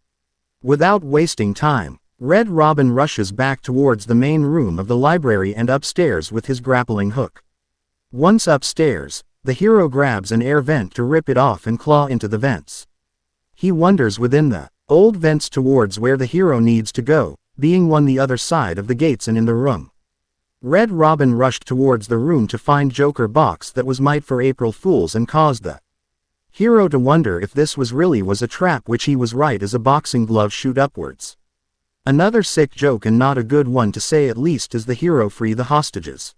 Without wasting time, Red Robin rushes back towards the main room of the library and upstairs with his grappling hook. Once upstairs, the hero grabs an air vent to rip it off and claw into the vents. He wanders within the old vents towards where the hero needs to go, being one the other side of the gates and in the room. Red Robin rushed towards the room to find Joker box that was might for April Fools and caused the hero to wonder if this was a trap, which he was right as a boxing glove shoot upwards. Another sick joke and not a good one to say at least as the hero free the hostages.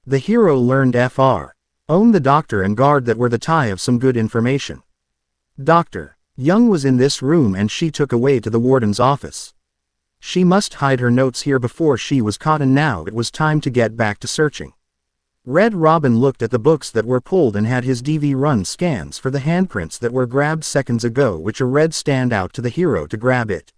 The hero learned Fr. Own the doctor and guard that were the tie of some good information. Dr. Young was in this room and she took away to the warden's office. She must hide her notes here before she was caught, and now it was time to get back to searching. Red Robin looked at the books that were pulled and had his DV run scans for the handprints that were grabbed seconds ago, which a red stand out to the hero to grab it.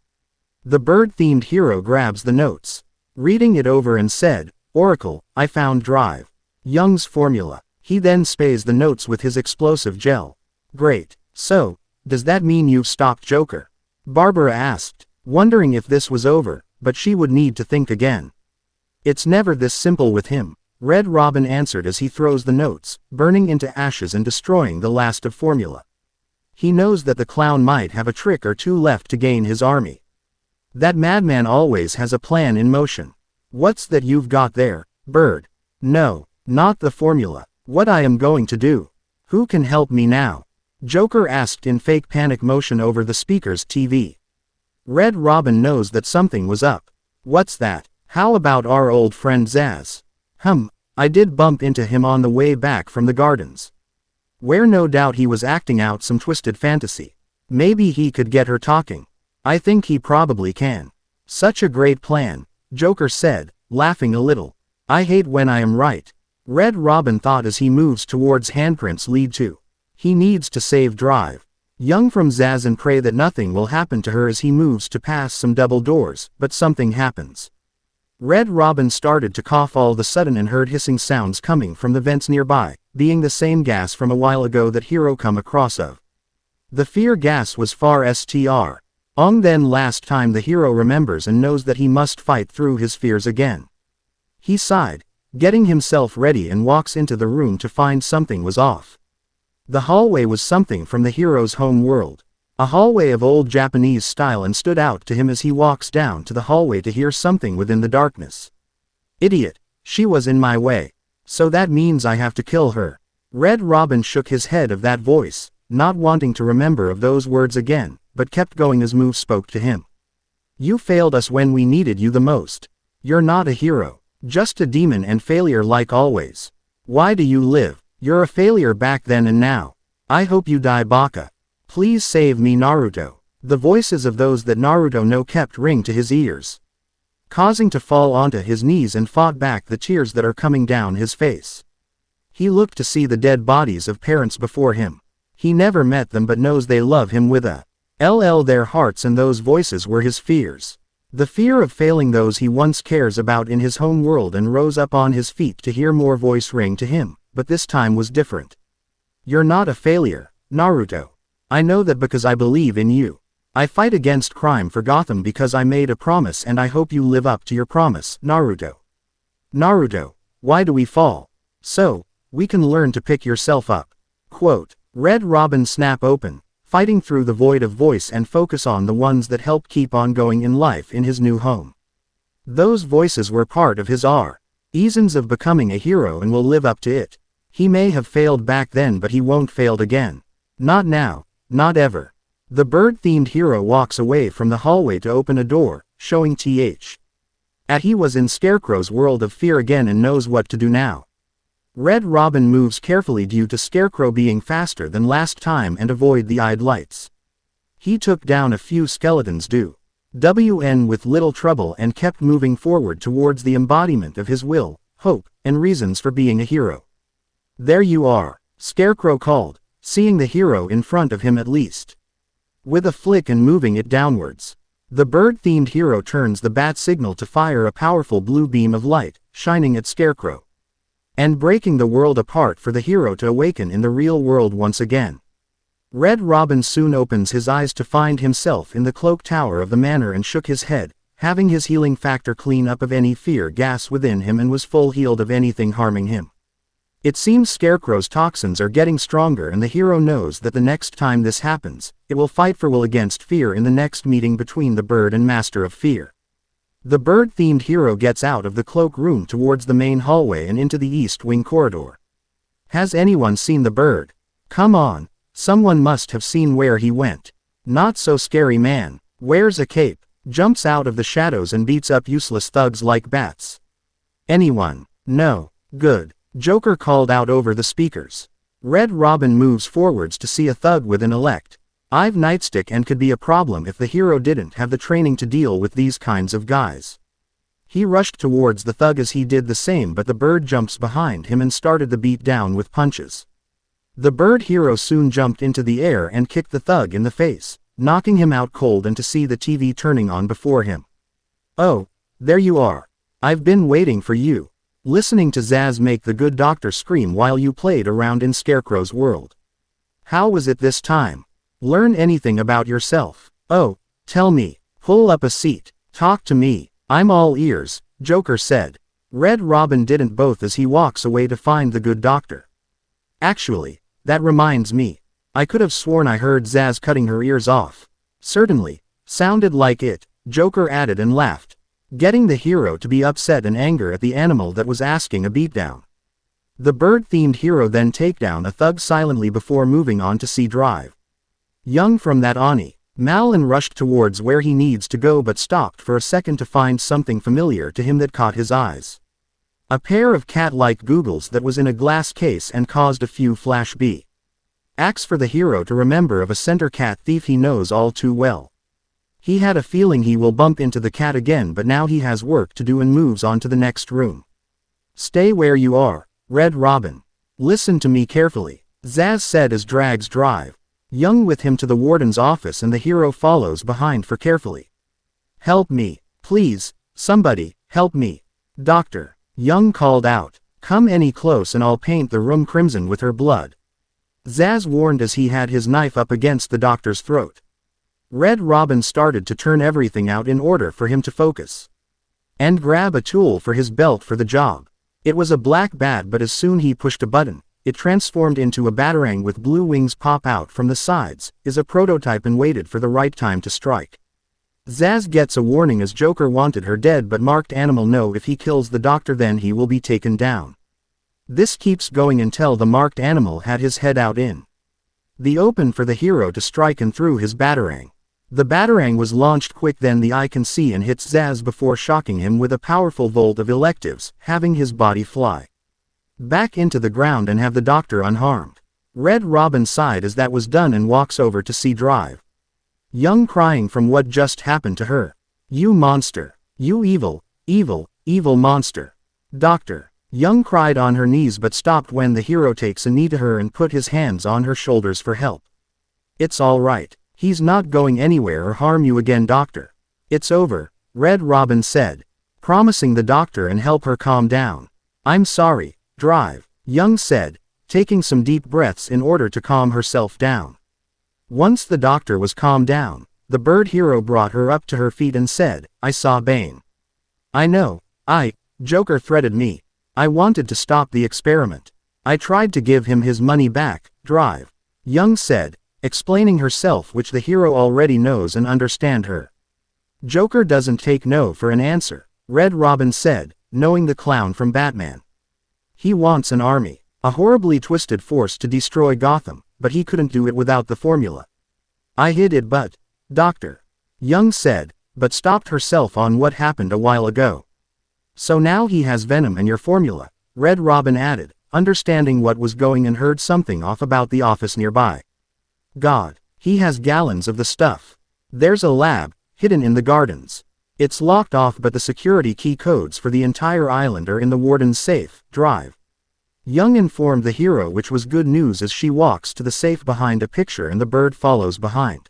The bird-themed hero grabs the notes, reading it over and said, "Oracle, I found Drive Young's formula." He then sprays the notes with his explosive gel. "Great. So, does that mean you've stopped Joker?" Barbara asked, wondering if this was over, but she would need to think again. "It's never this simple with him," Red Robin answered as he throws the notes, burning into ashes and destroying the last of formula. He knows that the clown might have a trick or two left to gain his army. That madman always has a plan in motion. "What's that you've got there, Bird?" "No, not the formula. What I am going to do. Who can help me now?" Joker asked in fake panic motion over the speaker's TV. Red Robin knows that something was up. "What's that? How about our old friend Zaz?" I did bump into him on the way back from the gardens. Where no doubt he was acting out some twisted fantasy. Maybe he could get her talking. I think he probably can. Such a great plan, Joker said, laughing a little. I hate when I am right. Red Robin thought as he moves towards handprints lead to. He needs to save Drive Young from Zaz and pray that nothing will happen to her as he moves to pass some double doors, but something happens. Red Robin started to cough all of a sudden and heard hissing sounds coming from the vents nearby, being the same gas from a while ago that hero come across of. The fear gas was far str. Then last time the hero remembers and knows that he must fight through his fears again. He sighed, getting himself ready and walks into the room to find something was off. The hallway was something from the hero's home world. A hallway of old Japanese style, and stood out to him as he walks down to the hallway to hear something within the darkness. Idiot, she was in my way. So that means I have to kill her. Red Robin shook his head of that voice, not wanting to remember of those words again, but kept going as Move spoke to him. You failed us when we needed you the most. You're not a hero, just a demon and failure like always. Why do you live? You're a failure back then and now. I hope you die, Baka. Please save me, Naruto. The voices of those that Naruto know kept ring to his ears, causing to fall onto his knees and fought back the tears that are coming down his face. He looked to see the dead bodies of parents before him. He never met them but knows they love him with a their hearts, and those voices were his fears. The fear of failing those he once cares about in his home world, and rose up on his feet to hear more voice ring to him, but this time was different. You're not a failure, Naruto. I know that because I believe in you. I fight against crime for Gotham because I made a promise, and I hope you live up to your promise, Naruto. Naruto, why do we fall? So, we can learn to pick yourself up. Quote, Red Robin snap open, fighting through the void of voice and focus on the ones that help keep on going in life in his new home. Those voices were part of his reasons of becoming a hero and will live up to it. He may have failed back then, but he won't fail again. Not now, not ever. The bird-themed hero walks away from the hallway to open a door, showing he was in Scarecrow's world of fear again and knows what to do now. Red Robin moves carefully due to Scarecrow being faster than last time and avoid the eyed lights. He took down a few skeletons with little trouble and kept moving forward towards the embodiment of his will, hope, and reasons for being a hero. There you are, Scarecrow called, seeing the hero in front of him at least. With a flick and moving it downwards, the bird-themed hero turns the bat signal to fire a powerful blue beam of light, shining at Scarecrow, and breaking the world apart for the hero to awaken in the real world once again. Red Robin soon opens his eyes to find himself in the cloak tower of the manor and shook his head, having his healing factor clean up of any fear gas within him and was full healed of anything harming him. It seems Scarecrow's toxins are getting stronger and the hero knows that the next time this happens, it will fight for will against fear in the next meeting between the bird and Master of Fear. The bird-themed hero gets out of the cloak room towards the main hallway and into the East Wing corridor. Has anyone seen the bird? Come on, someone must have seen where he went. Not so scary man, wears a cape, jumps out of the shadows and beats up useless thugs like bats. Anyone? No. Good. Joker called out over the speakers. Red Robin moves forwards to see a thug with an elect I've nightstick and could be a problem if the hero didn't have the training to deal with these kinds of guys. He rushed towards the thug as he did the same, but the bird jumps behind him and started the beat down with punches. The bird hero soon jumped into the air and kicked the thug in the face, knocking him out cold and to see the TV turning on before him. Oh, there you are. I've been waiting for you. Listening to Zaz make the good doctor scream while you played around in Scarecrow's world. How was it this time? Learn anything about yourself. Oh, tell me. Pull up a seat. Talk to me. I'm all ears, Joker said. Red Robin didn't both as he walks away to find the good doctor. Actually, that reminds me. I could have sworn I heard Zaz cutting her ears off. Certainly. Sounded like it, Joker added and laughed, getting the hero to be upset and anger at the animal that was asking a beatdown. The bird-themed hero then take down a thug silently before moving on to see Drive. Young from that Ani, Malin rushed towards where he needs to go but stopped for a second to find something familiar to him that caught his eyes. A pair of cat-like googles that was in a glass case and caused a few flashbacks for the hero to remember of a center cat thief he knows all too well. He had a feeling he will bump into the cat again, but now he has work to do and moves on to the next room. Stay where you are, Red Robin. Listen to me carefully, Zaz said as drags Drive Young with him to the warden's office and the hero follows behind for carefully. Help me, please, somebody, help me. Doctor, Young called out. Come any close and I'll paint the room crimson with her blood. Zaz warned as he had his knife up against the doctor's throat. Red Robin started to turn everything out in order for him to focus and grab a tool for his belt for the job. It was a black bat, but as soon he pushed a button, it transformed into a batarang with blue wings pop out from the sides, is a prototype and waited for the right time to strike. Zaz gets a warning as Joker wanted her dead, but marked animal no, if he kills the doctor then he will be taken down. This keeps going until the marked animal had his head out in the open for the hero to strike and threw his batarang. The batarang was launched quick then the eye can see and hits Zaz before shocking him with a powerful volt of electives, having his body fly back into the ground and have the doctor unharmed. Red Robin sighed as that was done and walks over to see Drive Young crying from what just happened to her. You monster. You evil, evil, evil monster. Doctor. Young cried on her knees but stopped when the hero takes a knee to her and put his hands on her shoulders for help. It's all right. He's not going anywhere or harm you again, doctor. It's over, Red Robin said, promising the doctor and help her calm down. I'm sorry, Drive, Young said, taking some deep breaths in order to calm herself down. Once the doctor was calmed down, the bird hero brought her up to her feet and said, I saw Bane. I know, Joker threatened me. I wanted to stop the experiment. I tried to give him his money back, Drive, Young said, explaining herself, which the hero already knows and understand her. Joker doesn't take no for an answer, Red Robin said, knowing the clown from Batman. He wants an army, a horribly twisted force to destroy Gotham, but he couldn't do it without the formula. I hid it but, Doctor, Young said, but stopped herself on what happened a while ago. So now he has Venom and your formula, Red Robin added, understanding what was going and heard something off about the office nearby. God, he has gallons of the stuff. There's a lab, hidden in the gardens. It's locked off but the security key codes for the entire island are in the warden's safe, Drive Young informed the hero, which was good news, as she walks to the safe behind a picture and the bird follows behind.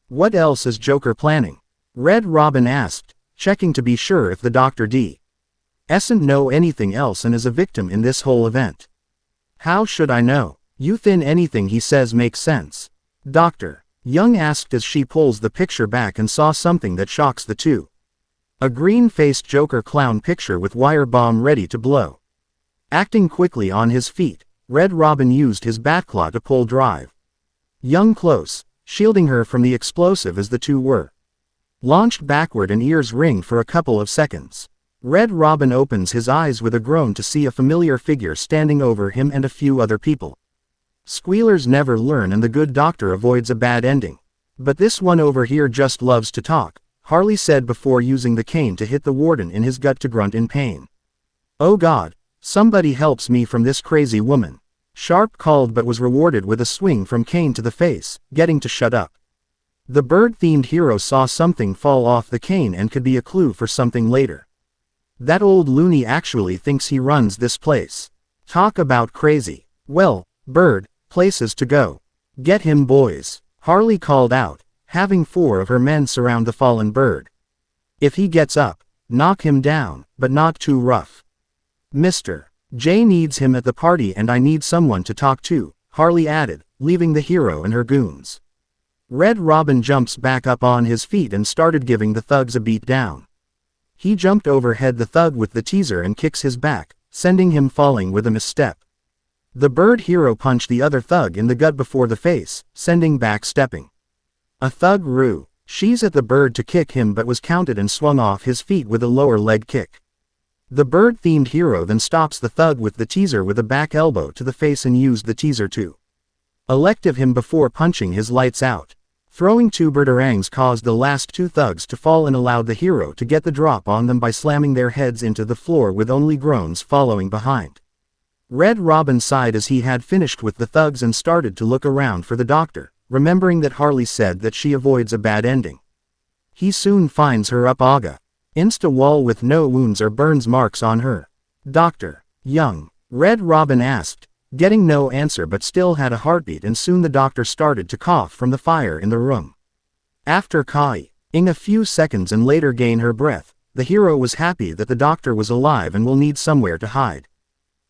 What else is Joker planning? Red Robin asked, checking to be sure if the Dr. Doesn't know anything else and is a victim in this whole event. How should I know? You think anything he says makes sense? Dr. Young asked as she pulls the picture back and saw something that shocks the two. A green-faced Joker clown picture with wire bomb ready to blow. Acting quickly on his feet, Red Robin used his Batclaw to pull Drive Young close, shielding her from the explosive as the two were launched backward and ears ring for a couple of seconds. Red Robin opens his eyes with a groan to see a familiar figure standing over him and a few other people. Squealers never learn and the good doctor avoids a bad ending. But this one over here just loves to talk, Harley said before using the cane to hit the warden in his gut to grunt in pain. Oh God, somebody helps me from this crazy woman. Sharp called but was rewarded with a swing from cane to the face, getting to shut up. The bird-themed hero saw something fall off the cane and could be a clue for something later. That old loony actually thinks he runs this place. Talk about crazy. Well, bird, places to go. Get him, boys, Harley called out, having 4 of her men surround the fallen bird. If he gets up, knock him down, but not too rough. Mr. J needs him at the party and I need someone to talk to, Harley added, leaving the hero and her goons. Red Robin jumps back up on his feet and started giving the thugs a beat down. He jumped overhead the thug with the teaser and kicks his back, sending him falling with a misstep. The bird hero punched the other thug in the gut before the face, sending back stepping. A thug Roo. She's at the bird to kick him but was counted and swung off his feet with a lower leg kick. The bird-themed hero then stops the thug with the teaser with a back elbow to the face and used the teaser to elective him before punching his lights out. Throwing 2 birdarangs caused the last 2 thugs to fall and allowed the hero to get the drop on them by slamming their heads into the floor with only groans following behind. Red Robin sighed as he had finished with the thugs and started to look around for the doctor, remembering that Harley said that she avoids a bad ending. He soon finds her up against a wall with no wounds or burns marks on her. Dr. Young? Red Robin asked, getting no answer but still had a heartbeat, and soon the doctor started to cough from the fire in the room. After cawing a few seconds and later gain her breath, the hero was happy that the doctor was alive and will need somewhere to hide.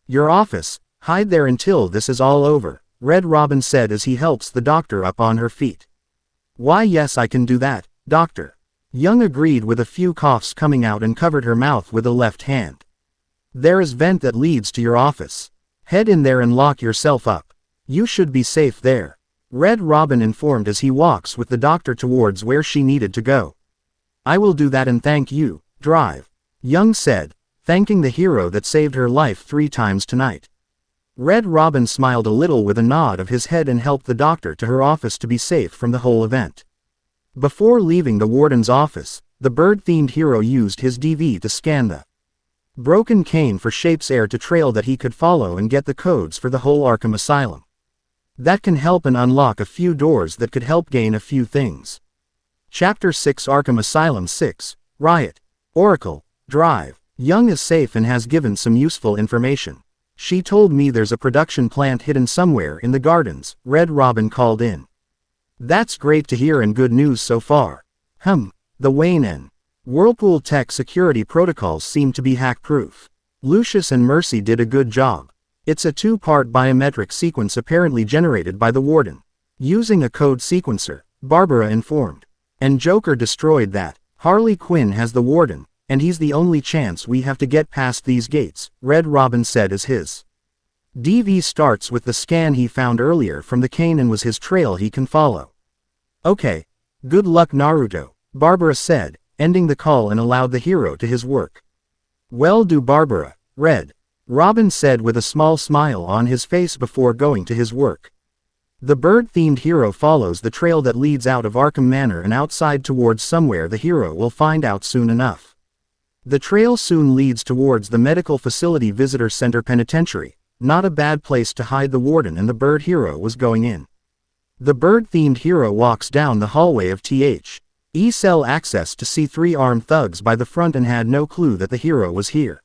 Your office, hide there until this is all over, Red Robin said as he helps the doctor up on her feet. Why yes, I can do that, Doctor. Young agreed with a few coughs coming out and covered her mouth with a left hand. There is vent that leads to your office. Head in there and lock yourself up. You should be safe there, Red Robin informed as he walks with the doctor towards where she needed to go. I will do that and thank you, Drive Young said, thanking the hero that saved her life 3 times tonight. Red Robin smiled a little with a nod of his head and helped the doctor to her office to be safe from the whole event. Before leaving the warden's office, the bird-themed hero used his DV to scan the broken cane for Shape's heir to trail that he could follow and get the codes for the whole Arkham Asylum. That can help and unlock a few doors that could help gain a few things. Chapter 6 Arkham Asylum 6, Riot. Oracle, Drive Young is safe and has given some useful information. She told me there's a production plant hidden somewhere in the gardens, Red Robin called in. That's great to hear and good news so far. The Wayne and Whirlpool Tech security protocols seem to be hack-proof. Lucius and Mercy did a good job. It's a 2-part biometric sequence apparently generated by the warden, using a code sequencer, Barbara informed. And Joker destroyed that. Harley Quinn has the warden, and he's the only chance we have to get past these gates, Red Robin said as his DV starts with the scan he found earlier from the cane and was his trail he can follow. Okay. Good luck, Naruto, Barbara said, ending the call and allowed the hero to his work. Well do, Barbara, Red Robin said with a small smile on his face before going to his work. The bird-themed hero follows the trail that leads out of Arkham Manor and outside towards somewhere the hero will find out soon enough. The trail soon leads towards the Medical Facility Visitor Center Penitentiary, not a bad place to hide the warden and the bird hero was going in. The bird-themed hero walks down the hallway of cell access to see 3 armed thugs by the front and had no clue that the hero was here.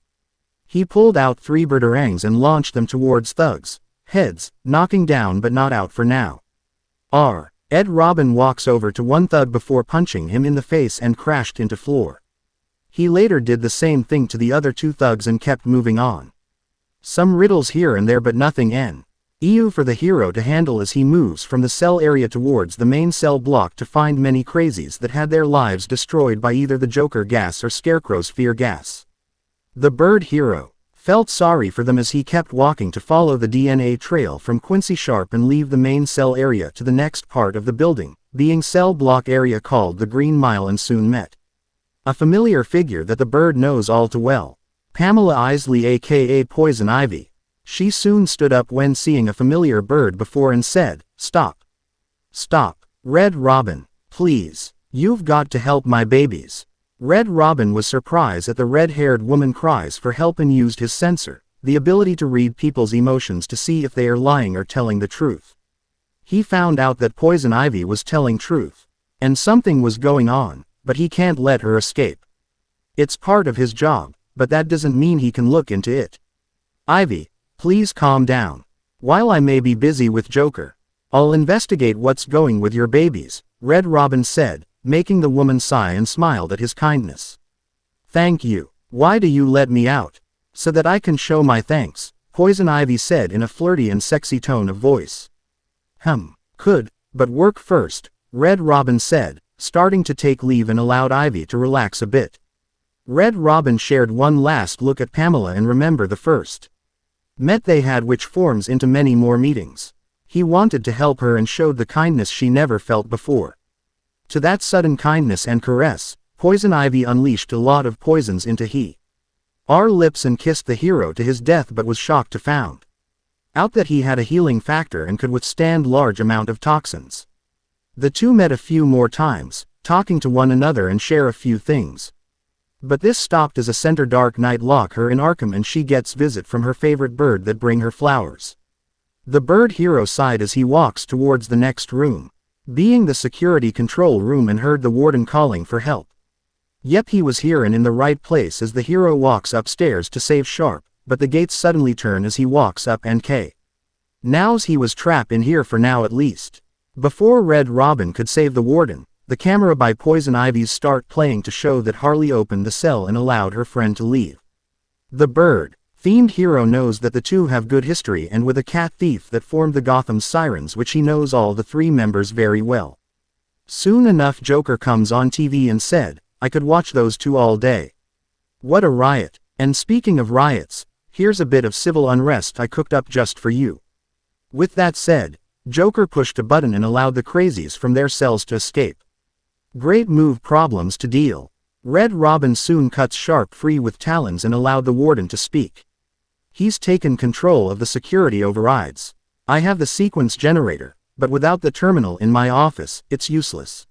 He pulled out 3 batarangs and launched them towards thugs' heads, knocking down but not out for now. Ed Robin walks over to one thug before punching him in the face and crashed into floor. He later did the same thing to the other 2 thugs and kept moving on. Some riddles here and there but nothing EU for the hero to handle as he moves from the cell area towards the main cell block to find many crazies that had their lives destroyed by either the Joker gas or Scarecrow's fear gas. The bird hero felt sorry for them as he kept walking to follow the DNA trail from Quincy Sharp and leave the main cell area to the next part of the building, being cell block area called the Green Mile, and soon met a familiar figure that the bird knows all too well, Pamela Isley aka Poison Ivy. She soon stood up when seeing a familiar bird before and said, "Stop. Stop. Red Robin, please. You've got to help my babies." Red Robin was surprised at the red-haired woman cries for help and used his sensor, the ability to read people's emotions to see if they are lying or telling the truth. He found out that Poison Ivy was telling truth. And something was going on, but he can't let her escape. It's part of his job, but that doesn't mean he can look into it. "Ivy, please calm down. While I may be busy with Joker, I'll investigate what's going with your babies," Red Robin said, making the woman sigh, and smiled at his kindness. "Thank you. Why do you let me out? So that I can show my thanks," Poison Ivy said in a flirty and sexy tone of voice. Could, but work first," Red Robin said, starting to take leave, and allowed Ivy to relax a bit. Red Robin shared one last look at Pamela and remember the first met they had, which forms into many more meetings. He wanted to help her and showed the kindness she never felt before. To that sudden kindness and caress, Poison Ivy unleashed a lot of poisons into her lips and kissed the hero to his death, but was shocked to found out that he had a healing factor and could withstand large amount of toxins. The two met a few more times, talking to one another and share a few things. But this stopped as a center Dark Knight lock her in Arkham and she gets visit from her favorite bird that bring her flowers. The bird hero sighed as he walks towards the next room, being the security control room, and heard the warden calling for help. Yep, he was here and in the right place as the hero walks upstairs to save Sharp, but the gates suddenly turn as he walks up and now's he was trapped in here for now at least. Before Red Robin could save the warden, the camera by Poison Ivy's start playing to show that Harley opened the cell and allowed her friend to leave. The bird-themed hero knows that the two have good history, and with a cat thief that formed the Gotham Sirens, which he knows all the 3 members very well. Soon enough Joker comes on TV and said, "I could watch those 2 all day. What a riot. And speaking of riots, here's a bit of civil unrest I cooked up just for you." With that said, Joker pushed a button and allowed the crazies from their cells to escape. Great move, problems to deal. Red Robin soon cuts Sharp free with talons and allowed the warden to speak. He's taken control of the security overrides. "I have the sequence generator, but without the terminal in my office, it's useless,"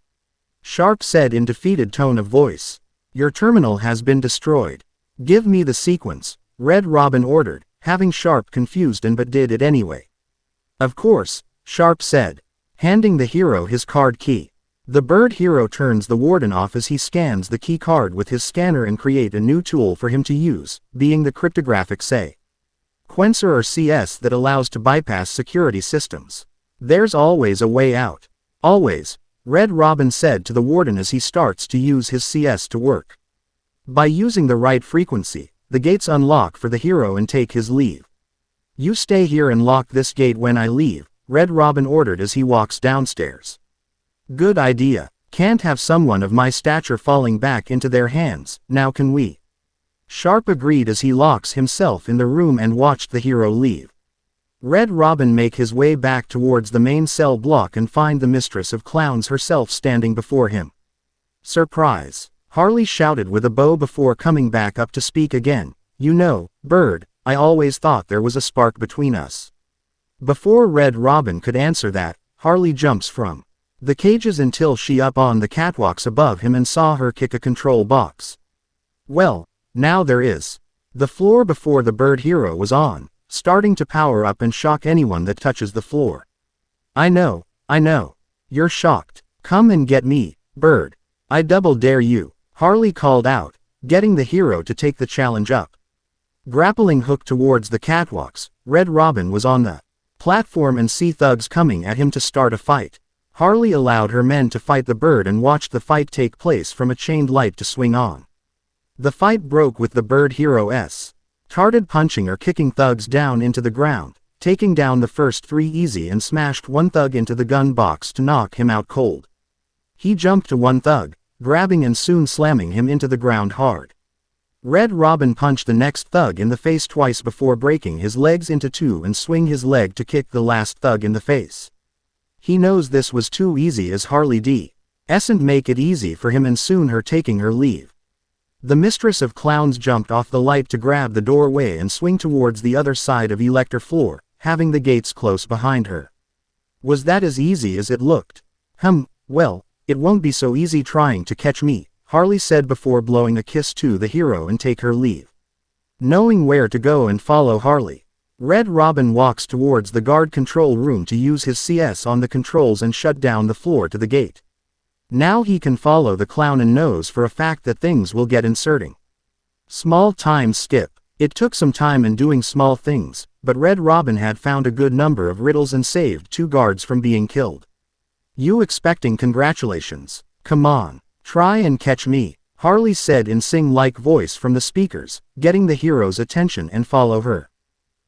Sharp said in defeated tone of voice. "Your terminal has been destroyed. Give me the sequence," Red Robin ordered, having Sharp confused but did it anyway. "Of course," Sharp said, handing the hero his card key. The bird hero turns the warden off as he scans the key card with his scanner and create a new tool for him to use, being the cryptographic sequencer or CS that allows to bypass security systems. "There's always a way out. Always," Red Robin said to the warden as he starts to use his CS to work. By using the right frequency, the gates unlock for the hero and take his leave. "You stay here and lock this gate when I leave," Red Robin ordered as he walks downstairs. "Good idea. Can't have someone of my stature falling back into their hands, now can we?" Sharp agreed as he locks himself in the room and watched the hero leave. Red Robin make his way back towards the main cell block and find the mistress of clowns herself standing before him. "Surprise!" Harley shouted with a bow before coming back up to speak again. "You know, Bird, I always thought there was a spark between us." Before Red Robin could answer that, Harley jumps from the cages until she up on the catwalks above him and saw her kick a control box. Well, now there is. The floor before the bird hero was on, starting to power up and shock anyone that touches the floor. I know. You're shocked. Come and get me, Bird. I double dare you," Harley called out, getting the hero to take the challenge up. Grappling hook towards the catwalks, Red Robin was on the platform and see thugs coming at him to start a fight. Harley allowed her men to fight the bird and watched the fight take place from a chained light to swing on. The fight broke with the bird hero's started punching or kicking thugs down into the ground, taking down the first 3 easy and smashed one thug into the gun box to knock him out cold. He jumped to one thug, grabbing and soon slamming him into the ground hard. Red Robin punched the next thug in the face twice before breaking his legs into 2 and swing his leg to kick the last thug in the face. He knows this was too easy as Harley didn't make it easy for him and soon her taking her leave. The mistress of clowns jumped off the light to grab the doorway and swing towards the other side of Elector floor, having the gates close behind her. Was that as easy as it looked? Well, it won't be so easy trying to catch me, Harley said before blowing a kiss to the hero and take her leave. Knowing where to go and follow Harley, Red Robin walks towards the guard control room to use his CS on the controls and shut down the floor to the gate. Now he can follow the clown and knows for a fact that things will get inserting. Small time skip. It took some time in doing small things, but Red Robin had found a good number of riddles and saved 2 guards from being killed. You expecting congratulations? Come on, try and catch me, Harley said in sing-like voice from the speakers, getting the hero's attention and follow her.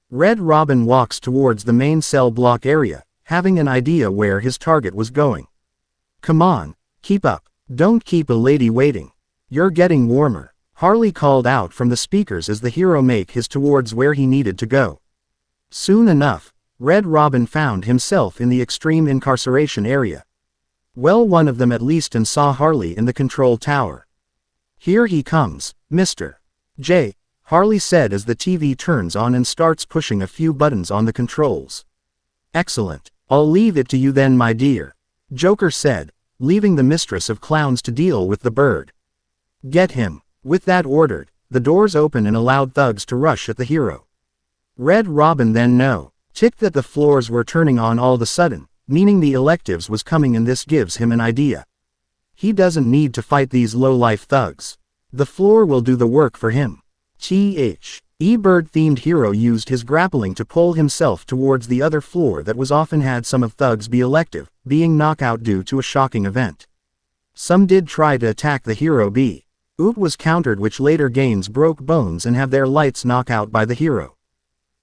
Red Robin walks towards the main cell block area, having an idea where his target was going. Come on, keep up, don't keep a lady waiting. You're getting warmer, Harley called out from the speakers as the hero make his towards where he needed to go. Soon enough, Red Robin found himself in the extreme incarceration area. Well, one of them at least and saw Harley in the control tower. Here he comes, Mr. J, Harley said as the TV turns on and starts pushing a few buttons on the controls. Excellent, I'll leave it to you then, my dear, Joker said, leaving the mistress of clowns to deal with the bird. Get him. With that ordered, the doors open and allowed thugs to rush at the hero. Red Robin then ticked that the floors were turning on all of a sudden, meaning the electives was coming, and this gives him an idea. He doesn't need to fight these low-life thugs. The floor will do the work for him. Bird-themed hero used his grappling to pull himself towards the other floor that was often had some of thugs be elective, being knockout due to a shocking event. Some did try to attack the hero was countered, which later gains broke bones and have their lights knock out by the hero.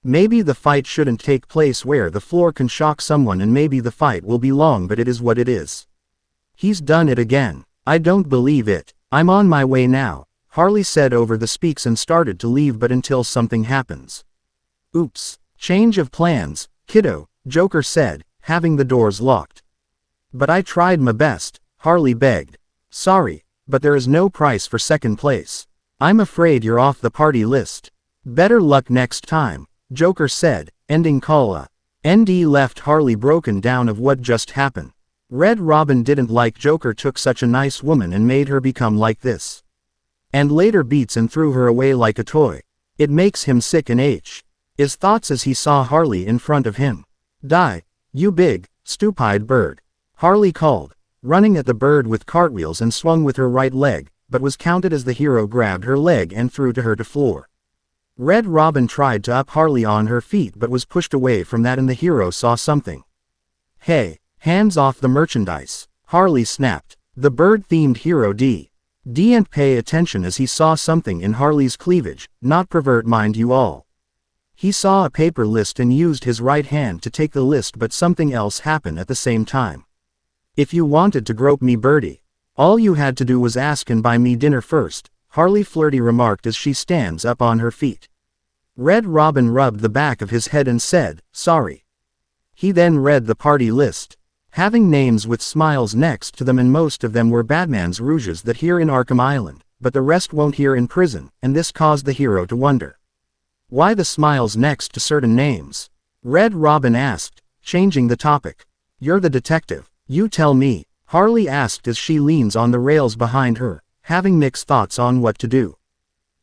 Maybe the fight shouldn't take place where the floor can shock someone, and maybe the fight will be long, but it is what it is. He's done it again. I don't believe it. I'm on my way now, Harley said over the speaks and started to leave, but until something happens. Oops. Change of plans, kiddo, Joker said, having the doors locked. But I tried my best, Harley begged. Sorry, but there is no price for second place. I'm afraid you're off the party list. Better luck next time, Joker said, ending call. ND left Harley broken down of what just happened. Red Robin didn't like Joker took such a nice woman and made her become like this. And later beats and threw her away like a toy. It makes him sick in his thoughts as he saw Harley in front of him. Die, you big, stupid bird, Harley called, running at the bird with cartwheels and swung with her right leg, but was counted as the hero grabbed her leg and threw her to floor. Red Robin tried to up Harley on her feet but was pushed away from that, and the hero saw something. Hey, hands off the merchandise, Harley snapped. The bird-themed hero didn't pay attention as he saw something in Harley's cleavage, not pervert mind you all. He saw a paper list and used his right hand to take the list, but something else happened at the same time. If you wanted to grope me, birdie, all you had to do was ask and buy me dinner first, Harley flirty remarked as she stands up on her feet. Red Robin rubbed the back of his head and said, sorry. He then read the party list, having names with smiles next to them, and most of them were Batman's rouges that here in Arkham Island, but the rest won't here in prison, and this caused the hero to wonder. Why the smiles next to certain names? Red Robin asked, changing the topic. You're the detective, you tell me, Harley asked as she leans on the rails behind her, having mixed thoughts on what to do.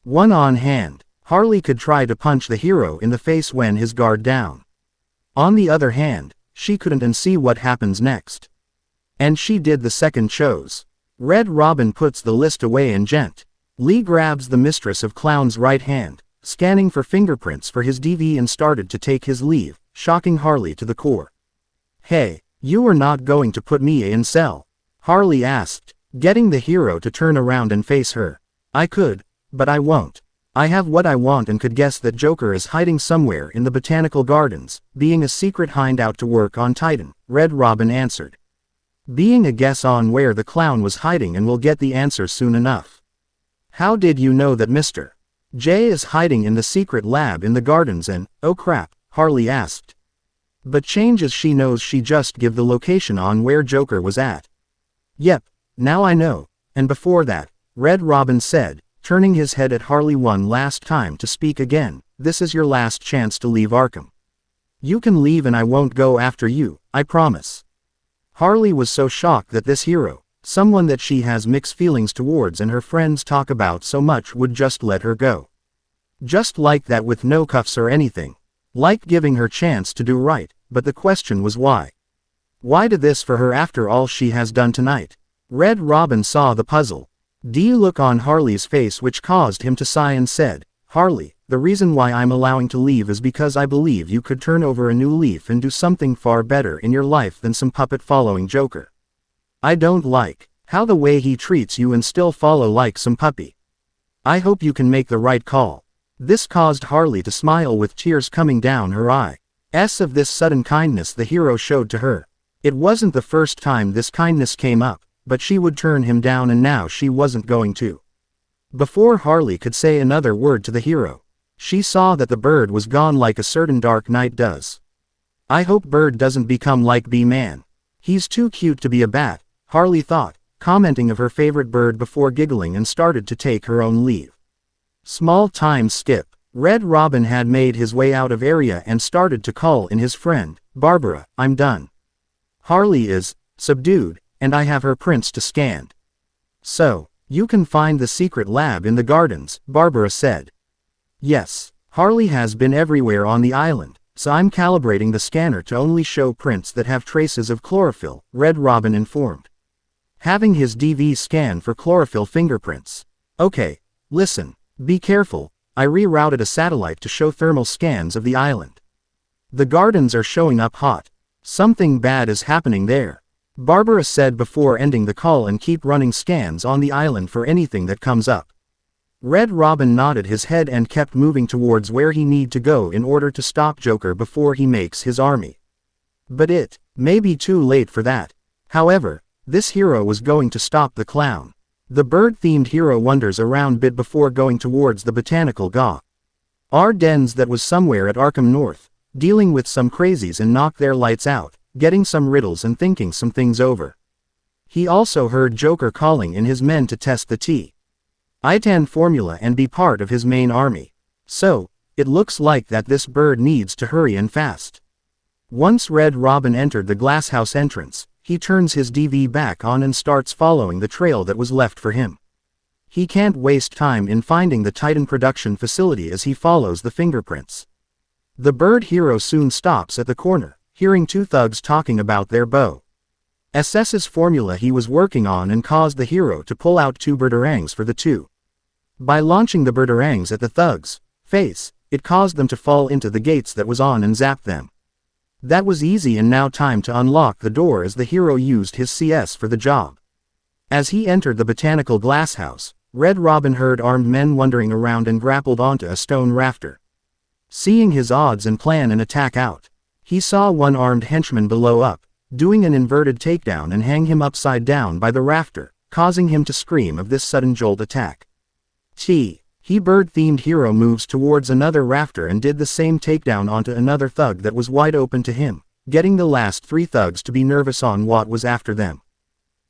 One on hand, Harley could try to punch the hero in the face when his guard down. On the other hand, she couldn't and see what happens next. And she did the second chose. Red Robin puts the list away and gently grabs the mistress of clown's right hand, scanning for fingerprints for his DV and started to take his leave, shocking Harley to the core. "Hey, you are not going to put me in cell?" Harley asked, getting the hero to turn around and face her. "I could, but I won't. I have what I want and could guess that Joker is hiding somewhere in the botanical gardens, being a secret hideout to work on Titan," Red Robin answered. "Being a guess on where the clown was hiding, and we'll get the answer soon enough." "How did you know that Mr. J is hiding in the secret lab in the gardens and, oh crap," Harley asked. But changes she knows, she just give the location on where Joker was at. "Yep, now I know, and before that," Red Robin said, turning his head at Harley one last time to speak again, "this is your last chance to leave Arkham. You can leave and I won't go after you, I promise." Harley was so shocked that this hero, someone that she has mixed feelings towards and her friends talk about so much, would just let her go. Just like that, with no cuffs or anything. Like giving her chance to do right, but the question was why? Why do this for her after all she has done tonight? Red Robin saw the puzzle. Look on Harley's face, which caused him to sigh, and said, "Harley, the reason why I'm allowing to leave is because I believe you could turn over a new leaf and do something far better in your life than some puppet following Joker. I don't like how the way he treats you and still follow like some puppy. I hope you can make the right call." This caused Harley to smile with tears coming down her eyes of this sudden kindness the hero showed to her. It wasn't the first time this kindness came up, but she would turn him down, and now she wasn't going to. Before Harley could say another word to the hero, she saw that the bird was gone like a certain dark night does. "I hope Bird doesn't become like B-Man. He's too cute to be a bat," Harley thought, commenting of her favorite bird before giggling and started to take her own leave. Small time skip. Red Robin had made his way out of area and started to call in his friend, Barbara. "I'm done. Harley is subdued, and I have her prints to scan. So, you can find the secret lab in the gardens," Barbara said. "Yes, Harley has been everywhere on the island, so I'm calibrating the scanner to only show prints that have traces of chlorophyll," Red Robin informed. Having his DV scan for chlorophyll fingerprints. "Okay, listen, be careful, I rerouted a satellite to show thermal scans of the island. The gardens are showing up hot. Something bad is happening there," Barbara said before ending the call, "and keep running scans on the island for anything that comes up." Red Robin nodded his head and kept moving towards where he need to go in order to stop Joker before he makes his army. But it may be too late for that. However, this hero was going to stop the clown. The bird-themed hero wanders around bit before going towards the botanical gardens that was somewhere at Arkham North, dealing with some crazies and knock their lights out, getting some riddles and thinking some things over. He also heard Joker calling in his men to test the Titan formula and be part of his main army. So, it looks like that this bird needs to hurry and fast. Once Red Robin entered the glasshouse entrance, he turns his DV back on and starts following the trail that was left for him. He can't waste time in finding the Titan production facility as he follows the fingerprints. The bird hero soon stops at the corner, hearing two thugs talking about their SS's formula he was working on, and caused the hero to pull out two birdarangs for the two. By launching the birdarangs at the thugs' face, it caused them to fall into the gates that was on and zapped them. That was easy, and now time to unlock the door as the hero used his CS for the job. As he entered the botanical glasshouse, Red Robin heard armed men wandering around and grappled onto a stone rafter. Seeing his odds and plan an attack out, he saw one armed henchman blow up, doing an inverted takedown and hang him upside down by the rafter, causing him to scream of this sudden jolt attack. He bird-themed hero moves towards another rafter and did the same takedown onto another thug that was wide open to him, getting the last three thugs to be nervous on what was after them.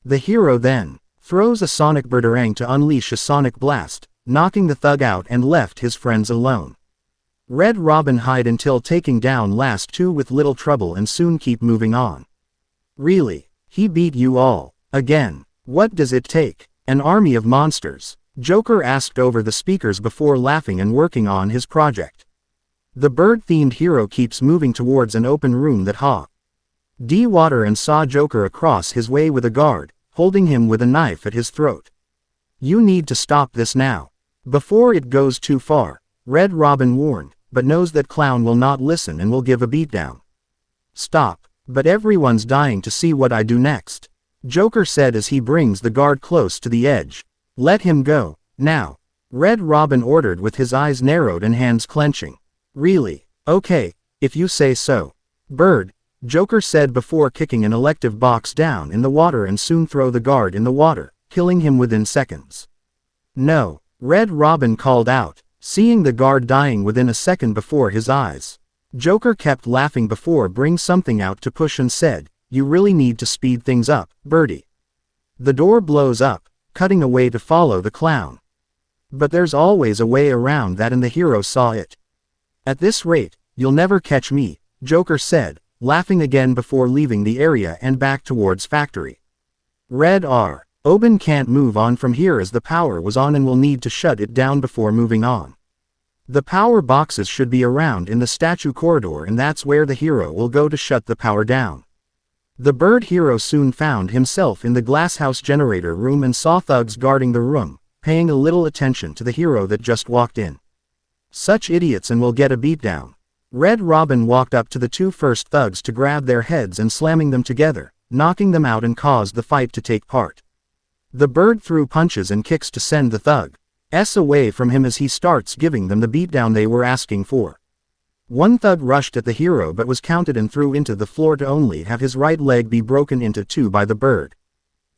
The hero then throws a sonic birdarang to unleash a sonic blast, knocking the thug out and left his friends alone. Red Robin hide until taking down last two with little trouble and soon keep moving on. "Really? He beat you all again? What does it take? An army of monsters?" Joker asked over the speakers before laughing and working on his project. The bird-themed hero keeps moving towards an open room that water and saw Joker across his way with a guard, holding him with a knife at his throat. "You need to stop this now, before it goes too far," Red Robin warned, but knows that Clown will not listen and will give a beatdown. Stop, but everyone's dying to see what I do next, Joker said as he brings the guard close to the edge. Let him go, now, Red Robin ordered with his eyes narrowed and hands clenching. Really? Okay, if you say so. Bird, Joker said before kicking an elective box down in the water and soon throw the guard in the water, killing him within seconds. No, Red Robin called out, seeing the guard dying within a second before his eyes. Joker kept laughing before bring something out to push and said, you really need to speed things up, Birdie. The door blows up, cutting away to follow the clown. But there's always a way around that and the hero saw it. At this rate, you'll never catch me, Joker said, laughing again before leaving the area and back towards factory. Red R. Oben can't move on from here as the power was on and will need to shut it down before moving on. The power boxes should be around in the statue corridor and that's where the hero will go to shut the power down. The bird hero soon found himself in the glasshouse generator room and saw thugs guarding the room, paying a little attention to the hero that just walked in. Such idiots and will get a beatdown. Red Robin walked up to the two first thugs to grab their heads and slamming them together, knocking them out and caused the fight to take part. The bird threw punches and kicks to send the thugs away from him as he starts giving them the beatdown they were asking for. One thug rushed at the hero but was counted and threw into the floor to only have his right leg be broken into two by the bird.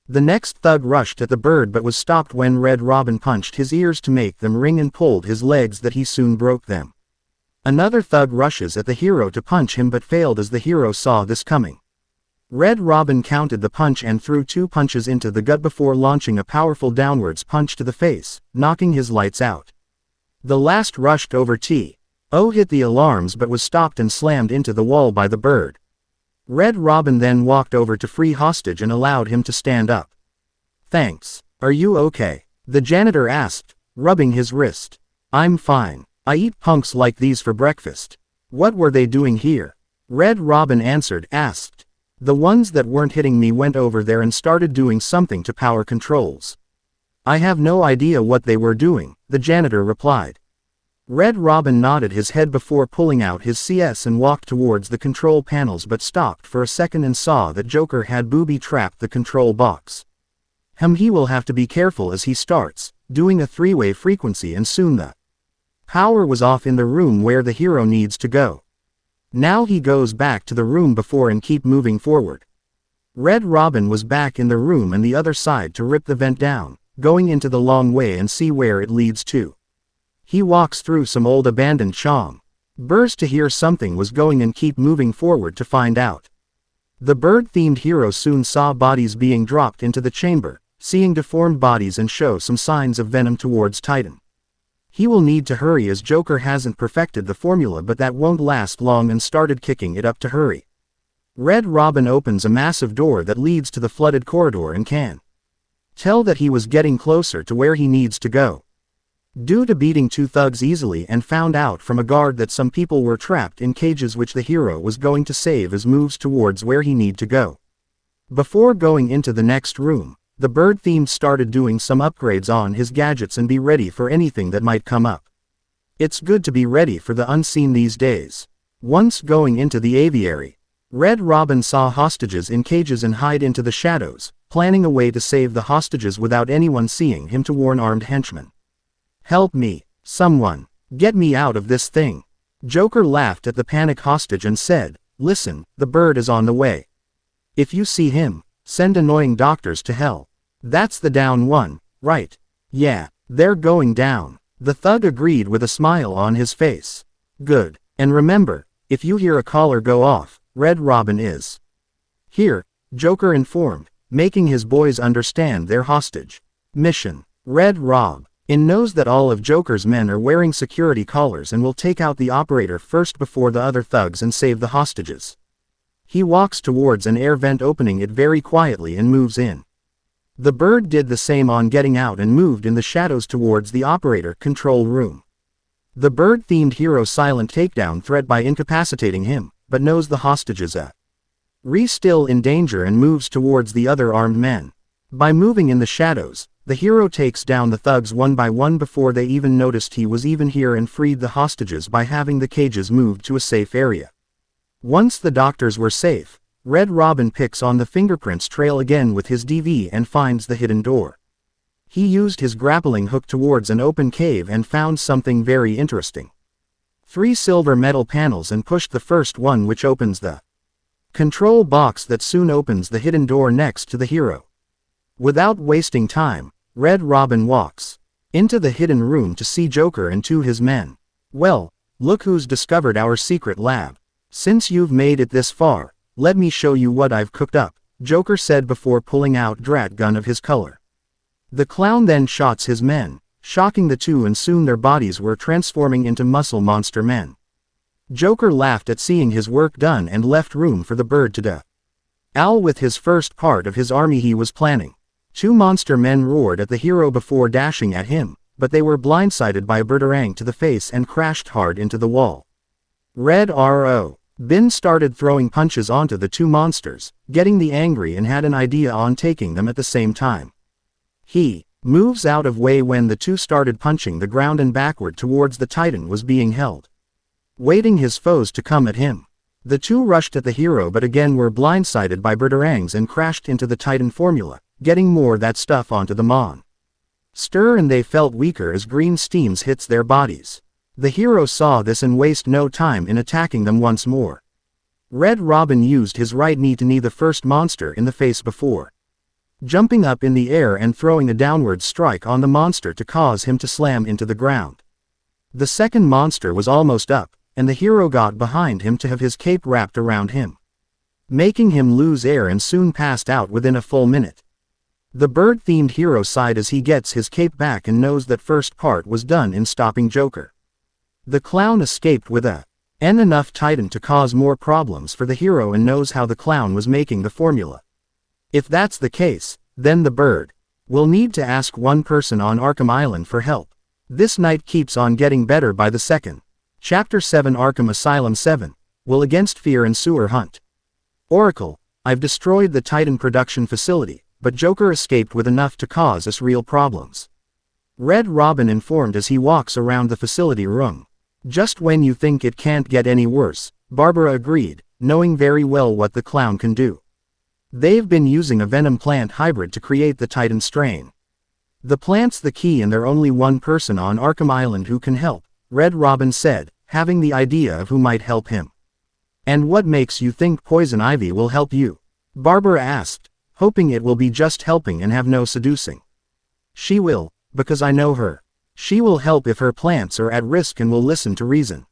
The next thug rushed at the bird but was stopped when Red Robin punched his ears to make them ring and pulled his legs that he soon broke them. Another thug rushes at the hero to punch him but failed as the hero saw this coming. Red Robin counted the punch and threw two punches into the gut before launching a powerful downwards punch to the face, knocking his lights out. The last rushed over T.O. hit the alarms but was stopped and slammed into the wall by the bird. Red Robin then walked over to free hostage and allowed him to stand up. Thanks. Are you okay? The janitor asked, rubbing his wrist. I'm fine. I eat punks like these for breakfast. What were they doing here? Red Robin asked. The ones that weren't hitting me went over there and started doing something to power controls. I have no idea what they were doing, the janitor replied. Red Robin nodded his head before pulling out his CS and walked towards the control panels but stopped for a second and saw that Joker had booby-trapped the control box. He will have to be careful as he starts doing a three-way frequency and soon the power was off in the room where the hero needs to go. Now he goes back to the room before and keep moving forward. Red Robin was back in the room and the other side to rip the vent down, going into the long way and see where it leads to. He walks through some old abandoned chambers to hear something was going and keep moving forward to find out. The bird-themed hero soon saw bodies being dropped into the chamber, seeing deformed bodies and show some signs of venom towards Titan. He will need to hurry as Joker hasn't perfected the formula but that won't last long and started kicking it up to hurry. Red Robin opens a massive door that leads to the flooded corridor and can tell that he was getting closer to where he needs to go. Due to beating two thugs easily and found out from a guard that some people were trapped in cages which the hero was going to save as moves towards where he need to go. Before going into the next room, the bird-themed started doing some upgrades on his gadgets and be ready for anything that might come up. It's good to be ready for the unseen these days. Once going into the aviary, Red Robin saw hostages in cages and hide into the shadows, planning a way to save the hostages without anyone seeing him to warn armed henchmen. Help me, someone. Get me out of this thing. Joker laughed at the panic hostage and said, listen, the bird is on the way. If you see him, send annoying doctors to hell. That's the down one, right? Yeah, they're going down. The thug agreed with a smile on his face. Good. And remember, if you hear a collar go off, Red Robin is here, Joker informed, making his boys understand their hostage mission. Red Robin knows that all of Joker's men are wearing security collars and will take out the operator first before the other thugs and save the hostages. He walks towards an air vent opening it very quietly and moves in. The bird did the same on getting out and moved in the shadows towards the operator control room. The bird-themed hero silent takedown threat by incapacitating him, but knows the hostages are still in danger and moves towards the other armed men. By moving in the shadows, The hero takes down the thugs one by one before they even noticed he was even here and freed the hostages by having the cages moved to a safe area. Once the doctors were safe, Red Robin picks on the fingerprints trail again with his DV and finds the hidden door. He used his grappling hook towards an open cave and found something very interesting. 3 silver metal panels and pushed the first one, which opens the control box that soon opens the hidden door next to the hero. Without wasting time, Red Robin walks into the hidden room to see Joker and 2 his men. "Well, look who's discovered our secret lab. Since you've made it this far, let me show you what I've cooked up," Joker said before pulling out drat gun of his color. The clown then shots his men, shocking the 2, and soon their bodies were transforming into muscle monster men. Joker laughed at seeing his work done and left room for the bird to do Al with his first part of his army he was planning. 2 monster men roared at the hero before dashing at him, but they were blindsided by a boomerang to the face and crashed hard into the wall. Red R.O. Bin started throwing punches onto the 2 monsters, getting the angry, and had an idea on taking them at the same time. He moves out of way when the 2 started punching the ground and backward towards the Titan was being held, waiting his foes to come at him. The 2 rushed at the hero but again were blindsided by boomerangs and crashed into the Titan formula, getting more that stuff onto the monster, and they felt weaker as green steams hits their bodies. The hero saw this and wasted no time in attacking them once more. Red Robin used his right knee to knee the first monster in the face before jumping up in the air and throwing a downward strike on the monster to cause him to slam into the ground. The second monster was almost up, and the hero got behind him to have his cape wrapped around him, making him lose air and soon passed out within a full minute. The bird-themed hero sighed as he gets his cape back and knows that first part was done in stopping Joker. The clown escaped with enough Titan to cause more problems for the hero and knows how the clown was making the formula. If that's the case, then the bird will need to ask one person on Arkham Island for help. This night keeps on getting better by the second. Chapter 7 Arkham Asylum 7 Will Against Fear and Sewer Hunt. Oracle, I've destroyed the Titan production facility, but Joker escaped with enough to cause us real problems. Red Robin informed as he walks around the facility room. Just when you think it can't get any worse, Barbara agreed, knowing very well what the clown can do. They've been using a venom plant hybrid to create the Titan strain. The plant's the key and there's only one person on Arkham Island who can help, Red Robin said, having the idea of who might help him. And what makes you think Poison Ivy will help you? Barbara asked, hoping it will be just helping and have no seducing. She will, because I know her. She will help if her plants are at risk and will listen to reason.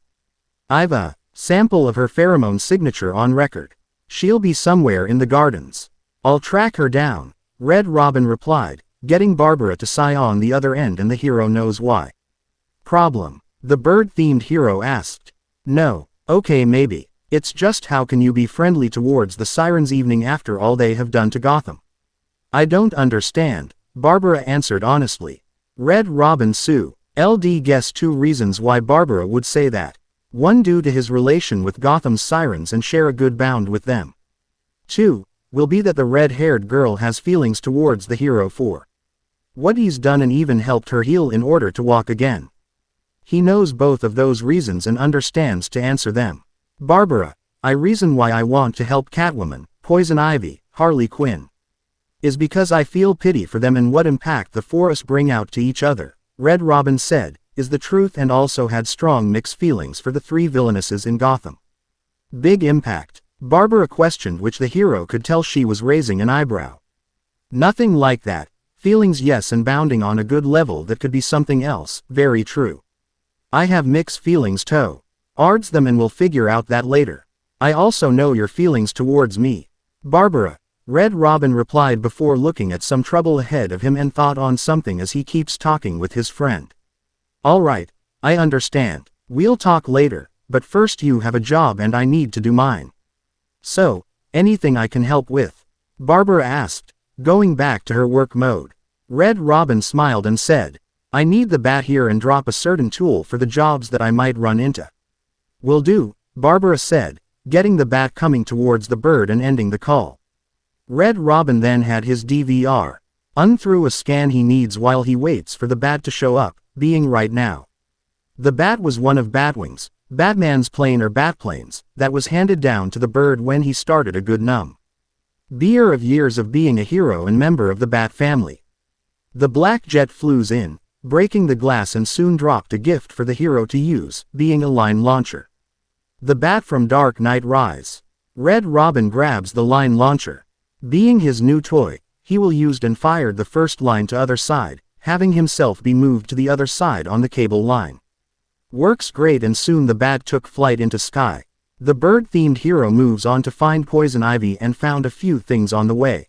I've a sample of her pheromone signature on record. She'll be somewhere in the gardens. I'll track her down, Red Robin replied, getting Barbara to sigh on the other end, and the hero knows why. Problem? The bird-themed hero asked. No, okay maybe. It's just how can you be friendly towards the Sirens evening after all they have done to Gotham? I don't understand, Barbara answered honestly. Red Robin Sue, LD guessed 2 reasons why Barbara would say that. 1 due to his relation with Gotham's Sirens and share a good bond with them. 2, will be that the red-haired girl has feelings towards the hero for what he's done and even helped her heal in order to walk again. He knows both of those reasons and understands to answer them. Barbara, I reason why I want to help Catwoman, Poison Ivy, Harley Quinn, is because I feel pity for them and what impact the forests bring out to each other, Red Robin said, is the truth, and also had strong mixed feelings for the 3 villainesses in Gotham. Big impact? Barbara questioned, which the hero could tell she was raising an eyebrow. Nothing like that. Feelings yes, and bounding on a good level that could be something else, very true. I have mixed feelings too. Ards them and we'll figure out that later. I also know your feelings towards me. Barbara, Red Robin replied before looking at some trouble ahead of him and thought on something as he keeps talking with his friend. Alright, I understand. We'll talk later, but first you have a job and I need to do mine. So, anything I can help with? Barbara asked, going back to her work mode. Red Robin smiled and said, I need the bat here and drop a certain tool for the jobs that I might run into. Will do, Barbara said, getting the bat coming towards the bird and ending the call. Red Robin then had his DVR Unthrough a scan he needs while he waits for the bat to show up, being right now. The bat was one of Batwing's, Batman's plane or Batplanes, that was handed down to the bird when he started a good number of years of being a hero and member of the Bat family. The black jet flews in, breaking the glass and soon dropped a gift for the hero to use, being a line launcher. The bat from Dark Knight Rise. Red Robin grabs the line launcher. Being his new toy, he will used and fired the first line to other side, having himself be moved to the other side on the cable line. Works great and soon the bat took flight into sky. The bird-themed hero moves on to find Poison Ivy and found a few things on the way.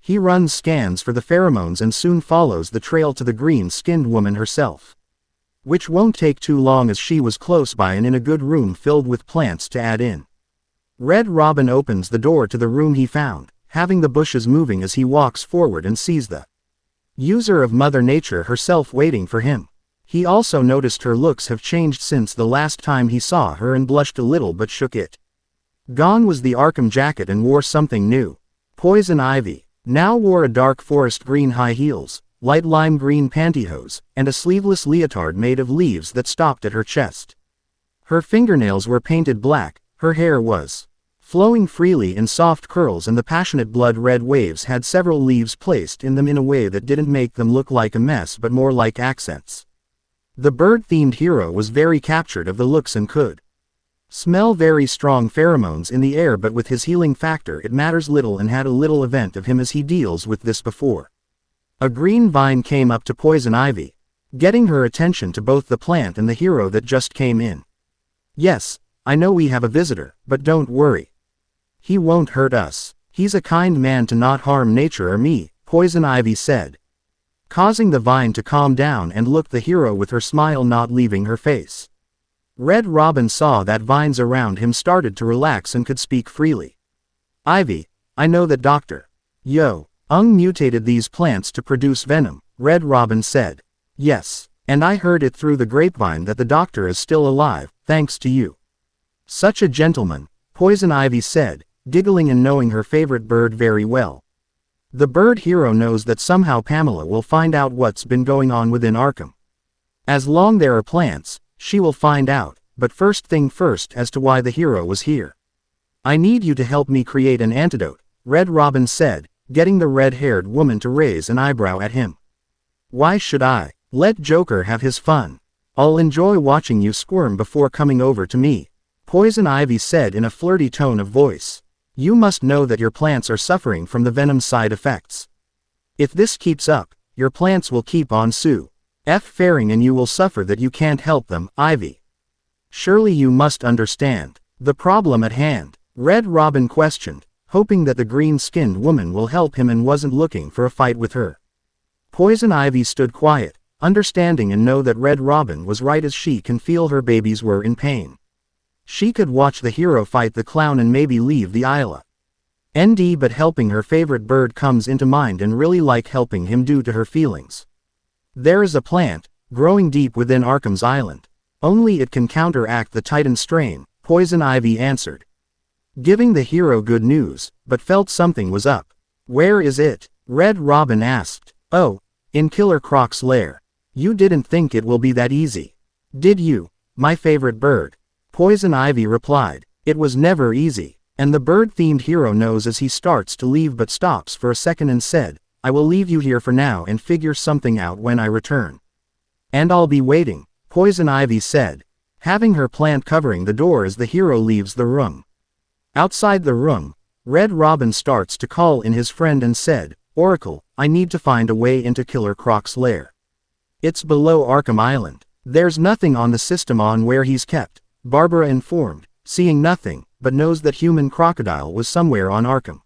He runs scans for the pheromones and soon follows the trail to the green-skinned woman herself. Which won't take too long as she was close by and in a good room filled with plants to add in. Red Robin opens the door to the room he found, having the bushes moving as he walks forward and sees the user of Mother Nature herself waiting for him. He also noticed her looks have changed since the last time he saw her and blushed a little but shook it. Gone was the Arkham jacket and wore something new. Poison Ivy now wore a dark forest green high heels, light lime green pantyhose, and a sleeveless leotard made of leaves that stopped at her chest. Her fingernails were painted black, her hair was flowing freely in soft curls and the passionate blood-red waves had several leaves placed in them in a way that didn't make them look like a mess but more like accents. The bird-themed hero was very captured of the looks and could smell very strong pheromones in the air, but with his healing factor it matters little and had a little event of him as he deals with this before. A green vine came up to Poison Ivy, getting her attention to both the plant and the hero that just came in. Yes, I know we have a visitor, but don't worry. He won't hurt us. He's a kind man to not harm nature or me, Poison Ivy said, causing the vine to calm down and look the hero with her smile not leaving her face. Red Robin saw that vines around him started to relax and could speak freely. Ivy, I know that Dr. Ung mutated these plants to produce venom, Red Robin said. Yes, and I heard it through the grapevine that the doctor is still alive, thanks to you. Such a gentleman, Poison Ivy said, giggling and knowing her favorite bird very well. The bird hero knows that somehow Pamela will find out what's been going on within Arkham. As long there are plants, she will find out, but first thing first as to why the hero was here. I need you to help me create an antidote, Red Robin said, getting the red-haired woman to raise an eyebrow at him. Why should I? Let Joker have his fun. I'll enjoy watching you squirm before coming over to me, Poison Ivy said in a flirty tone of voice. You must know that your plants are suffering from the venom side effects. If this keeps up, your plants will keep on faring and you will suffer that you can't help them, Ivy. Surely you must understand the problem at hand, Red Robin questioned, hoping that the green-skinned woman will help him and wasn't looking for a fight with her. Poison Ivy stood quiet, understanding and know that Red Robin was right as she can feel her babies were in pain. She could watch the hero fight the clown and maybe leave the isla. But helping her favorite bird comes into mind and really like helping him due to her feelings. There is a plant, growing deep within Arkham's island. Only it can counteract the Titan strain, Poison Ivy answered. Giving the hero good news, but felt something was up. Where is it? Red Robin asked. Oh, in Killer Croc's lair. You didn't think it will be that easy, did you, my favorite bird? Poison Ivy replied. It was never easy, and the bird-themed hero knows as he starts to leave but stops for a second and said, I will leave you here for now and figure something out when I return. And I'll be waiting, Poison Ivy said, having her plant covering the door as the hero leaves the room. Outside the room, Red Robin starts to call in his friend and said, Oracle, I need to find a way into Killer Croc's lair. It's below Arkham Island. There's nothing on the system on where he's kept, Barbara informed, seeing nothing, but knows that human crocodile was somewhere on Arkham.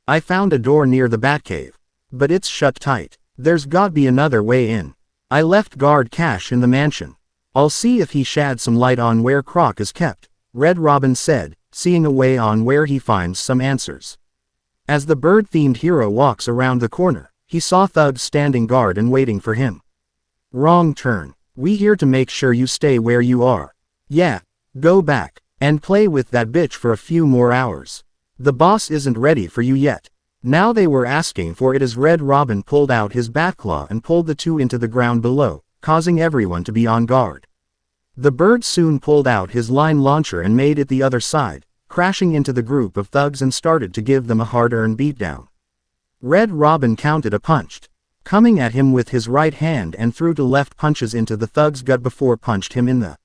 I found a door near the Batcave, but it's shut tight. There's got be another way in. I left guard Cash in the mansion. I'll see if he shed some light on where Croc is kept, Red Robin said, seeing a way on where he finds some answers. As the bird-themed hero walks around the corner, he saw thugs standing guard and waiting for him. Wrong turn. We here to make sure you stay where you are. Yeah, go back, and play with that bitch for a few more hours. The boss isn't ready for you yet. Now they were asking for it as Red Robin pulled out his Batclaw and pulled the two into the ground below, causing everyone to be on guard. The bird soon pulled out his line launcher and made it the other side, crashing into the group of thugs and started to give them a hard-earned beatdown. Red Robin counted a punched, coming at him with his right hand and threw two left punches into the thug's gut before punched him in the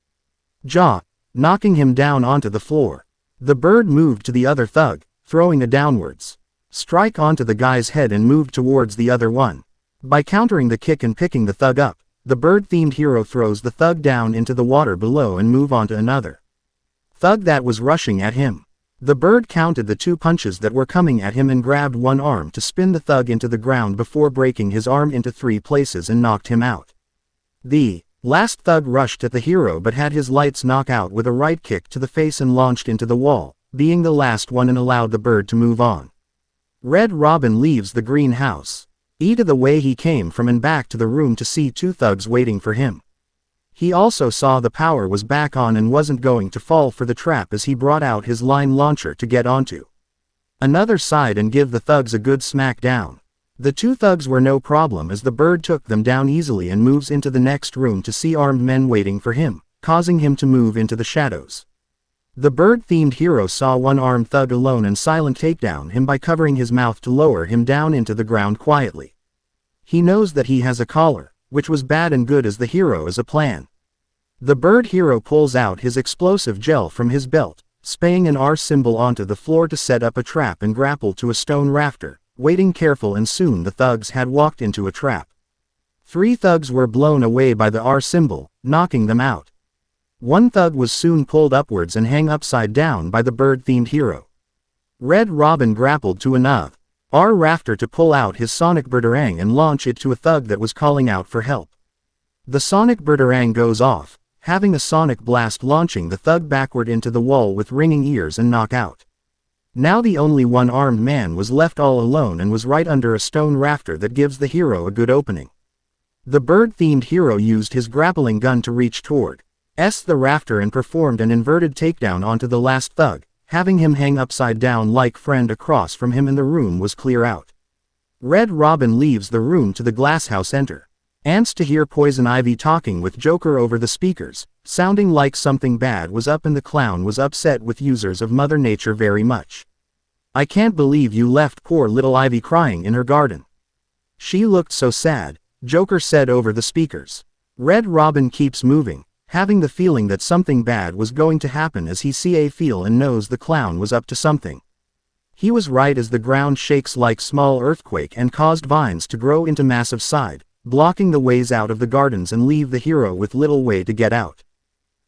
jaw, knocking him down onto the floor. The bird moved to the other thug, throwing a downwards strike onto the guy's head and moved towards the other one. By countering the kick and picking the thug up, the bird-themed hero throws the thug down into the water below and move on to another thug that was rushing at him. The bird counted the two punches that were coming at him and grabbed one arm to spin the thug into the ground before breaking his arm into 3 places and knocked him out. The last thug rushed at the hero but had his lights knock out with a right kick to the face and launched into the wall, being the last one and allowed the bird to move on. Red Robin leaves the greenhouse, to the way he came from and back to the room to see 2 thugs waiting for him. He also saw the power was back on and wasn't going to fall for the trap as he brought out his line launcher to get onto another side and give the thugs a good smack down. The 2 thugs were no problem as the bird took them down easily and moves into the next room to see armed men waiting for him, causing him to move into the shadows. The bird-themed hero saw one armed thug alone and silent takedown him by covering his mouth to lower him down into the ground quietly. He knows that he has a collar, which was bad and good as the hero as a plan. The bird hero pulls out his explosive gel from his belt, spaying an R symbol onto the floor to set up a trap and grapple to a stone rafter, waiting careful and soon the thugs had walked into a trap. 3 thugs were blown away by the R symbol, knocking them out. 1 thug was soon pulled upwards and hang upside down by the bird-themed hero. Red Robin grappled to another R rafter to pull out his sonic birdarang and launch it to a thug that was calling out for help. The sonic birdarang goes off, having a sonic blast launching the thug backward into the wall with ringing ears and knock out. Now the only one armed man was left all alone and was right under a stone rafter that gives the hero a good opening. The bird-themed hero used his grappling gun to reach toward the rafter and performed an inverted takedown onto the last thug, having him hang upside down like friend across from him and the room was clear out. Red Robin leaves the room to the glasshouse enter. Ants to hear Poison Ivy talking with Joker over the speakers, sounding like something bad was up and the clown was upset with users of Mother Nature very much. I can't believe you left poor little Ivy crying in her garden. She looked so sad, Joker said over the speakers. Red Robin keeps moving, having the feeling that something bad was going to happen as he feel and knows the clown was up to something. He was right as the ground shakes like small earthquake and caused vines to grow into massive side, blocking the ways out of the gardens and leave the hero with little way to get out.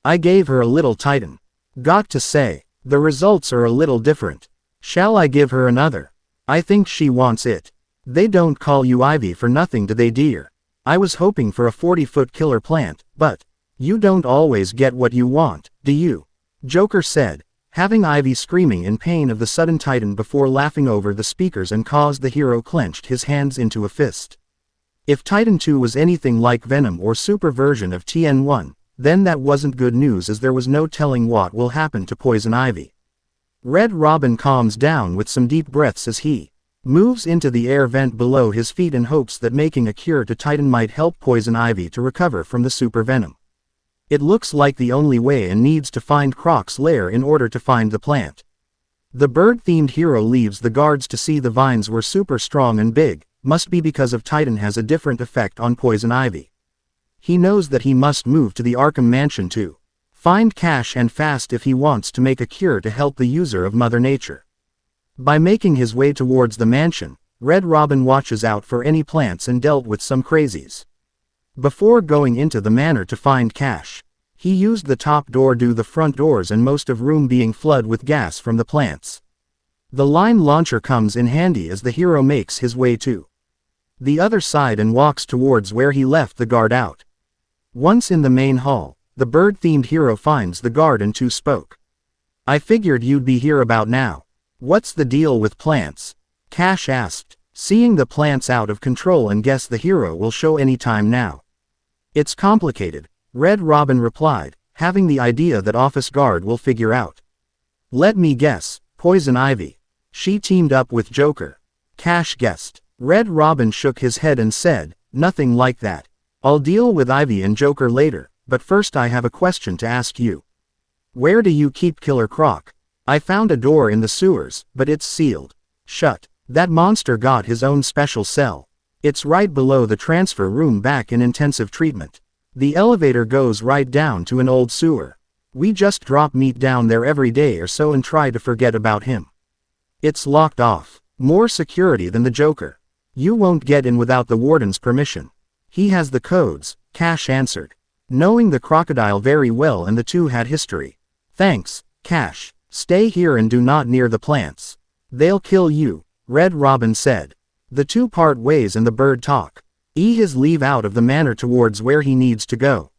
I gave her a little titan. Got to say, the results are a little different. Shall I give her another? I think she wants it. They don't call you Ivy for nothing, do they, dear? I was hoping for a 40-foot killer plant, but you don't always get what you want, do you? Joker said, having Ivy screaming in pain of the sudden titan before laughing over the speakers and caused the hero clenched his hands into a fist. If Titan 2 was anything like Venom or super version of TN1, then that wasn't good news as there was no telling what will happen to Poison Ivy. Red Robin calms down with some deep breaths as he moves into the air vent below his feet in hopes that making a cure to Titan might help Poison Ivy to recover from the super venom. It looks like the only way and needs to find Croc's lair in order to find the plant. The bird-themed hero leaves the guards to see the vines were super strong and big, must be because of Titan has a different effect on Poison Ivy. He knows that he must move to the Arkham Mansion to find cash and fast if he wants to make a cure to help the user of Mother Nature. By making his way towards the mansion, Red Robin watches out for any plants and dealt with some crazies. Before going into the manor to find cash, he used the top door to the front doors and most of room being flooded with gas from the plants. The line launcher comes in handy as the hero makes his way to the other side and walks towards where he left the guard out. Once in the main hall, the bird-themed hero finds the guard and two spoke. I figured you'd be here about now. What's the deal with plants? Cash asked, seeing the plants out of control and guess the hero will show any time now. It's complicated, Red Robin replied, having the idea that office guard will figure out. Let me guess, Poison Ivy. She teamed up with Joker. Cash guessed. Red Robin shook his head and said, "Nothing like that. I'll deal with Ivy and Joker later, but first I have a question to ask you. Where do you keep Killer Croc? I found a door in the sewers, but it's sealed shut. That monster got his own special cell. It's right below the transfer room back in intensive treatment. The elevator goes right down to an old sewer. We just drop meat down there every day or so and try to forget about him. It's locked off. More security than the Joker. You won't get in without the warden's permission. He has the codes," Cash answered. Knowing the crocodile very well, and the two had history. "Thanks, Cash. Stay here and do not near the plants. They'll kill you," Red Robin said. The two part ways and the bird talk. His leave out of the manor towards where he needs to go.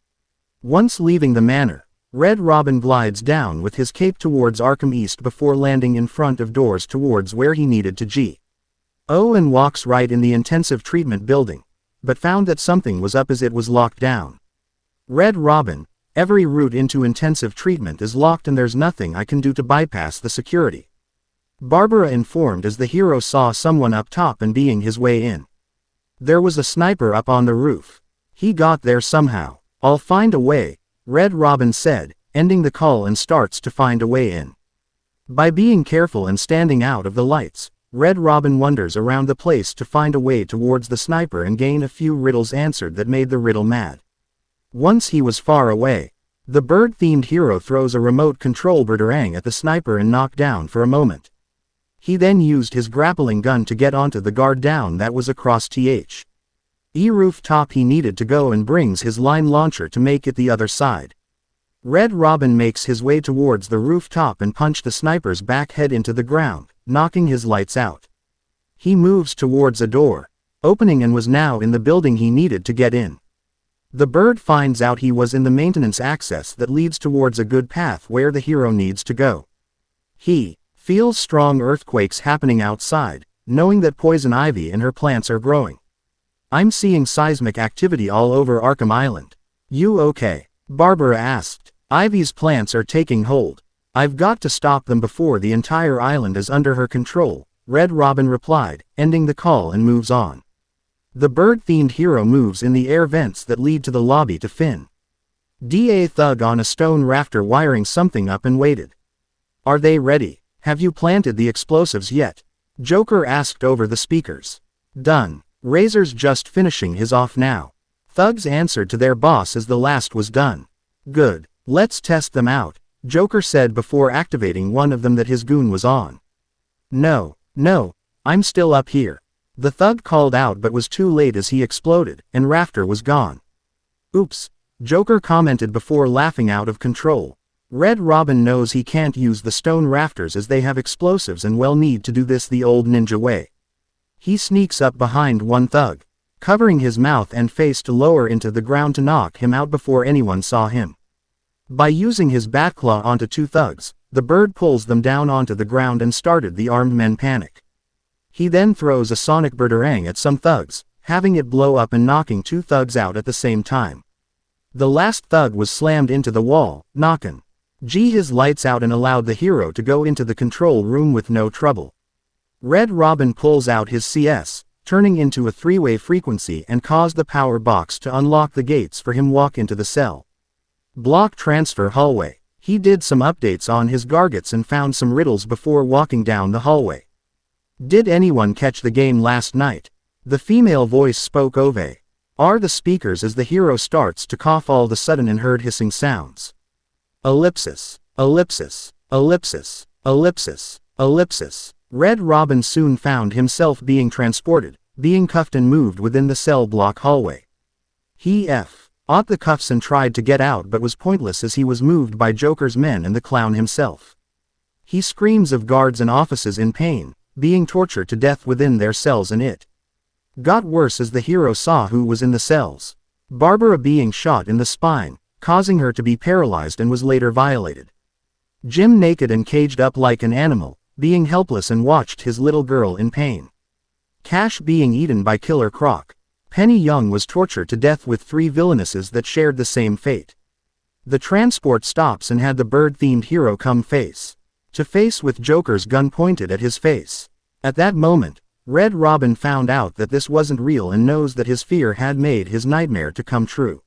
Once leaving the manor, Red Robin glides down with his cape towards Arkham East before landing in front of doors towards where he needed to go, and walks right in the intensive treatment building, but found that something was up as it was locked down. "Red Robin, every route into intensive treatment is locked and there's nothing I can do to bypass the security," Barbara informed as the hero saw someone up top and being his way in. There was a sniper up on the roof. He got there somehow. "I'll find a way," Red Robin said, ending the call and starts to find a way in. By being careful and standing out of the lights, Red Robin wanders around the place to find a way towards the sniper and gain a few riddles answered that made the riddle mad. Once he was far away, the bird-themed hero throws a remote control boomerang at the sniper and knocked down for a moment. He then used his grappling gun to get onto the guard down that was across the rooftop he needed to go and brings his line launcher to make it the other side. Red Robin makes his way towards the rooftop and punch the sniper's back head into the ground, knocking his lights out. He moves towards a door, opening, and was now in the building he needed to get in. The bird finds out he was in the maintenance access that leads towards a good path where the hero needs to go. He feels strong earthquakes happening outside, knowing that poison ivy and her plants are growing. "I'm seeing seismic activity all over Arkham Island. You okay?" Barbara asked. "Ivy's plants are taking hold. I've got to stop them before the entire island is under her control," Red Robin replied, ending the call and moves on. The bird-themed hero moves in the air vents that lead to the lobby to Finn. A thug on a stone rafter wiring something up and waited. "Are they ready? Have you planted the explosives yet?" Joker asked over the speakers. "Done. Razor's just finishing his off now." Thugs answered to their boss as the last was done. "Good. Let's test them out," Joker said before activating one of them that his goon was on. No, I'm still up here," the thug called out, but was too late as he exploded, and rafter was gone. "Oops," Joker commented before laughing out of control. Red Robin knows he can't use the stone rafters as they have explosives and will need to do this the old ninja way. He sneaks up behind one thug, covering his mouth and face to lower into the ground to knock him out before anyone saw him. By using his batclaw onto two thugs, the bird pulls them down onto the ground and started the armed men panic. He then throws a sonic boomerang at some thugs, having it blow up and knocking two thugs out at the same time. The last thug was slammed into the wall, knocking his lights out and allowed the hero to go into the control room with no trouble. Red Robin pulls out his CS, turning into a three-way frequency and caused the power box to unlock the gates for him walk into the cell block transfer hallway. He did some updates on his gadgets and found some riddles before walking down the hallway. "Did anyone catch the game last night?" The female voice spoke over the speakers as the hero starts to cough all of a sudden and heard hissing sounds. Ellipsis, ellipsis, ellipsis, ellipsis, ellipsis. Red Robin soon found himself being transported, being cuffed and moved within the cell block hallway. He ought the cuffs and tried to get out but was pointless as he was moved by Joker's men and the clown himself. He screams of guards and officers in pain, being tortured to death within their cells, and it got worse as the hero saw who was in the cells. Barbara being shot in the spine, causing her to be paralyzed and was later violated. Jim naked and caged up like an animal, being helpless and watched his little girl in pain. Cash being eaten by Killer Croc. Penny Young was tortured to death with three villainesses that shared the same fate. The transport stops and had the bird-themed hero come face to face with Joker's gun pointed at his face. At that moment, Red Robin found out that this wasn't real and knows that his fear had made his nightmare to come true.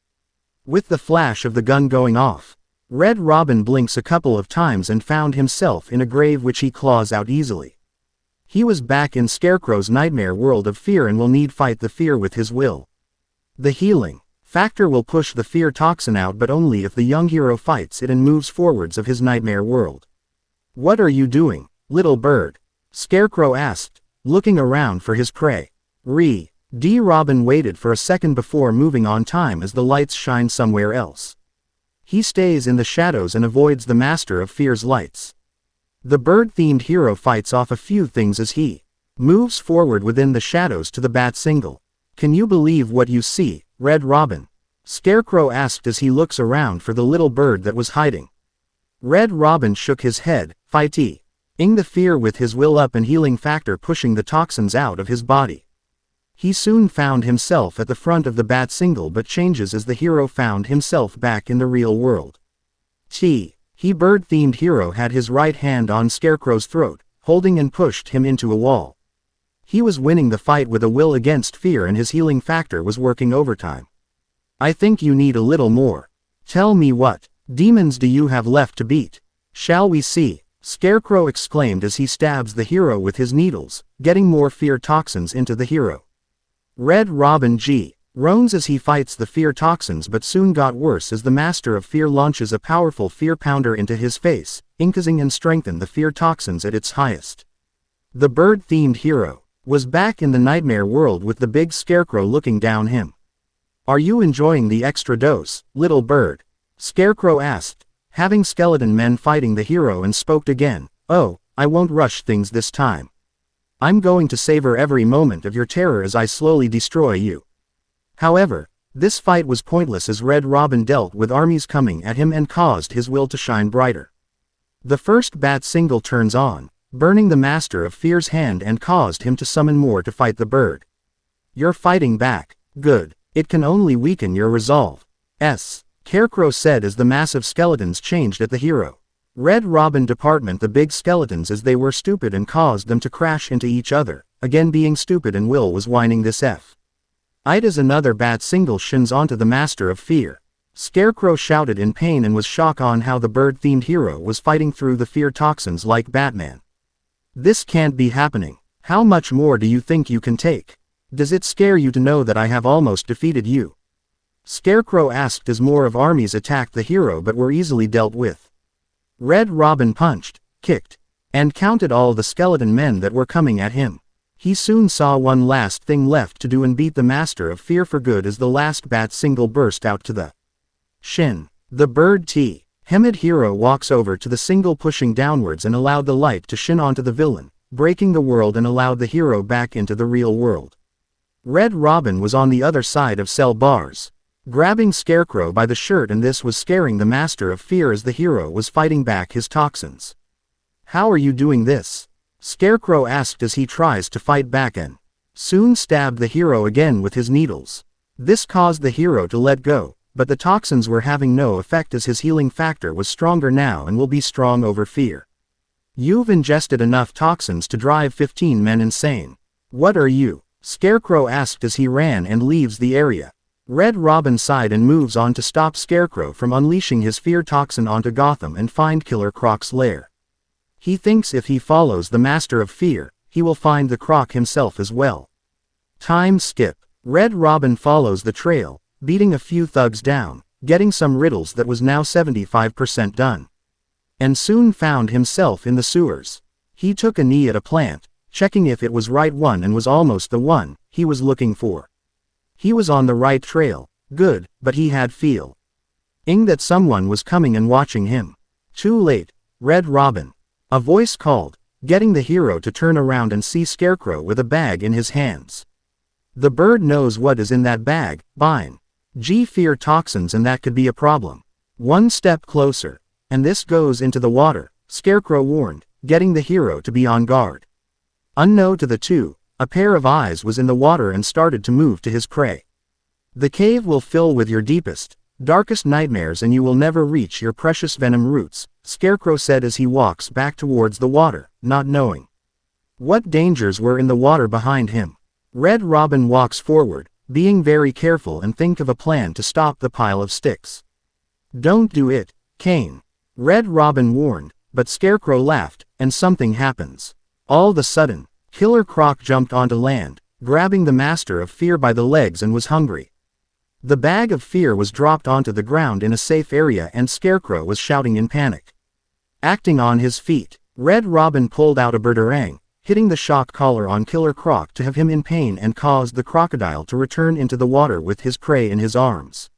With the flash of the gun going off, Red Robin blinks a couple of times and found himself in a grave which he claws out easily. He was back in Scarecrow's nightmare world of fear and will need fight the fear with his will. The healing factor will push the fear toxin out, but only if the young hero fights it and moves forwards of his nightmare world. "What are you doing, little bird?" Scarecrow asked, looking around for his prey. Robin waited for a second before moving on time as the lights shine somewhere else. He stays in the shadows and avoids the Master of Fear's lights. The bird-themed hero fights off a few things as he moves forward within the shadows to the bat signal. "Can you believe what you see, Red Robin?" Scarecrow asked as he looks around for the little bird that was hiding. Red Robin shook his head, fighting the fear with his will up and healing factor pushing the toxins out of his body. He soon found himself at the front of the bat signal, but changes as the hero found himself back in the real world. He bird-themed hero had his right hand on Scarecrow's throat, holding and pushed him into a wall. He was winning the fight with a will against fear and his healing factor was working overtime. "I think you need a little more. Tell me what demons do you have left to beat? Shall we see?" Scarecrow exclaimed as he stabs the hero with his needles, getting more fear toxins into the hero. Red Robin groans as he fights the fear toxins, but soon got worse as the Master of Fear launches a powerful fear pounder into his face, increasing and strengthen the fear toxins at its highest. The bird-themed hero was back in the nightmare world with the big Scarecrow looking down him. "Are you enjoying the extra dose, little bird?" Scarecrow asked, having skeleton men fighting the hero, and spoke again. "Oh, I won't rush things this time. I'm going to savor every moment of your terror as I slowly destroy you." However, this fight was pointless as Red Robin dealt with armies coming at him and caused his will to shine brighter. The first bat signal turns on, burning the Master of Fear's hand and caused him to summon more to fight the bird. "You're fighting back. Good. It can only weaken your resolve." Scarecrow said as the massive skeletons changed at the hero. Red Robin department the big skeletons as they were stupid and caused them to crash into each other, again being stupid, and Will was whining this as another bat signal shines onto the Master of Fear. Scarecrow shouted in pain and was shocked on how the bird-themed hero was fighting through the fear toxins like Batman. "This can't be happening. How much more do you think you can take? Does it scare you to know that I have almost defeated you?" Scarecrow asked as more of armies attacked the hero but were easily dealt with. Red Robin punched, kicked, and counted all the skeleton men that were coming at him. He soon saw one last thing left to do and beat the Master of Fear for good as the last bat signal burst out to the shin. The bird-themed hero walks over to the signal pushing downwards and allowed the light to shine onto the villain, breaking the world and allowed the hero back into the real world. Red Robin was on the other side of cell bars, grabbing Scarecrow by the shirt, and this was scaring the Master of Fear as the hero was fighting back his toxins. "How are you doing this?" Scarecrow asked as he tries to fight back and soon stabbed the hero again with his needles. This caused the hero to let go, but the toxins were having no effect as his healing factor was stronger now and will be strong over fear. "You've ingested enough toxins to drive 15 men insane. What are you?" Scarecrow asked as he ran and leaves the area. Red Robin sighed and moves on to stop Scarecrow from unleashing his fear toxin onto Gotham and find Killer Croc's lair. He thinks if he follows the Master of Fear, he will find the Croc himself as well. Time skip. Red Robin follows the trail, beating a few thugs down, getting some riddles that was now 75% done. And soon found himself in the sewers. He took a knee at a plant, checking if it was right one, and was almost the one he was looking for. He was on the right trail, good, but he had feeling that someone was coming and watching him. Too late, Red Robin. A voice called, getting the hero to turn around and see Scarecrow with a bag in his hands. The bird knows what is in that bag, fear toxins, and that could be a problem. One step closer, and this goes into the water, Scarecrow warned, getting the hero to be on guard. Unknown to the two, a pair of eyes was in the water and started to move to his prey. "The cave will fill with your deepest, darkest nightmares and you will never reach your precious venom roots," Scarecrow said as he walks back towards the water, not knowing What dangers were in the water behind him? Red Robin walks forward, being very careful and think of a plan to stop the pile of sticks. Don't do it, Kane. Red Robin warned, but Scarecrow laughed, and something happens. All of a sudden, Killer Croc jumped onto land, grabbing the Master of Fear by the legs and was hungry. The bag of fear was dropped onto the ground in a safe area and Scarecrow was shouting in panic. Acting on his feet, Red Robin pulled out a boomerang, hitting the shock collar on Killer Croc to have him in pain and caused the crocodile to return into the water with his prey in his arms.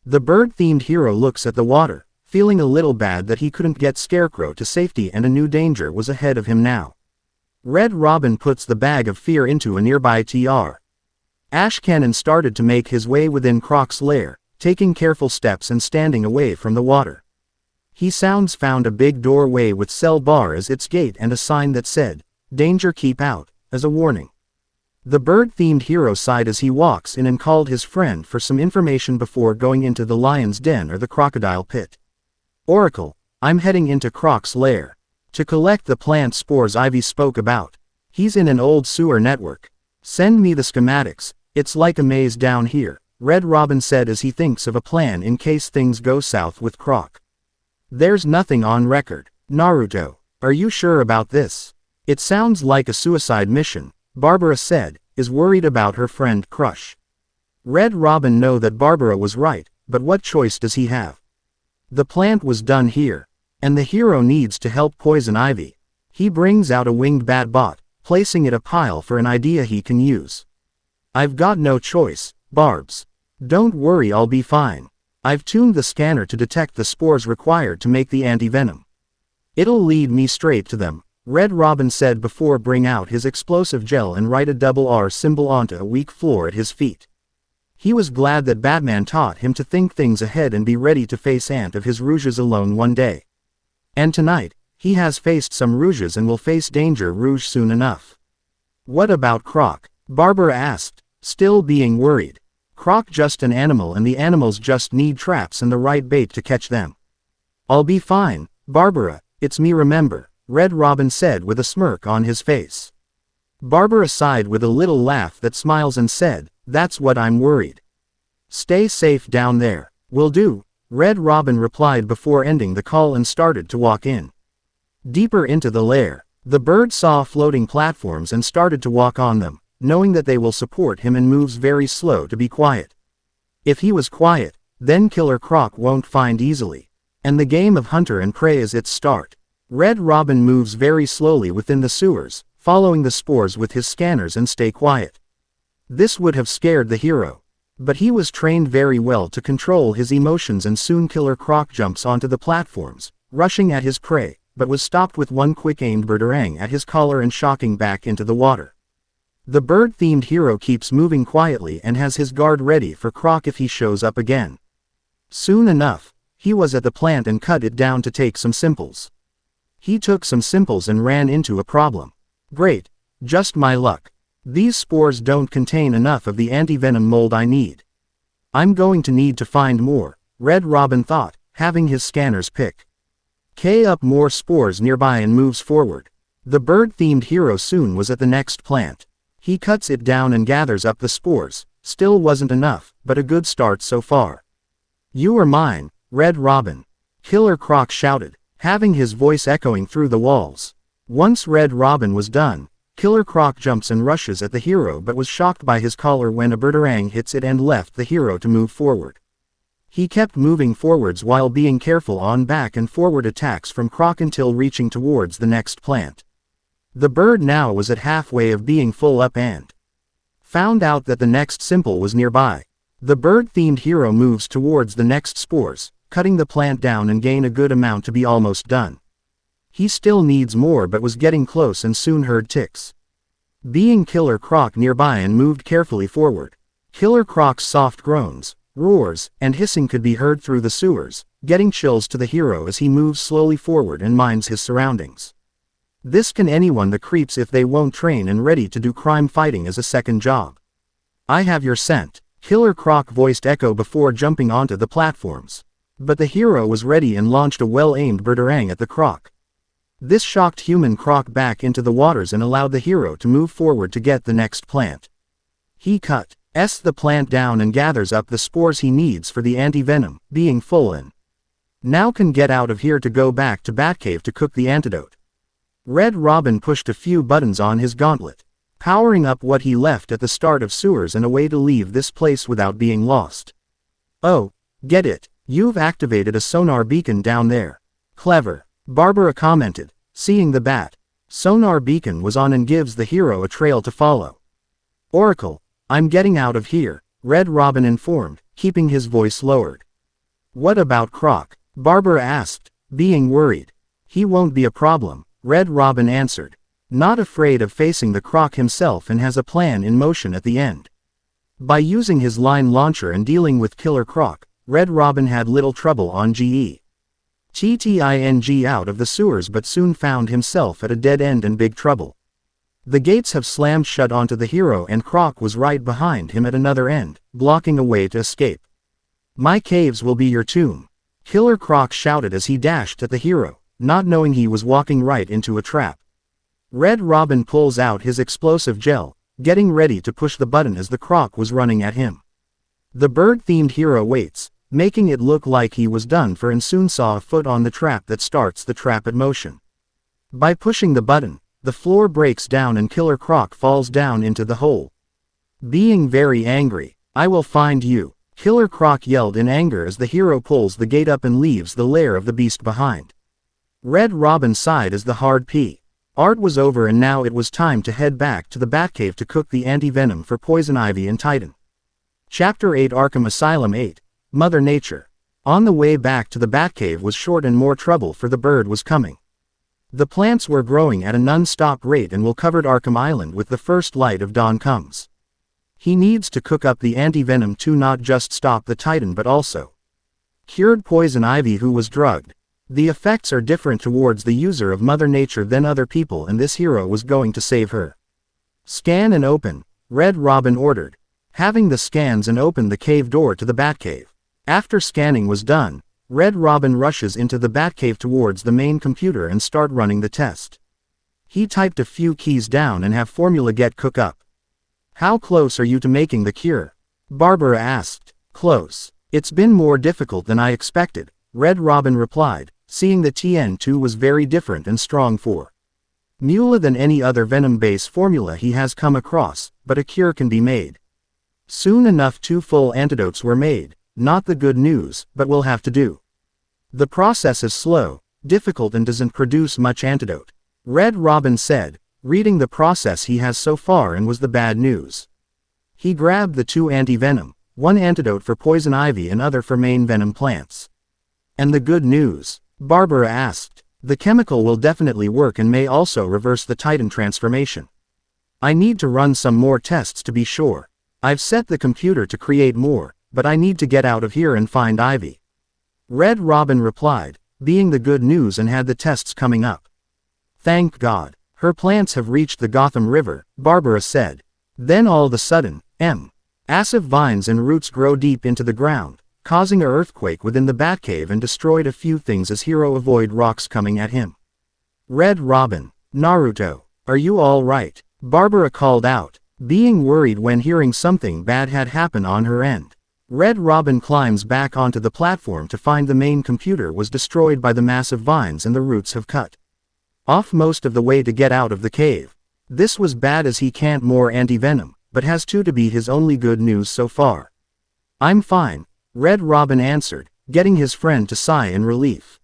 The bird-themed hero looks at the water, feeling a little bad that he couldn't get Scarecrow to safety and a new danger was ahead of him now. Red Robin puts the bag of fear into a nearby TR. Ash Cannon started to make his way within Croc's lair, taking careful steps and standing away from the water. He found a big doorway with cell bar as its gate and a sign that said, "Danger, keep out," as a warning. The bird-themed hero sighed as he walks in and called his friend for some information before going into the lion's den or the crocodile pit. Oracle, I'm heading into Croc's lair. To collect the plant spores Ivy spoke about. He's in an old sewer network. Send me the schematics, it's like a maze down here, Red Robin said as he thinks of a plan in case things go south with Croc. There's nothing on record. Naruto, are you sure about this? It sounds like a suicide mission, Barbara said, is worried about her friend Crush. Red Robin knew that Barbara was right, but what choice does he have? The plant was done here, and the hero needs to help poison Ivy. He brings out a winged bat bot, placing it a pile for an idea he can use. I've got no choice, Barbs. Don't worry, I'll be fine. I've tuned the scanner to detect the spores required to make the anti-venom. It'll lead me straight to them, Red Robin said before bring out his explosive gel and write a double R symbol onto a weak floor at his feet. He was glad that Batman taught him to think things ahead and be ready to face Ant of his rouges alone one day. And tonight, he has faced some rouges and will face Danger Rouge soon enough. What about Croc? Barbara asked, still being worried. Croc just an animal and the animals just need traps and the right bait to catch them. I'll be fine, Barbara, it's me remember, Red Robin said with a smirk on his face. Barbara sighed with a little laugh that smiles and said, that's what I'm worried. Stay safe down there. Will do, Red Robin replied before ending the call and started to walk in. Deeper into the lair, the bird saw floating platforms and started to walk on them, knowing that they will support him and moves very slow to be quiet. If he was quiet, then Killer Croc won't find easily. And the game of hunter and prey is its start. Red Robin moves very slowly within the sewers, following the spores with his scanners and stay quiet. This would have scared the hero. But he was trained very well to control his emotions and soon Killer Croc jumps onto the platforms, rushing at his prey, but was stopped with one quick-aimed boomerang at his collar and shocking back into the water. The bird-themed hero keeps moving quietly and has his guard ready for Croc if he shows up again. Soon enough, he was at the plant and cut it down to take some simples. He took some simples and ran into a problem. Great, just my luck. These spores don't contain enough of the anti-venom mold I need. I'm going to need to find more, Red Robin thought, having his scanners pick up more spores nearby and moves forward. The bird-themed hero soon was at the next plant. He cuts it down and gathers up the spores, still wasn't enough, but a good start so far. You are mine, Red Robin. Killer Croc shouted, having his voice echoing through the walls. Once Red Robin was done, Killer Croc jumps and rushes at the hero but was shocked by his collar when a boomerang hits it and left the hero to move forward. He kept moving forwards while being careful on back and forward attacks from Croc until reaching towards the next plant. The bird now was at halfway of being full up and found out that the next simple was nearby. The bird-themed hero moves towards the next spores, cutting the plant down and gain a good amount to be almost done. He still needs more but was getting close and soon heard ticks. Being Killer Croc nearby and moved carefully forward. Killer Croc's soft groans, roars, and hissing could be heard through the sewers, getting chills to the hero as he moves slowly forward and minds his surroundings. This can anyone that creeps if they won't train and ready to do crime fighting as a second job. I have your scent, Killer Croc voiced Echo before jumping onto the platforms. But the hero was ready and launched a well-aimed boomerang at the Croc. This shocked human Croc back into the waters and allowed the hero to move forward to get the next plant. He cuts the plant down and gathers up the spores he needs for the anti-venom, being full and now can get out of here to go back to Batcave to cook the antidote. Red Robin pushed a few buttons on his gauntlet, powering up what he left at the start of sewers and a way to leave this place without being lost. Oh, get it, you've activated a sonar beacon down there. Clever, Barbara commented, seeing the bat sonar beacon was on and gives the hero a trail to follow. Oracle, I'm getting out of here, Red Robin informed, keeping his voice lowered. What about Croc? Barbara asked, being worried. He won't be a problem, Red Robin answered, not afraid of facing the Croc himself and has a plan in motion at the end. By using his line launcher and dealing with Killer Croc, Red Robin had little trouble on getting out of the sewers but soon found himself at a dead end and big trouble. The gates have slammed shut onto the hero and Croc was right behind him at another end, blocking a way to escape. My caves will be your tomb, Killer Croc shouted as he dashed at the hero, not knowing he was walking right into a trap. Red Robin pulls out his explosive gel, getting ready to push the button as the Croc was running at him. The bird-themed hero waits, making it look like he was done for and soon saw a foot on the trap that starts the trap at motion. By pushing the button, the floor breaks down and Killer Croc falls down into the hole. Being very angry, I will find you, Killer Croc yelled in anger as the hero pulls the gate up and leaves the lair of the beast behind. Red Robin sighed as the hard art was over and now it was time to head back to the Batcave to cook the anti-venom for Poison Ivy and Titan. Chapter 8 Arkham Asylum 8 Mother Nature. On the way back to the Batcave was short and more trouble for the bird was coming. The plants were growing at a non-stop rate and will cover Arkham Island with the first light of dawn comes. He needs to cook up the anti-venom to not just stop the Titan but also cured Poison Ivy who was drugged. The effects are different towards the user of Mother Nature than other people and this hero was going to save her. Scan and open, Red Robin ordered, having the scans and open the cave door to the Batcave. After scanning was done, Red Robin rushes into the Batcave towards the main computer and start running the test. He typed a few keys down and have formula get cook up. How close are you to making the cure? Barbara asked. Close. It's been more difficult than I expected, Red Robin replied, seeing the TN2 was very different and strong for Mula than any other venom base formula he has come across, but a cure can be made. Soon enough 2 full antidotes were made, not the good news, but we'll have to do. The process is slow, difficult and doesn't produce much antidote, Red Robin said, reading the process he has so far and was the bad news. He grabbed the 2 anti-venom, 1 antidote for Poison Ivy and other for main venom plants. And the good news? Barbara asked. The chemical will definitely work and may also reverse the Titan transformation. I need to run some more tests to be sure. I've set the computer to create more, but I need to get out of here and find Ivy. Red Robin replied, being the good news and had the tests coming up. Thank God. Her plants have reached the Gotham River, Barbara said. Then all of a sudden, massive vines and roots grow deep into the ground, causing an earthquake within the Batcave and destroyed a few things as hero avoid rocks coming at him. Red Robin, Naruto, are you all right? Barbara called out, being worried when hearing something bad had happened on her end. Red Robin climbs back onto the platform to find the main computer was destroyed by the massive vines and the roots have cut off most of the way to get out of the cave. This was bad as he can't more anti-venom, but has to be his only good news so far. I'm fine, Red Robin answered, getting his friend to sigh in relief.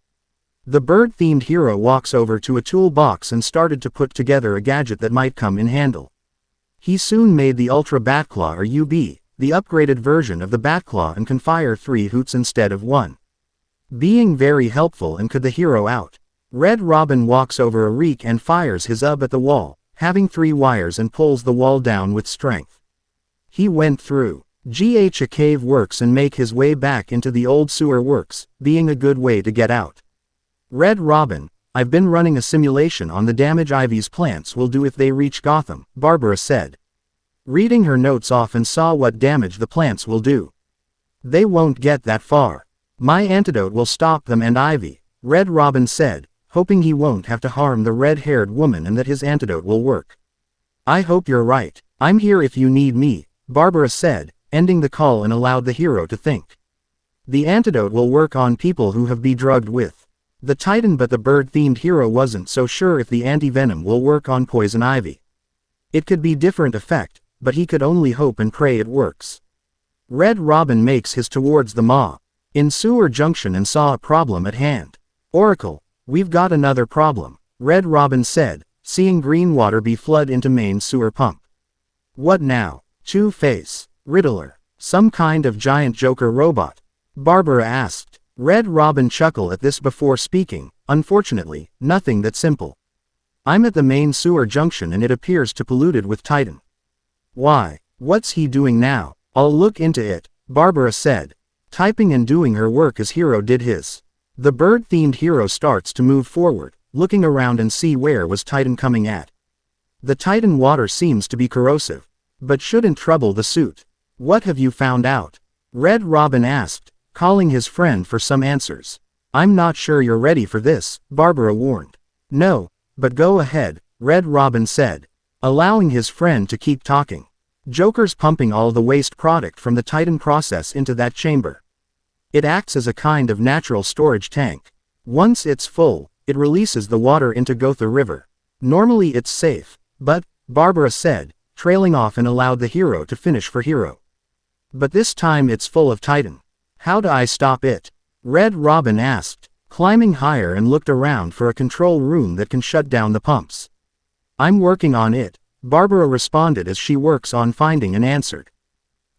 The bird-themed hero walks over to a toolbox and started to put together a gadget that might come in handy. He soon made the Ultra Batclaw or UB, the upgraded version of the Batclaw and can fire 3 hoots instead of 1. Being very helpful and could the hero out. Red Robin walks over a reek and fires his UB at the wall, having 3 wires and pulls the wall down with strength. He went through a cave works and make his way back into the old sewer works, being a good way to get out. Red Robin, I've been running a simulation on the damage Ivy's plants will do if they reach Gotham, Barbara said. Reading her notes off and saw what damage the plants will do. They won't get that far. My antidote will stop them and Ivy, Red Robin said, hoping he won't have to harm the red-haired woman and that his antidote will work. I hope you're right. I'm here if you need me, Barbara said, ending the call and allowed the hero to think. The antidote will work on people who have been drugged with the Titan, but the bird-themed hero wasn't so sure if the anti-venom will work on poison ivy. It could be different effect, but he could only hope and pray it works. Red Robin makes his towards the mob in Sewer Junction and saw a problem at hand. Oracle, we've got another problem, Red Robin said, seeing green water be flood into main sewer pump. What now? Two-Face, Riddler, some kind of giant Joker robot? Barbara asked. Red Robin chuckled at this before speaking, unfortunately, nothing that simple. I'm at the main sewer junction and it appears to polluted with Titan. Why? What's he doing now? I'll look into it, Barbara said, typing and doing her work as hero did his. The bird-themed hero starts to move forward, looking around and see where was Titan coming at. The Titan water seems to be corrosive, but shouldn't trouble the suit. What have you found out? Red Robin asked, calling his friend for some answers. I'm not sure you're ready for this, Barbara warned. No, but go ahead, Red Robin said, allowing his friend to keep talking. Joker's pumping all the waste product from the Titan process into that chamber. It acts as a kind of natural storage tank. Once it's full, it releases the water into Gotha River. Normally it's safe, but, Barbara said, trailing off and allowed the hero to finish for hero. But this time it's full of Titan. How do I stop it? Red Robin asked, climbing higher and looked around for a control room that can shut down the pumps. I'm working on it, Barbara responded as she works on finding and answered.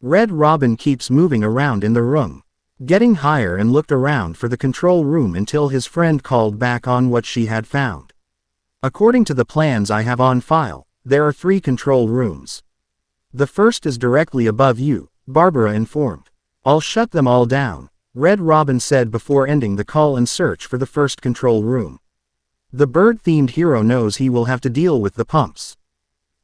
Red Robin keeps moving around in the room, getting higher and looked around for the control room until his friend called back on what she had found. According to the plans I have on file, there are 3 control rooms. The first is directly above you, Barbara informed. I'll shut them all down, Red Robin said before ending the call and search for the first control room. The bird-themed hero knows he will have to deal with the pumps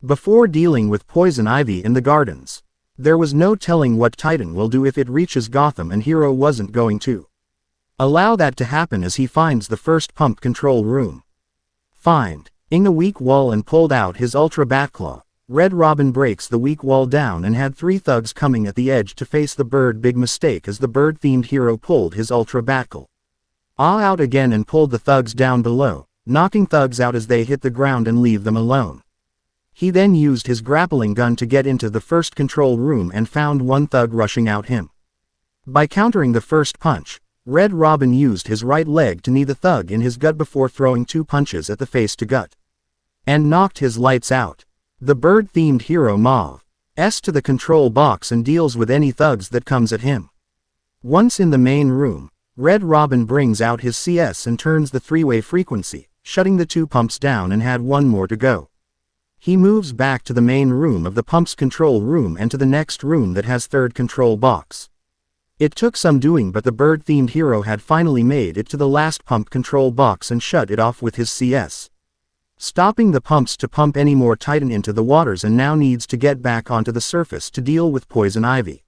before dealing with poison ivy in the gardens. There was no telling what Titan will do if it reaches Gotham, and hero wasn't going to allow that to happen as he finds the first pump control room. Finding a weak wall and pulled out his Ultra Batclaw, Red Robin breaks the weak wall down and had 3 thugs coming at the edge to face the bird. Big mistake as the bird-themed hero pulled his Ultra Batclaw out again and pulled the thugs down below, knocking thugs out as they hit the ground and leave them alone. He then used his grappling gun to get into the first control room and found 1 thug rushing out him. By countering the first punch, Red Robin used his right leg to knee the thug in his gut before throwing 2 punches at the face to gut and knocked his lights out. The bird-themed hero moves to the control box and deals with any thugs that comes at him. Once in the main room, Red Robin brings out his CS and turns the 3-way frequency, shutting the 2 pumps down and had 1 more to go. He moves back to the main room of the pumps control room and to the next room that has 3rd control box. It took some doing, but the bird-themed hero had finally made it to the last pump control box and shut it off with his CS, stopping the pumps to pump any more Titan into the waters, and now needs to get back onto the surface to deal with poison ivy.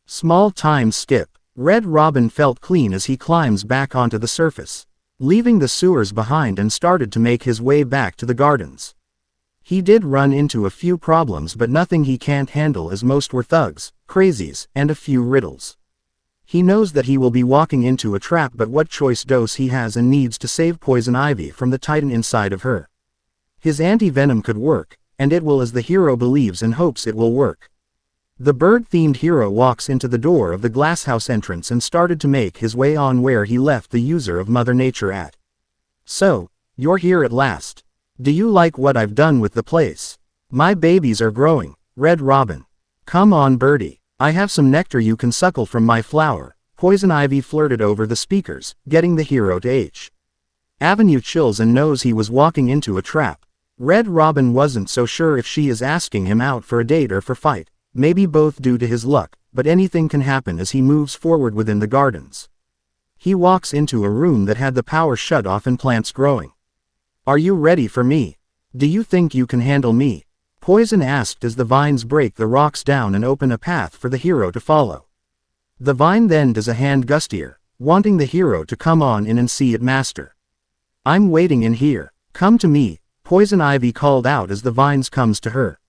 Small time skip. Red Robin felt clean as he climbs back onto the surface, leaving the sewers behind, and started to make his way back to the gardens. He did run into a few problems, but nothing he can't handle, as most were thugs, crazies, and a few riddles. He knows that he will be walking into a trap, but what choice does he has, and needs to save poison ivy from the Titan inside of her. His anti-venom could work, and it will, as the hero believes and hopes it will work. The bird-themed hero walks into the door of the glasshouse entrance and started to make his way on where he left the user of Mother Nature at. So, you're here at last. Do you like what I've done with the place? My babies are growing, Red Robin. Come on, birdie. I have some nectar you can suckle from my flower. Poison Ivy flirted over the speakers, getting the hero to Avenue chills and knows he was walking into a trap. Red Robin wasn't so sure if she is asking him out for a date or for fight, maybe both due to his luck, but anything can happen as he moves forward within the gardens. He walks into a room that had the power shut off and plants growing. Are you ready for me? Do you think you can handle me? Poison asked as the vines break the rocks down and open a path for the hero to follow. The vine then does a hand gustier, wanting the hero to come on in and see it master. I'm waiting in here. Come to me, Poison Ivy called out as the vines comes to her.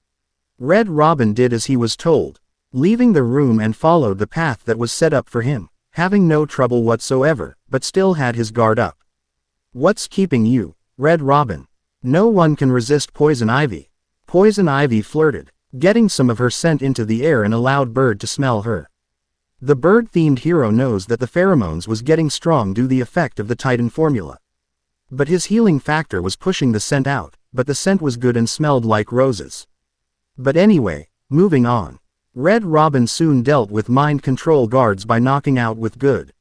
Red Robin did as he was told, leaving the room and followed the path that was set up for him, having no trouble whatsoever, but still had his guard up. What's keeping you, Red Robin? No one can resist Poison Ivy. Poison Ivy flirted, getting some of her scent into the air and allowed Bird to smell her. The bird-themed hero knows that the pheromones was getting strong due to the effect of the Titan formula. But his healing factor was pushing the scent out, but the scent was good and smelled like roses. But anyway, moving on. Red Robin soon dealt with mind control guards by knocking out with good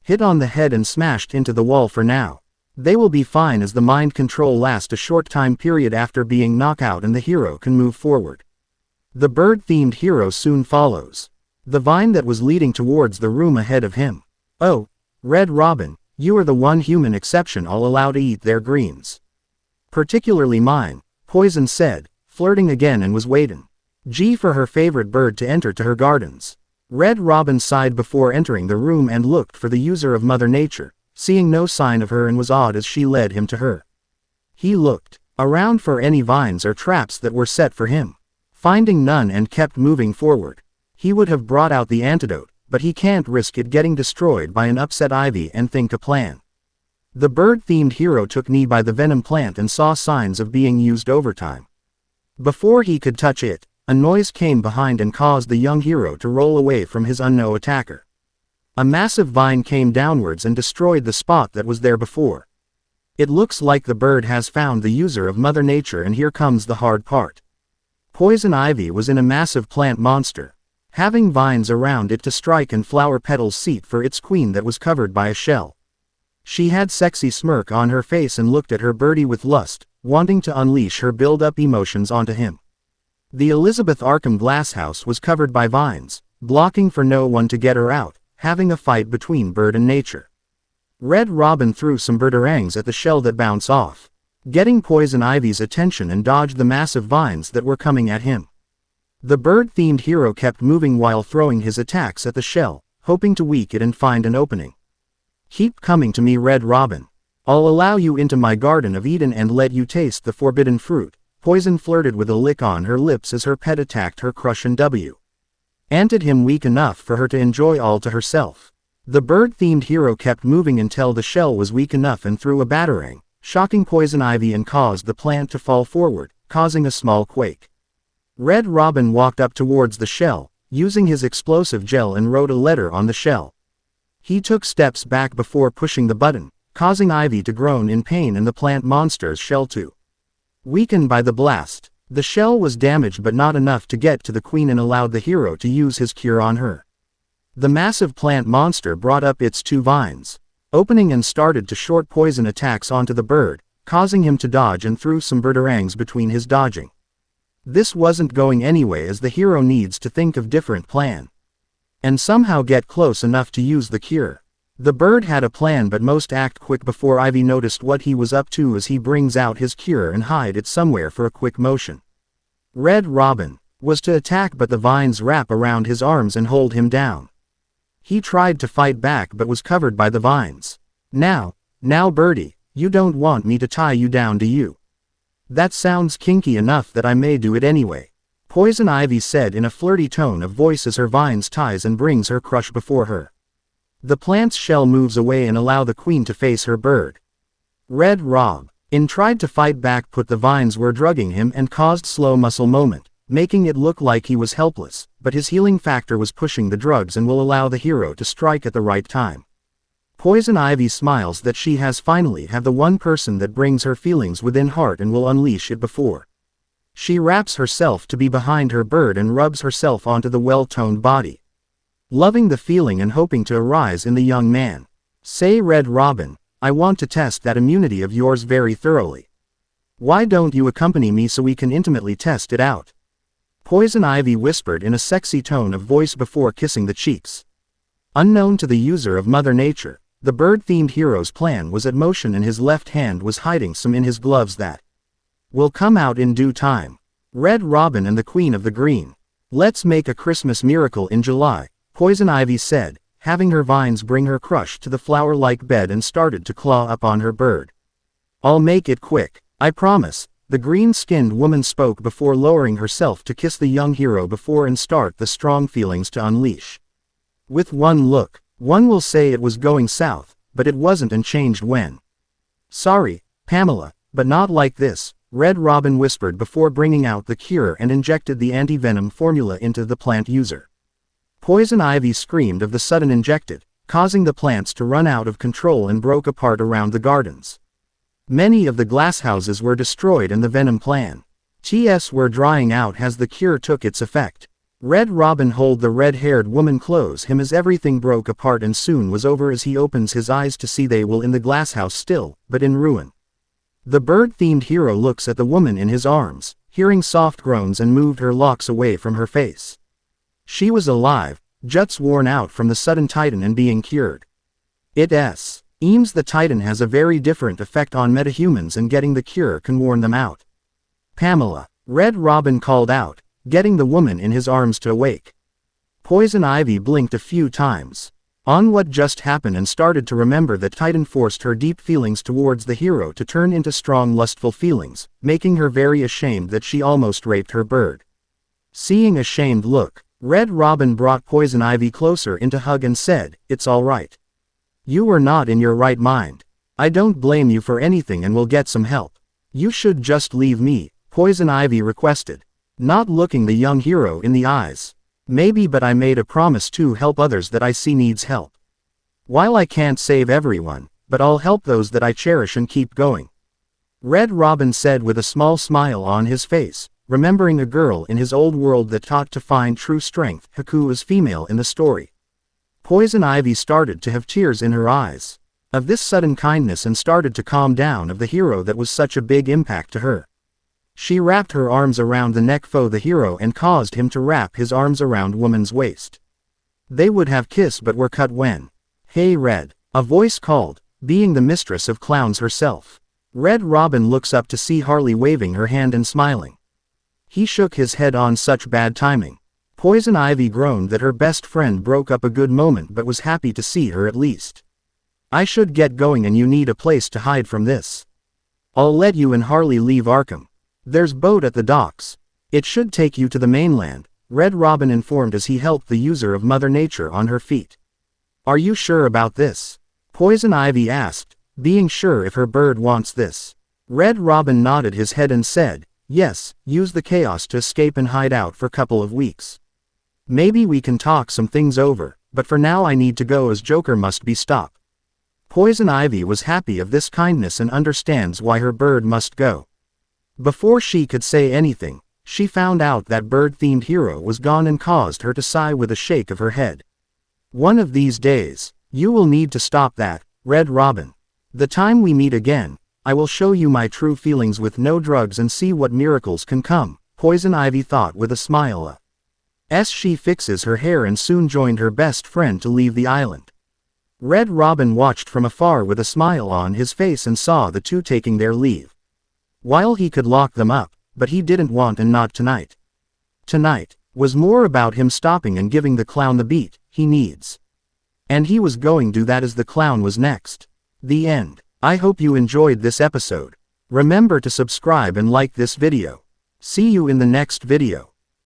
hit on the head and smashed into the wall for now. They will be fine as the mind control lasts a short time period after being knocked out and the hero can move forward. The bird-themed hero soon follows the vine that was leading towards the room ahead of him. Oh, Red Robin, you are the one human exception I'll allow to eat their greens. Particularly mine, Poison said, flirting again and was waiting for her favorite bird to enter to her gardens. Red Robin sighed before entering the room and looked for the user of Mother Nature, seeing no sign of her and was awed as she led him to her. He looked around for any vines or traps that were set for him, finding none and kept moving forward. He would have brought out the antidote, but he can't risk it getting destroyed by an upset ivy and think a plan. The bird-themed hero took knee by the venom plant and saw signs of being used overtime. Before he could touch it, a noise came behind and caused the young hero to roll away from his unknown attacker. A massive vine came downwards and destroyed the spot that was there before. It looks like the bird has found the user of Mother Nature, and here comes the hard part. Poison Ivy was in a massive plant monster, having vines around it to strike and flower petals seat for its queen that was covered by a shell. She had sexy smirk on her face and looked at her birdie with lust, wanting to unleash her build-up emotions onto him. The Elizabeth Arkham glasshouse was covered by vines, blocking for no one to get her out, having a fight between bird and nature. Red Robin threw some birdarangs at the shell that bounced off, getting Poison Ivy's attention and dodged the massive vines that were coming at him. The bird-themed hero kept moving while throwing his attacks at the shell, hoping to weaken it and find an opening. Keep coming to me, Red Robin. I'll allow you into my Garden of Eden and let you taste the forbidden fruit. Poison flirted with a lick on her lips as her pet attacked her crush and anted him weak enough for her to enjoy all to herself. The bird-themed hero kept moving until the shell was weak enough and threw a batarang, shocking Poison Ivy and caused the plant to fall forward, causing a small quake. Red Robin walked up towards the shell, using his explosive gel and wrote a letter on the shell. He took steps back before pushing the button, causing Ivy to groan in pain and the plant monster's shell to weaken by the blast. The shell was damaged but not enough to get to the queen and allowed the hero to use his cure on her. The massive plant monster brought up its two vines, opening and started to short poison attacks onto the bird, causing him to dodge and threw some birdarangs between his dodging. This wasn't going anyway as the hero needs to think of different plan and somehow get close enough to use the cure. The bird had a plan but most act quick before Ivy noticed what he was up to as he brings out his cure and hide it somewhere for a quick motion. Red Robin was to attack but the vines wrap around his arms and hold him down. He tried to fight back but was covered by the vines. Now birdie, you don't want me to tie you down, do you? That sounds kinky enough that I may do it anyway, Poison Ivy said in a flirty tone of voice as her vines ties and brings her crush before her. The plant's shell moves away and allow the queen to face her bird. Red Rob tried to fight back but the vines were drugging him and caused slow muscle moment, making it look like he was helpless, but his healing factor was pushing the drugs and will allow the hero to strike at the right time. Poison Ivy smiles that she has finally have the one person that brings her feelings within heart and will unleash it before. She wraps herself to be behind her bird and rubs herself onto the well-toned body, loving the feeling and hoping to arise in the young man. Say, Red Robin, I want to test that immunity of yours very thoroughly. Why don't you accompany me so we can intimately test it out? Poison Ivy whispered in a sexy tone of voice before kissing the cheeks. Unknown to the user of Mother Nature, the bird-themed hero's plan was at motion and his left hand was hiding some in his gloves that will come out in due time. Red Robin and the Queen of the Green. Let's make a Christmas miracle in July, Poison Ivy said, having her vines bring her crush to the flower-like bed and started to claw up on her bird. I'll make it quick, I promise, the green-skinned woman spoke before lowering herself to kiss the young hero before and start the strong feelings to unleash. With one look, one will say it was going south, but it wasn't and changed when. Sorry, Pamela, but not like this, Red Robin whispered before bringing out the cure and injected the anti-venom formula into the plant user. Poison Ivy screamed of the sudden injected, causing the plants to run out of control and broke apart around the gardens. Many of the glasshouses were destroyed and the venom plants were drying out as the cure took its effect. Red Robin held the red-haired woman close him as everything broke apart and soon was over as he opens his eyes to see they will in the glasshouse still, but in ruin. The bird-themed hero looks at the woman in his arms, hearing soft groans and moved her locks away from her face. She was alive, just worn out from the sudden titan and being cured. Seems the titan has a very different effect on metahumans and getting the cure can worn them out. Pamela, Red Robin called out, getting the woman in his arms to awake. Poison Ivy blinked a few times on what just happened and started to remember that Titan forced her deep feelings towards the hero to turn into strong lustful feelings, making her very ashamed that she almost raped her bird. Seeing a shamed look, Red Robin brought Poison Ivy closer into hug and said, "It's all right. You were not in your right mind. I don't blame you for anything and will get some help. You should just leave me," Poison Ivy requested, not looking the young hero in the eyes. "Maybe, but I made a promise to help others that I see needs help. While I can't save everyone, but I'll help those that I cherish and keep going," Red Robin said with a small smile on his face, remembering a girl in his old world that taught to find true strength. Haku was female in the story. Poison Ivy started to have tears in her eyes of this sudden kindness and started to calm down of the hero that was such a big impact to her. She wrapped her arms around the neck of the hero and caused him to wrap his arms around woman's waist. They would have kissed but were cut when, "Hey Red," a voice called, being the mistress of clowns herself. Red Robin looks up to see Harley waving her hand and smiling. He shook his head on such bad timing. Poison Ivy groaned that her best friend broke up a good moment but was happy to see her at least. "I should get going and you need a place to hide from this. I'll let you and Harley leave Arkham. There's boat at the docks. It should take you to the mainland," Red Robin informed as he helped the user of Mother Nature on her feet. "Are you sure about this?" Poison Ivy asked, being sure if her bird wants this. Red Robin nodded his head and said, "Yes, use the chaos to escape and hide out for a couple of weeks. Maybe we can talk some things over, but for now I need to go as Joker must be stopped." Poison Ivy was happy of this kindness and understands why her bird must go. Before she could say anything, she found out that bird-themed hero was gone and caused her to sigh with a shake of her head. "One of these days, you will need to stop that, Red Robin. The time we meet again, I will show you my true feelings with no drugs and see what miracles can come," Poison Ivy thought with a smile. As she fixes her hair and soon joined her best friend to leave the island. Red Robin watched from afar with a smile on his face and saw the two taking their leave. While he could lock them up, but he didn't want and not tonight. Tonight was more about him stopping and giving the clown the beat he needs. And he was going to do that as the clown was next. The end. I hope you enjoyed this episode. Remember to subscribe and like this video. See you in the next video.